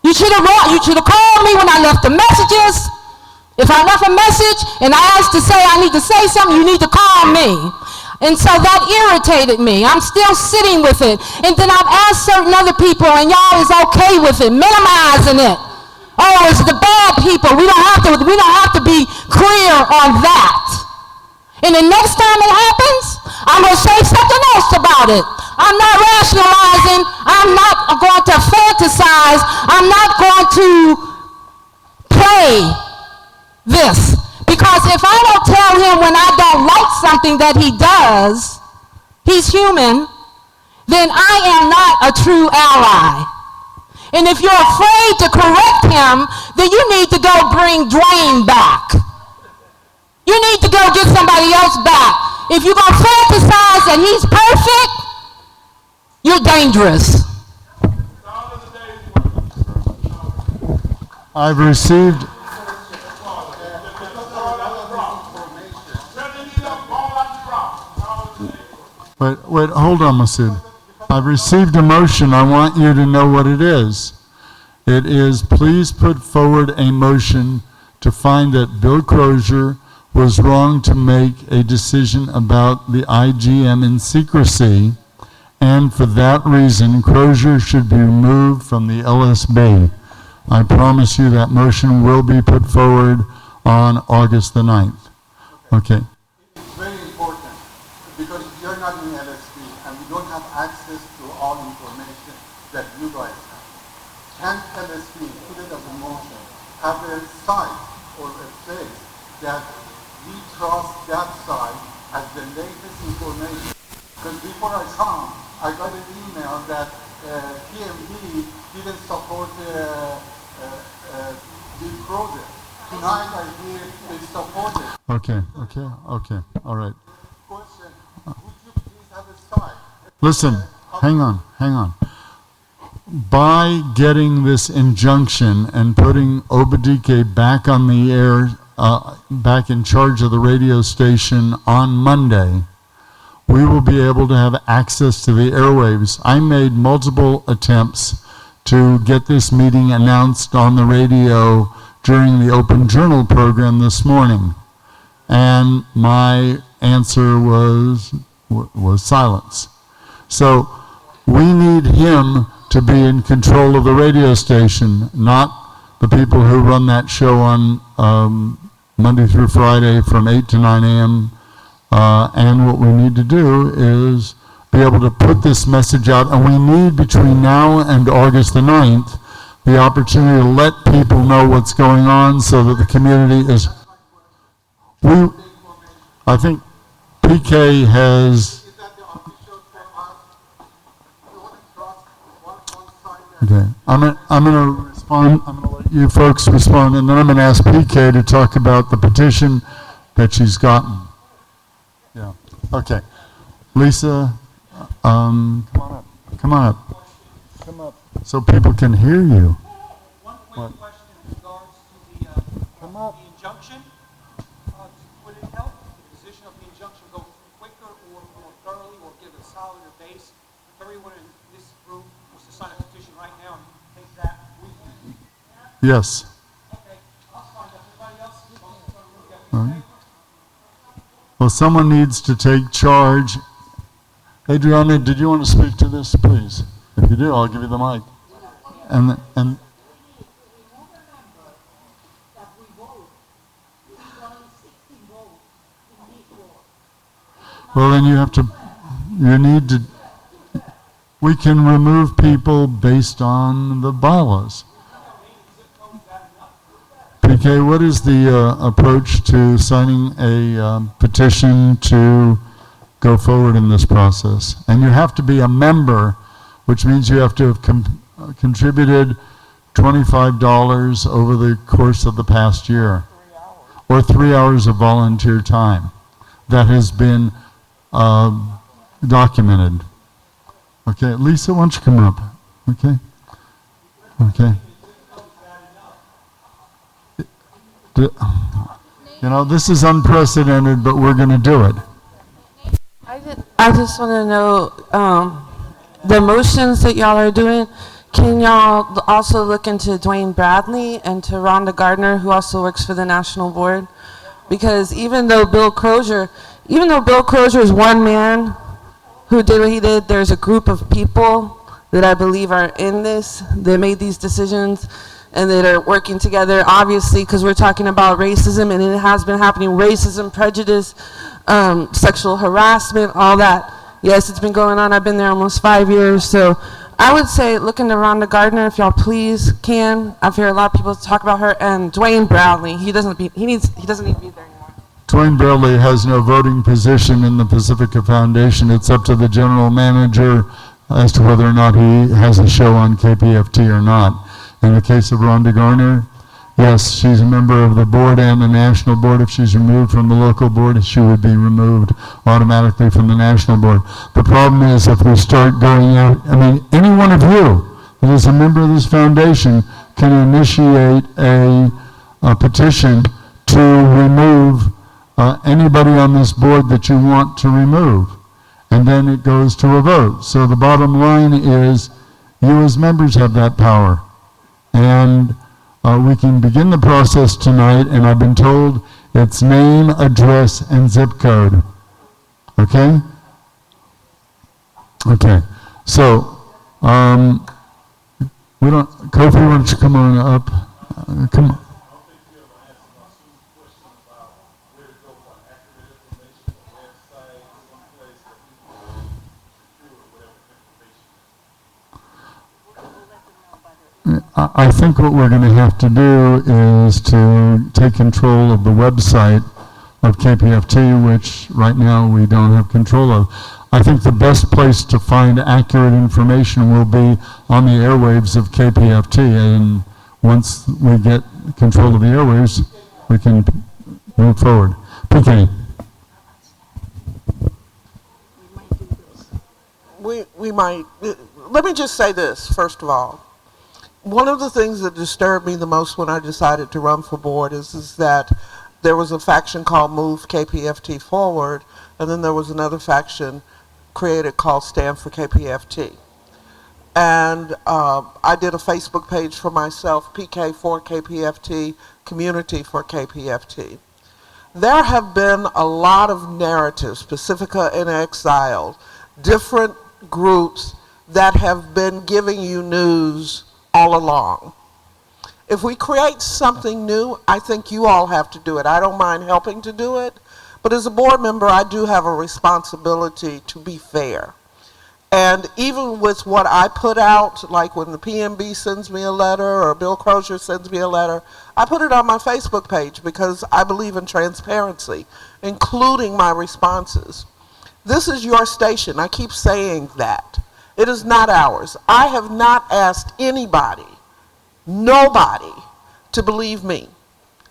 You should have called me when I left the messages. If I left a message and I asked to say I need to say something, you need to call me. And so that irritated me. I'm still sitting with it. And then I've asked certain other people, and y'all is okay with it, minimizing it. Oh, it's the bad people. We don't have to be clear on that. And the next time it happens, I'm going to say something else about it. I'm not rationalizing. I'm not going to fantasize. I'm not going to play this. Because if I don't tell him when I don't like something that he does, he's human, then I am not a true ally. And if you're afraid to correct him, then you need to go bring Dwayne back. You need to go get somebody else back. If you're going to fantasize that he's perfect, you're dangerous. I've received... Wait, hold on, Masood. I've received a motion. I want you to know what it is. It is, please put forward a motion to find that Bill Crosier was wrong to make a decision about the IGM in secrecy, and for that reason, Crosier should be removed from the LSB. I promise you that motion will be put forward on August the 9th. Okay. It's very important because you're not in LSP and we don't have access to all information that you guys have. Can LSP, put it as a motion, have a site or a place that we trust that site as the latest information? Because before I come, I got an email that PMD didn't support the project. Tonight I hear they support it. Okay, all right. Question, would you please have a site? Listen, hang on. By getting this injunction and putting Obidike back on the air, back in charge of the radio station on Monday, we will be able to have access to the airwaves. I made multiple attempts to get this meeting announced on the radio during the Open Journal program this morning, and my answer was silence. So we need him to be in control of the radio station, not the people who run that show on Monday through Friday from 8 to 9 a.m. And what we need to do is be able to put this message out, and we need between now and August the 9th the opportunity to let people know what's going on so that the community is... I think PK has... Okay, I'm going to respond. I'm going to let you folks respond, and then I'm going to ask PK to talk about the petition that she's gotten. Yeah. Okay. Lisa, come on up, so people can hear you. One quick question in regards to the injunction. Would it help the position of the injunction go quicker or more thoroughly, or give a solider base if everyone in this group was to sign a petition right now and take that weekend? Yes. Okay, I'll sign up. Everybody else? All right. Well, someone needs to take charge. Adriana, did you want to speak to this, please? If you do, I'll give you the mic. And well, then we can remove people based on the bylaws. PK, what is the approach to signing a petition to go forward in this process? And you have to be a member, which means you have to have contributed $25 over the course of the past year, or 3 hours of volunteer time that has been documented. Okay, Lisa, why don't you come up? Okay. You know, this is unprecedented, but we're going to do it. I just want to know the motions that y'all are doing. Can y'all also look into Dwayne Bradley and to Rhonda Gardner, who also works for the National Board? Because even though Bill Crosier, even though Bill Crosier is one man who did what he did, there's a group of people that I believe are in this, that made these decisions, and that are working together, obviously, because we're talking about racism, and it has been happening, racism, prejudice, sexual harassment, all that. Yes, it's been going on. I've been there almost 5 years, so I would say look into Rhonda Gardner, if y'all please can. I've heard a lot of people talk about her, and Dwayne Bradley. He doesn't need to be there anymore. Dwayne Bradley has no voting position in the Pacifica Foundation. It's up to the general manager as to whether or not he has a show on KPFT or not. In the case of Rhonda Garner, yes, she's a member of the board and the national board. If she's removed from the local board, she would be removed automatically from the national board. The problem is if we start going out, I mean, any one of you that is a member of this foundation can initiate a petition to remove anybody on this board that you want to remove. And then it goes to a vote. So the bottom line is you as members have that power. And we can begin the process tonight, and I've been told it's name, address, and zip code. Okay? Okay. So, we don't, Kofi, why don't you come on up? Come on. I think what we're going to have to do is to take control of the website of KPFT, which right now we don't have control of. I think the best place to find accurate information will be on the airwaves of KPFT, and once we get control of the airwaves, we can move forward. PK. We might, let me just say this, first of all. One of the things that disturbed me the most when I decided to run for board is that there was a faction called Move KPFT Forward, and then there was another faction created called Stand for KPFT. And I did a Facebook page for myself, PK for KPFT, Community for KPFT. There have been a lot of narratives, Pacifica in Exile, different groups that have been giving you news all along. If we create something new, I think you all have to do it. I don't mind helping to do it, but as a board member, I do have a responsibility to be fair. And even with what I put out, like when the PMB sends me a letter or Bill Crosier sends me a letter, I put it on my Facebook page because I believe in transparency, including my responses. This is your station. I keep saying that. It is not ours. I have not asked anybody, nobody, to believe me.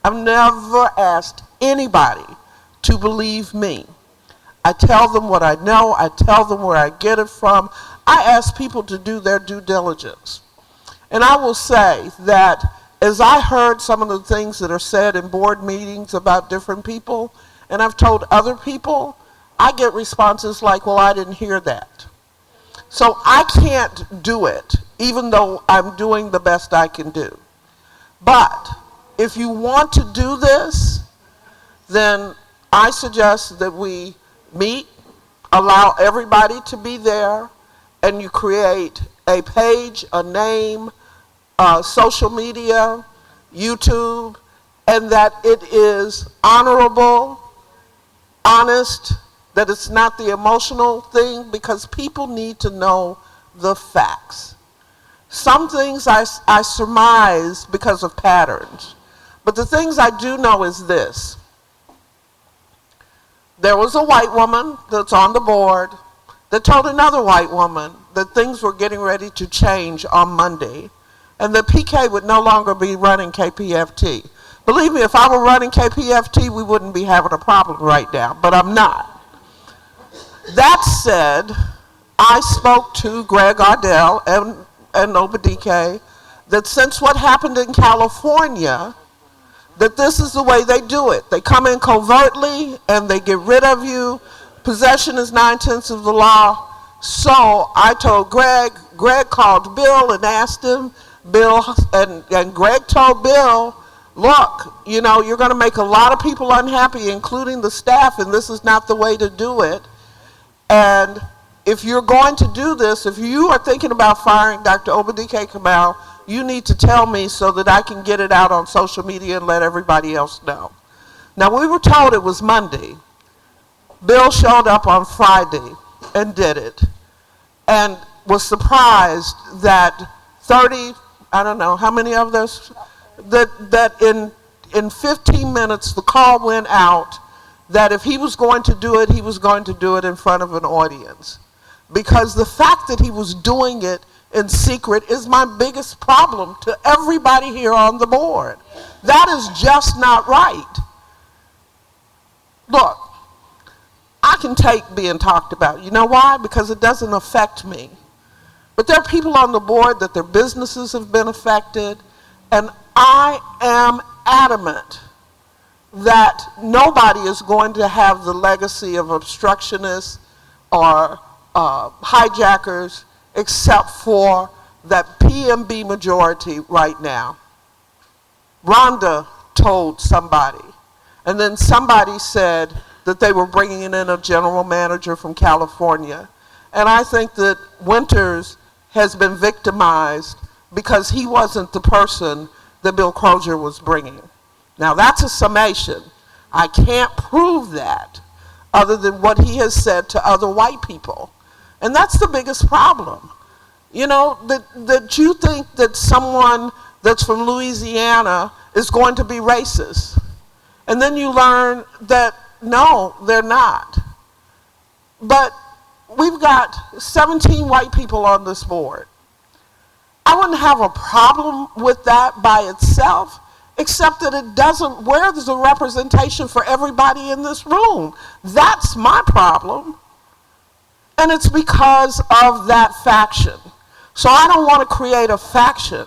I've never asked anybody to believe me. I tell them what I know. I tell them where I get it from. I ask people to do their due diligence. And I will say that as I heard some of the things that are said in board meetings about different people, and I've told other people, I get responses like, well, I didn't hear that. So I can't do it, even though I'm doing the best I can do. But if you want to do this, then I suggest that we meet, allow everybody to be there, and you create a page, a name, social media, YouTube, and that it is honorable, honest, that it's not the emotional thing, because people need to know the facts. Some things I surmise because of patterns, but the things I do know is this. There was a white woman that's on the board that told another white woman that things were getting ready to change on Monday, and that PK would no longer be running KPFT. Believe me, if I were running KPFT, we wouldn't be having a problem right now, but I'm not. That said, I spoke to Greg Ardell and Obidike that since what happened in California, that this is the way they do it. They come in covertly and they get rid of you. Possession is 9/10 of the law. So I told Greg called Bill and asked him, and Greg told Bill, look, you know, you're going to make a lot of people unhappy, including the staff, and this is not the way to do it. And if you're going to do this, if you are thinking about firing Dr. Obidike Kamau, you need to tell me so that I can get it out on social media and let everybody else know. Now, we were told it was Monday. Bill showed up on Friday and did it, and was surprised that 30, I don't know, how many of this, that in 15 minutes the call went out that if he was going to do it, he was going to do it in front of an audience. Because the fact that he was doing it in secret is my biggest problem to everybody here on the board. That is just not right. Look, I can take being talked about. You know why? Because it doesn't affect me. But there are people on the board that their businesses have been affected, and I am adamant that nobody is going to have the legacy of obstructionists or hijackers except for that PMB majority right now. Rhonda told somebody, and then somebody said that they were bringing in a general manager from California. And I think that Winters has been victimized because he wasn't the person that Bill Crosier was bringing. Now that's a summation. I can't prove that other than what he has said to other white people. And that's the biggest problem. You know, that you think that someone that's from Louisiana is going to be racist. And then you learn that, no, they're not. But we've got 17 white people on this board. I wouldn't have a problem with that by itself, except that it doesn't, where there's a representation for everybody in this room. That's my problem. And it's because of that faction. So I don't want to create a faction,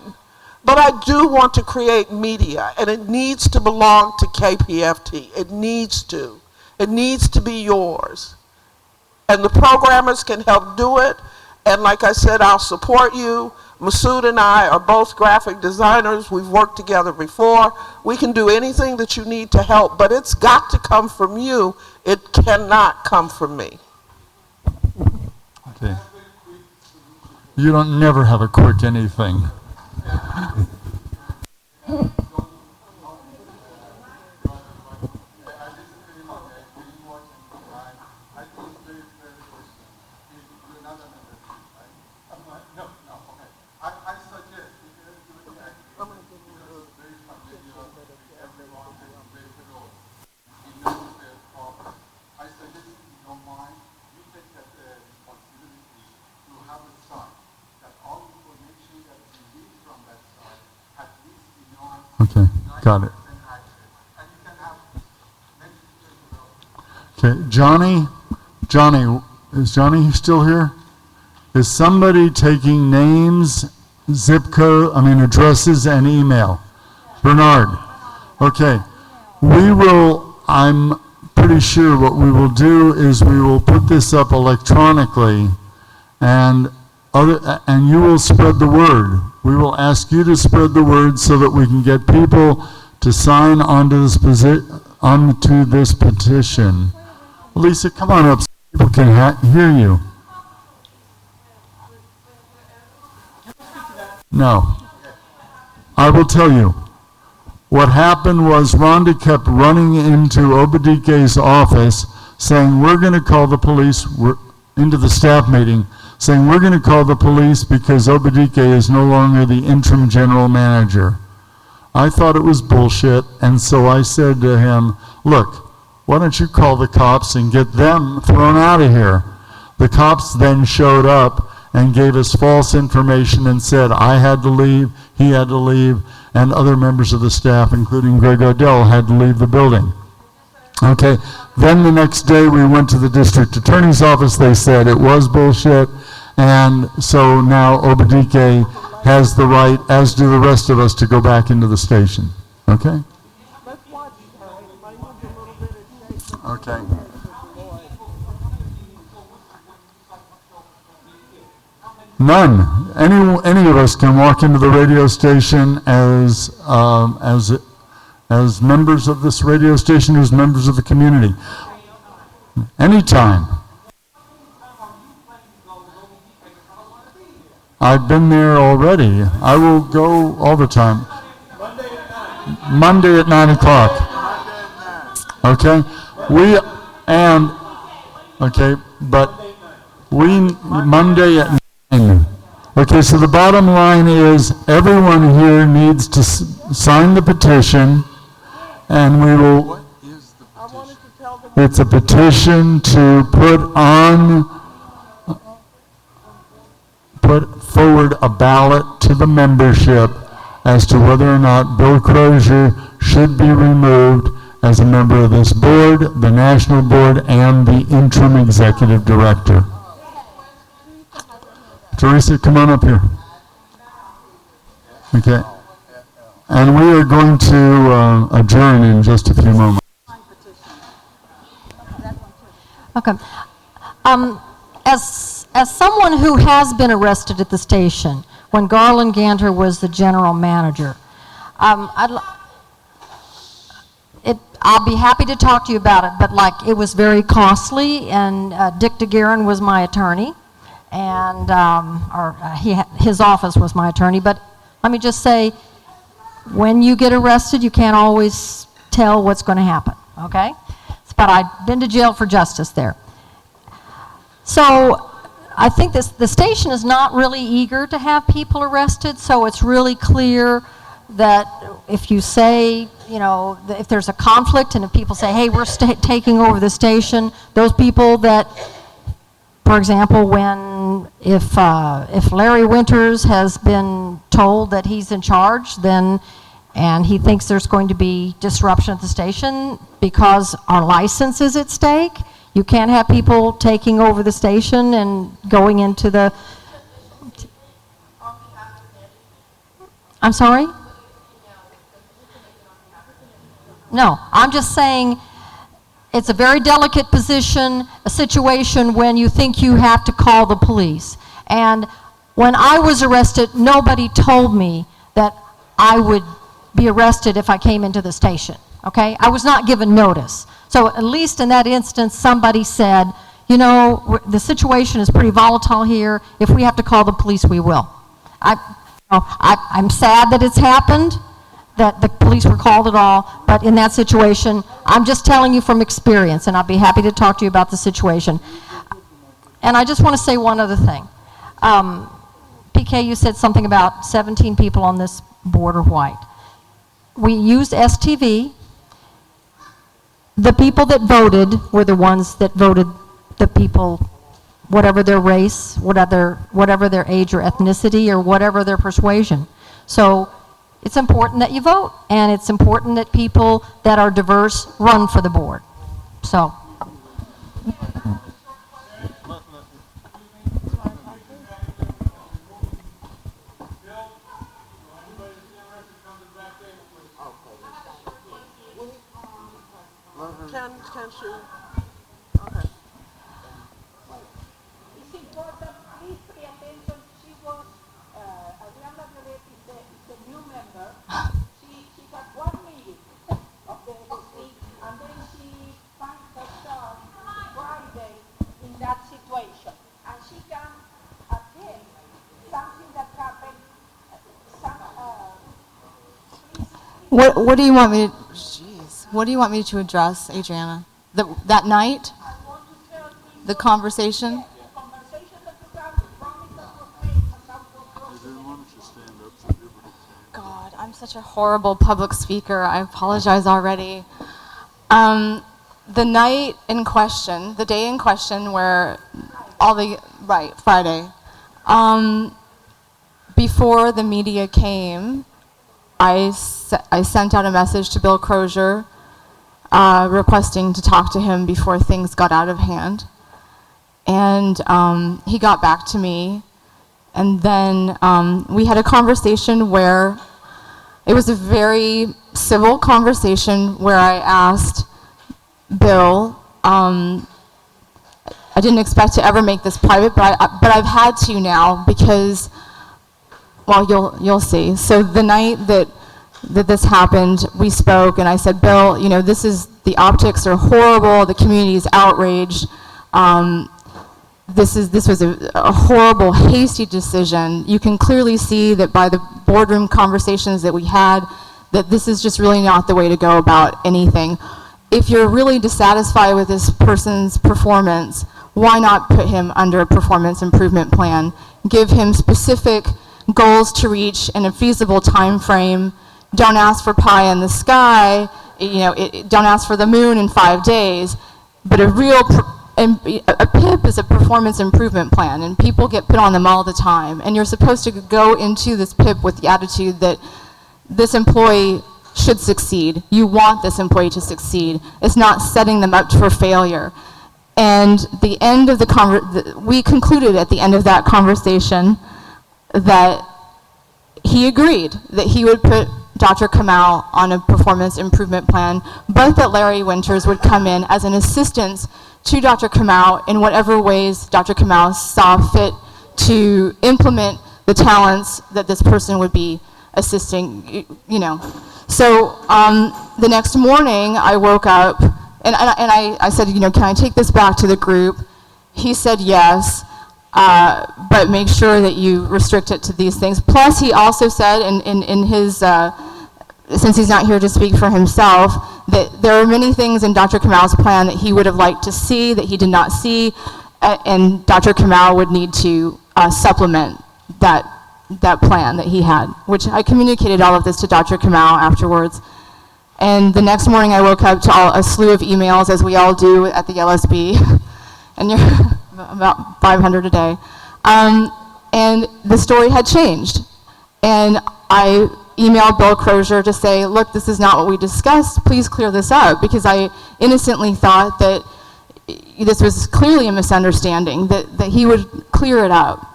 but I do want to create media, and it needs to belong to KPFT. It needs to. It needs to be yours. And the programmers can help do it. And like I said, I'll support you. Masood and I are both graphic designers. We've worked together before. We can do anything that you need to help, but it's got to come from you. It cannot come from me. Okay. You don't never have a quick anything. Okay, got it. Okay, Johnny, is Johnny still here? Is somebody taking names, zip code, addresses and email? Bernard. Okay, I'm pretty sure what we will do is we will put this up electronically and you will spread the word. We will ask you to spread the word so that we can get people to sign onto this petition. Lisa, come on up so people can hear you. No. I will tell you. What happened was Rhonda kept running into Obidike's office saying, we're going to call the police, into the staff meeting, saying we're going to call the police because Obidike is no longer the interim general manager. I thought it was bullshit, and so I said to him, look, why don't you call the cops and get them thrown out of here? The cops then showed up and gave us false information and said I had to leave, he had to leave, and other members of the staff, including Greg Odell, had to leave the building. Okay, then the next day we went to the district attorney's office. They said it was bullshit. And so now Obidike has the right, as do the rest of us, to go back into the station. Okay? Okay. None. Any of us can walk into the radio station as as members of this radio station, as members of the community. Anytime. I've been there already. I will go all the time. Monday at 9 o'clock. Okay? Monday at 9. Okay, so the bottom line is everyone here needs to sign the petition, and we will. What is the petition? It's a petition to put forward a ballot to the membership as to whether or not Bill Crosier should be removed as a member of this board, the national board, and the interim executive director. Teresa, come on up here. Okay. And we are going to adjourn in just a few moments. Okay. As someone who has been arrested at the station when Garland Ganter was the general manager, I'll be happy to talk to you about it, but it was very costly, and Dick DeGuerin was my attorney, and his office was my attorney. But let me just say, when you get arrested, you can't always tell what's going to happen, okay? But I've been to jail for justice there. So I think the station is not really eager to have people arrested, so it's really clear that if you say, if there's a conflict and if people say, hey, we're taking over the station, those people that, for example, if Larry Winters has been told that he's in charge, and he thinks there's going to be disruption at the station because our license is at stake, you can't have people taking over the station and going into the... I'm sorry? No, I'm just saying it's a very delicate position, a situation when you think you have to call the police. And when I was arrested, nobody told me that I would be arrested if I came into the station, okay? I was not given notice. So at least in that instance, somebody said, the situation is pretty volatile here. If we have to call the police, we will. I'm sad that it's happened, that the police were called at all, but in that situation, I'm just telling you from experience, and I'll be happy to talk to you about the situation. And I just want to say one other thing. PK, you said something about 17 people on this board are white. We used STV. The people that voted were the ones that voted the people, whatever their race, whatever their age or ethnicity, or whatever their persuasion. So it's important that you vote, and it's important that people that are diverse run for the board. So. Can she? Okay. It's important, please pay attention. She was, Almeda Rd is a new member. She had one meeting of the SHA.P.E, and then she finds herself Friday in that situation. And she can attend something that happened, What do you want me to? What do you want me to address, Adriana? That night? The conversation? God, I'm such a horrible public speaker. I apologize already. The night in question, the day in question where Friday. Before the media came, I sent out a message to Bill Crosier requesting to talk to him before things got out of hand. And he got back to me. And then we had a conversation where it was a very civil conversation where I asked Bill, I didn't expect to ever make this private, but I've had to now because, well, you'll see. So the night that that this happened, we spoke, and I said, Bill, you know, the optics are horrible, the community is outraged. This was a horrible, hasty decision. You can clearly see that by the boardroom conversations that we had, that this is just really not the way to go about anything. If you're really dissatisfied with this person's performance, why not put him under a performance improvement plan? Give him specific goals to reach in a feasible time frame. Don't ask for pie in the sky. You know, don't ask for the moon in 5 days. But a PIP is a performance improvement plan, and people get put on them all the time. And you're supposed to go into this PIP with the attitude that this employee should succeed. You want this employee to succeed. It's not setting them up for failure. And the end of we concluded at the end of that conversation that he agreed that he would put Dr. Kamau on a performance improvement plan, but that Larry Winters would come in as an assistant to Dr. Kamau in whatever ways Dr. Kamau saw fit to implement the talents that this person would be assisting, you know. So the next morning I woke up and I said, you know, can I take this back to the group? He said yes, but make sure that you restrict it to these things. Plus he also said in his, since he's not here to speak for himself, that there are many things in Dr. Kamau's plan that he would have liked to see that he did not see, and Dr. Kamau would need to supplement that plan that he had, which I communicated all of this to Dr. Kamau afterwards. And the next morning I woke up to a slew of emails, as we all do at the LSB, and you're about 500 a day. And the story had changed. And I emailed Bill Crosier to say, look, this is not what we discussed, please clear this up, because I innocently thought that this was clearly a misunderstanding, that he would clear it up.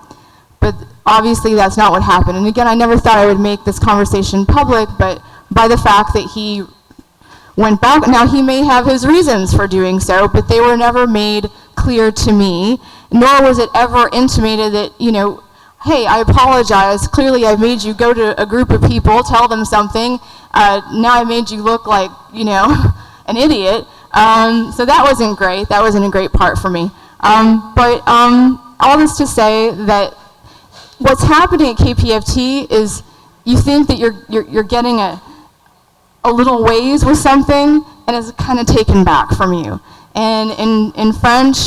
But obviously that's not what happened. And again, I never thought I would make this conversation public, but by the fact that he went back, now he may have his reasons for doing so, but they were never made clear to me, nor was it ever intimated that, you know, hey, I apologize, clearly I made you go to a group of people, tell them something, now I made you look like, you know, an idiot. So that wasn't great, that wasn't a great part for me. But all this to say that what's happening at KPFT is you think that you're getting a little ways with something, and it's kind of taken back from you. And in French,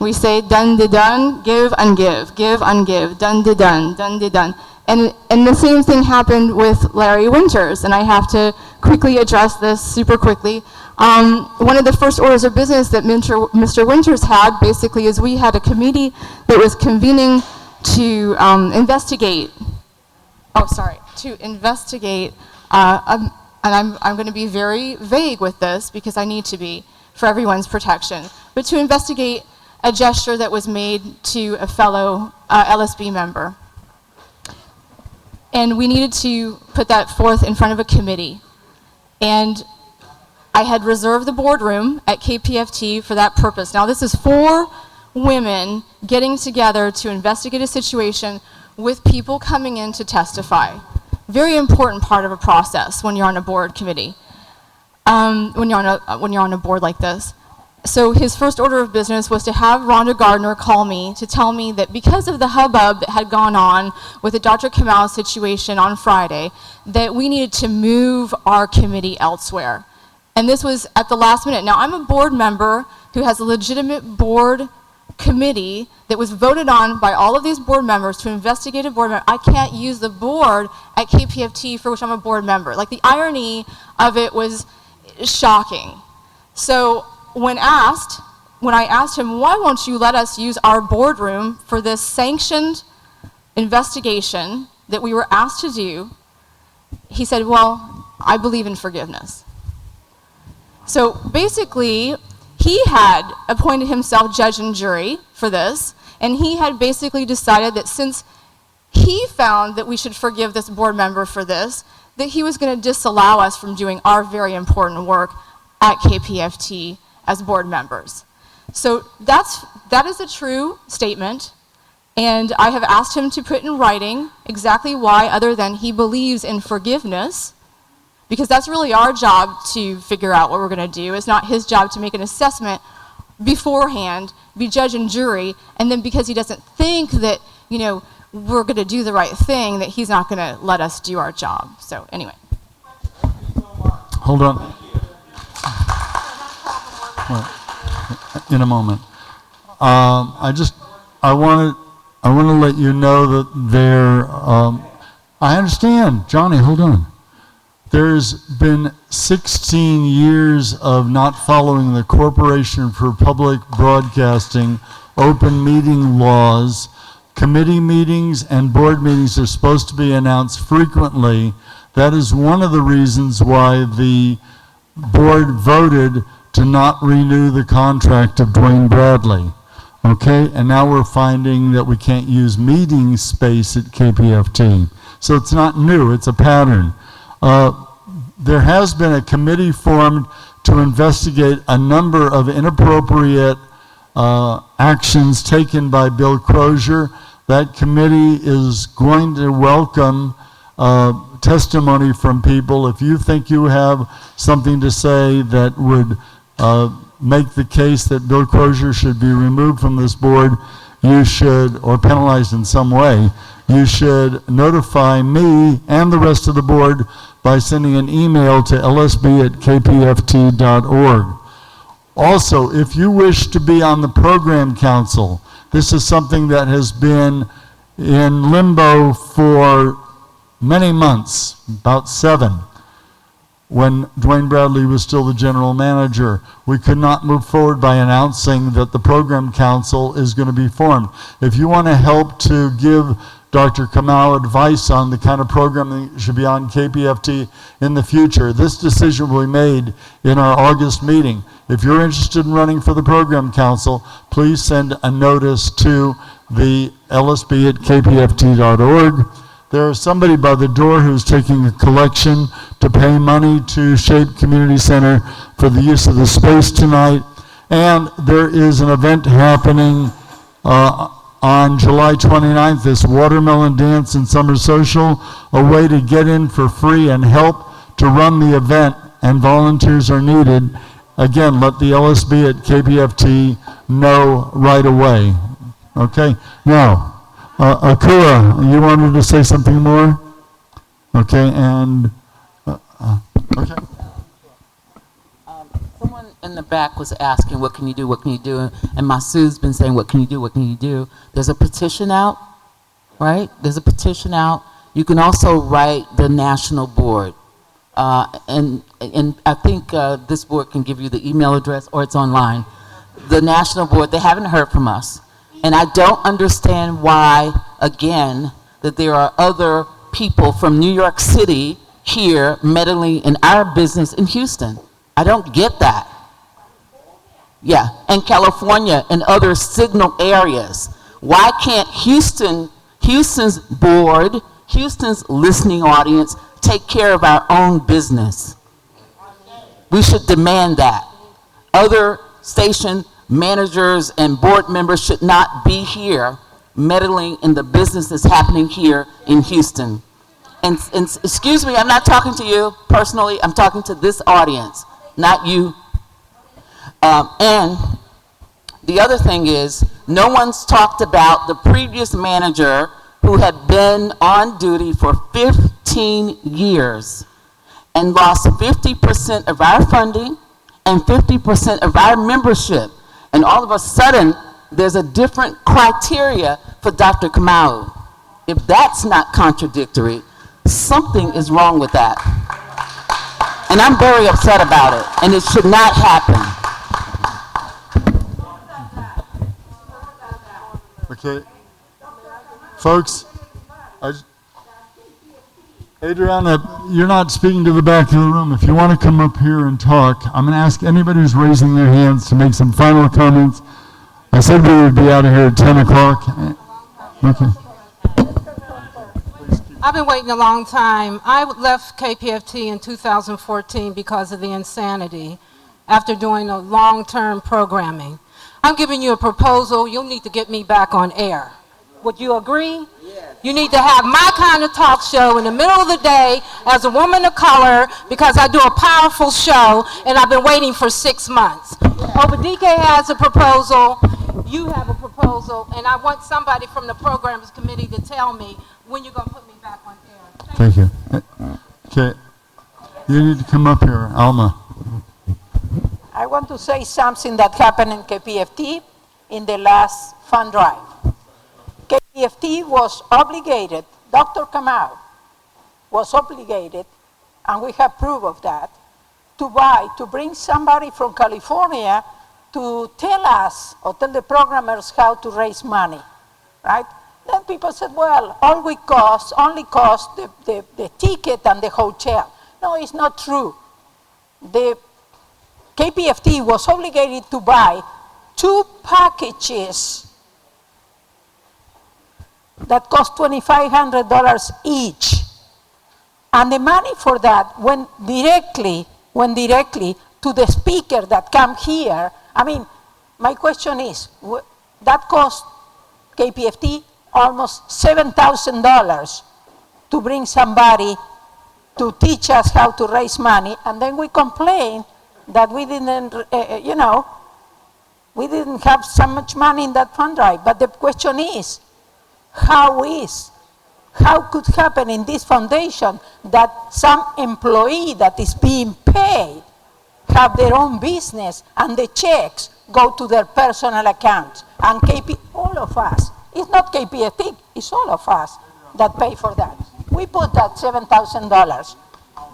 we say done de done, give ungive, done de done, done de done. And the same thing happened with Larry Winters, and I have to quickly address this super quickly. One of the first orders of business that Mr. Winters had basically is we had a committee that was convening to investigate, and I'm going to be very vague with this because I need to be for everyone's protection, but to investigate a gesture that was made to a fellow LSB member. And we needed to put that forth in front of a committee. And I had reserved the boardroom at KPFT for that purpose. Now this is 4 women getting together to investigate a situation with people coming in to testify. Very important part of a process when you're on a board committee, when you're on a board like this. So his first order of business was to have Rhonda Gardner call me to tell me that because of the hubbub that had gone on with the Dr. Kamau situation on Friday, that we needed to move our committee elsewhere. And this was at the last minute. Now I'm a board member who has a legitimate board committee that was voted on by all of these board members to investigate a board member. I can't use the board at KPFT for which I'm a board member. Like, the irony of it was shocking. So when I asked him, why won't you let us use our boardroom for this sanctioned investigation that we were asked to do, he said, well, I believe in forgiveness. So basically, he had appointed himself judge and jury for this, and he had basically decided that since he found that we should forgive this board member for this, that he was going to disallow us from doing our very important work at KPFT as board members. So that is a true statement, and I have asked him to put in writing exactly why, other than he believes in forgiveness, because that's really our job to figure out what we're going to do. It's not his job to make an assessment beforehand, be judge and jury, and then because he doesn't think that, you know, we're going to do the right thing, that he's not going to let us do our job. So anyway. Hold on. Well, in a moment. I want to let you know that there, I understand, Johnny, hold on. There's been 16 years of not following the Corporation for Public Broadcasting open meeting laws. Committee meetings and board meetings are supposed to be announced frequently. That is one of the reasons why the board voted to not renew the contract of Dwayne Bradley. Okay, and now we're finding that we can't use meeting space at KPFT. So it's not new, it's a pattern. There has been a committee formed to investigate a number of inappropriate actions taken by Bill Crosier. That committee is going to welcome testimony from people. If you think you have something to say that would make the case that Bill Crosier should be removed from this board, you should, or penalized in some way, you should notify me and the rest of the board by sending an email to lsb@kpft.org. Also, if you wish to be on the program council, this is something that has been in limbo for many months, about 7. When Dwayne Bradley was still the general manager, we could not move forward by announcing that the program council is going to be formed. If you want to help to give Dr. Kamau advice on the kind of programming that should be on KPFT in the future, this decision will be made in our August meeting. If you're interested in running for the program council, please send a notice to the lsb@kpft.org. There's somebody by the door who's taking a collection to pay money to S.H.A.P.E Community Center for the use of the space tonight. And there is an event happening on July 29th, this Watermelon Dance and Summer Social, a way to get in for free and help to run the event, and volunteers are needed. Again, let the lsb@kpft know right away. Okay, now, Akua, you wanted to say something more? Okay, and, okay. Someone in the back was asking, what can you do, what can you do? And Masu's been saying, what can you do, what can you do? There's a petition out, right? There's a petition out. You can also write the national board. And I think this board can give you the email address, or it's online. The national board, they haven't heard from us. And I don't understand why, again, that there are other people from New York City here meddling in our business in Houston. I don't get that. Yeah, and California and other signal areas. Why can't Houston's board, Houston's listening audience, take care of our own business? We should demand that. Other station managers and board members should not be here meddling in the business that's happening here in Houston. And excuse me, I'm not talking to you personally, I'm talking to this audience, not you. And the other thing is, no one's talked about the previous manager who had been on duty for 15 years and lost 50% of our funding and 50% of our membership. And all of a sudden, there's a different criteria for Dr. Kamau. If that's not contradictory, something is wrong with that. And I'm very upset about it, and it should not happen. Okay. Folks, Adriana, you're not speaking to the back of the room. If you want to come up here and talk, I'm going to ask anybody who's raising their hands to make some final comments. I said we would be out of here at 10 o'clock. Okay. I've been waiting a long time. I left KPFT in 2014 because of the insanity after doing a long-term programming. I'm giving you a proposal. You'll need to get me back on air. Would you agree? You need to have my kind of talk show in the middle of the day as a woman of color because I do a powerful show and I've been waiting for 6 months. Obidike has a proposal, you have a proposal, and I want somebody from the programs committee to tell me when you're going to put me back on air. Thank you. Okay, you need to come up here, Alma. I want to say something that happened in KPFT in the last fund drive. KPFT was obligated, Dr. Kamau was obligated, and we have proof of that, to bring somebody from California to tell us or tell the programmers how to raise money, right? Then people said, well, only cost the ticket and the hotel. No, it's not true. The KPFT was obligated to buy 2 packages that cost $2,500 each. And the money for that went directly to the speaker that come here. I mean, my question is, that cost KPFT almost $7,000 to bring somebody to teach us how to raise money, and then we complain that we didn't, we didn't have so much money in that fund drive. But the question is, how could happen in this foundation that some employee that is being paid have their own business and the checks go to their personal accounts? And all of us, it's not KPFT, it's all of us that pay for that. We put that $7,000.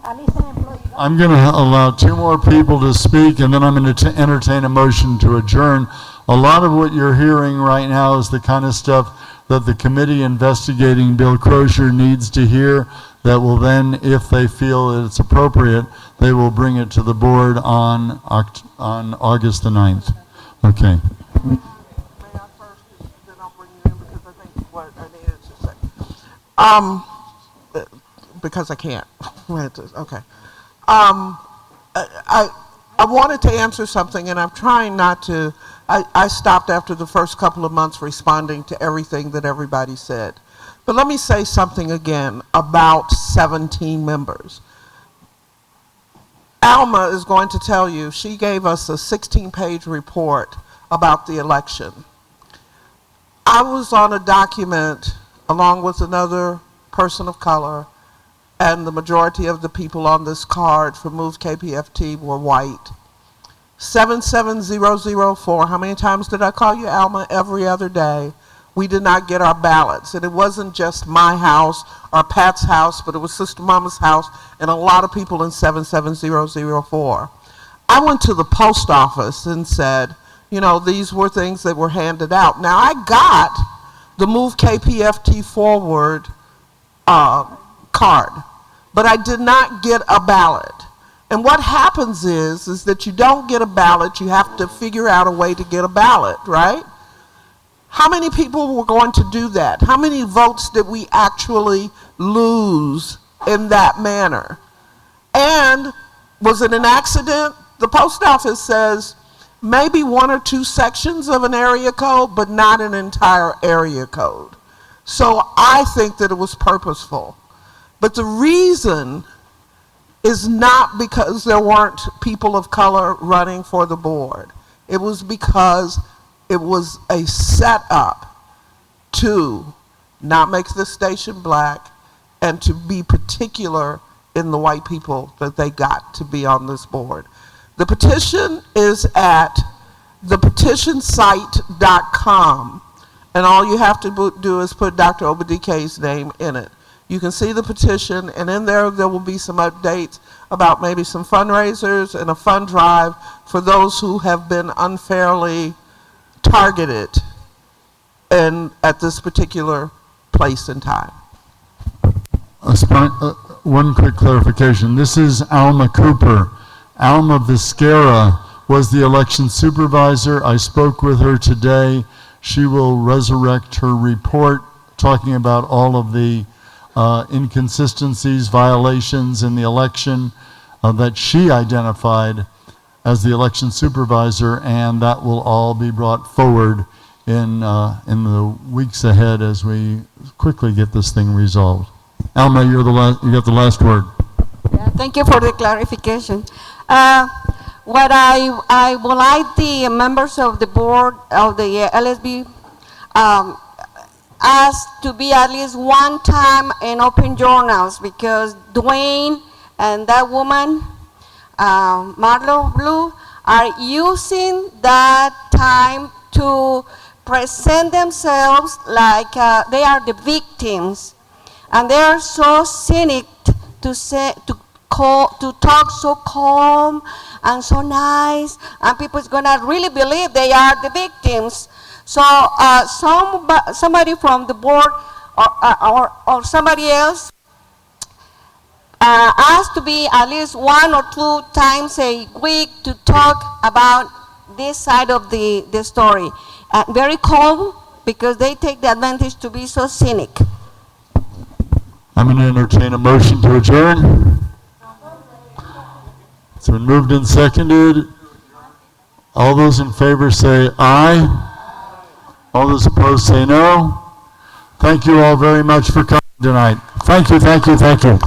And it's an employee. I'm going to allow 2 more people to speak, and then I'm going to entertain a motion to adjourn. A lot of what you're hearing right now is the kind of stuff that the committee investigating Bill Crosier needs to hear, that will then, if they feel that it's appropriate, they will bring it to the board on August the 9th. Okay. May I first, then I'll bring you in because I think what I needed to say. Because I can't. Okay. I wanted to answer something, and I'm trying not to. I stopped after the first couple of months responding to everything that everybody said. But let me say something again about 17 members. Alma is going to tell you, she gave us a 16-page report about the election. I was on a document along with another person of color, and the majority of the people on this card for Move KPFT were white. 77004, how many times did I call you, Alma? Every other day. We did not get our ballots. And it wasn't just my house or Pat's house, but it was Sister Mama's house and a lot of people in 77004. I went to the post office and said, these were things that were handed out. Now, I got the Move KPFT Forward card, but I did not get a ballot. And what happens is that you don't get a ballot, you have to figure out a way to get a ballot, right? How many people were going to do that? How many votes did we actually lose in that manner? And was it an accident? The post office says maybe 1 or 2 sections of an area code, but not an entire area code. So I think that it was purposeful. But the reason is not because there weren't people of color running for the board. It was because it was a setup to not make the station black and to be particular in the white people that they got to be on this board. The petition is at thepetitionsite.com, and all you have to do is put Dr. Obidike's name in it. You can see the petition, and in there will be some updates about maybe some fundraisers and a fund drive for those who have been unfairly targeted at this particular place and time. One quick clarification. This is Alma Cooper. Alma Viscara was the election supervisor. I spoke with her today. She will resurrect her report talking about all of the inconsistencies, violations in the election that she identified as the election supervisor, and that will all be brought forward in the weeks ahead as we quickly get this thing resolved. Alma, you got the last word. Yeah, thank you for the clarification. What I would like the members of the board of the LSB ask to be at least one time in open journals, because Dwayne and that woman, Marlo Blue, are using that time to present themselves like they are the victims, and they are so cynic to talk so calm and so nice, and people is gonna really believe they are the victims. So somebody from the board or somebody else asked to be at least 1 or 2 times a week to talk about this side of the story. Very calm, because they take the advantage to be so cynic. I'm going to entertain a motion to adjourn. It's been moved and seconded. All those in favor say aye. All those opposed say no. Thank you all very much for coming tonight. Thank you, thank you, thank you.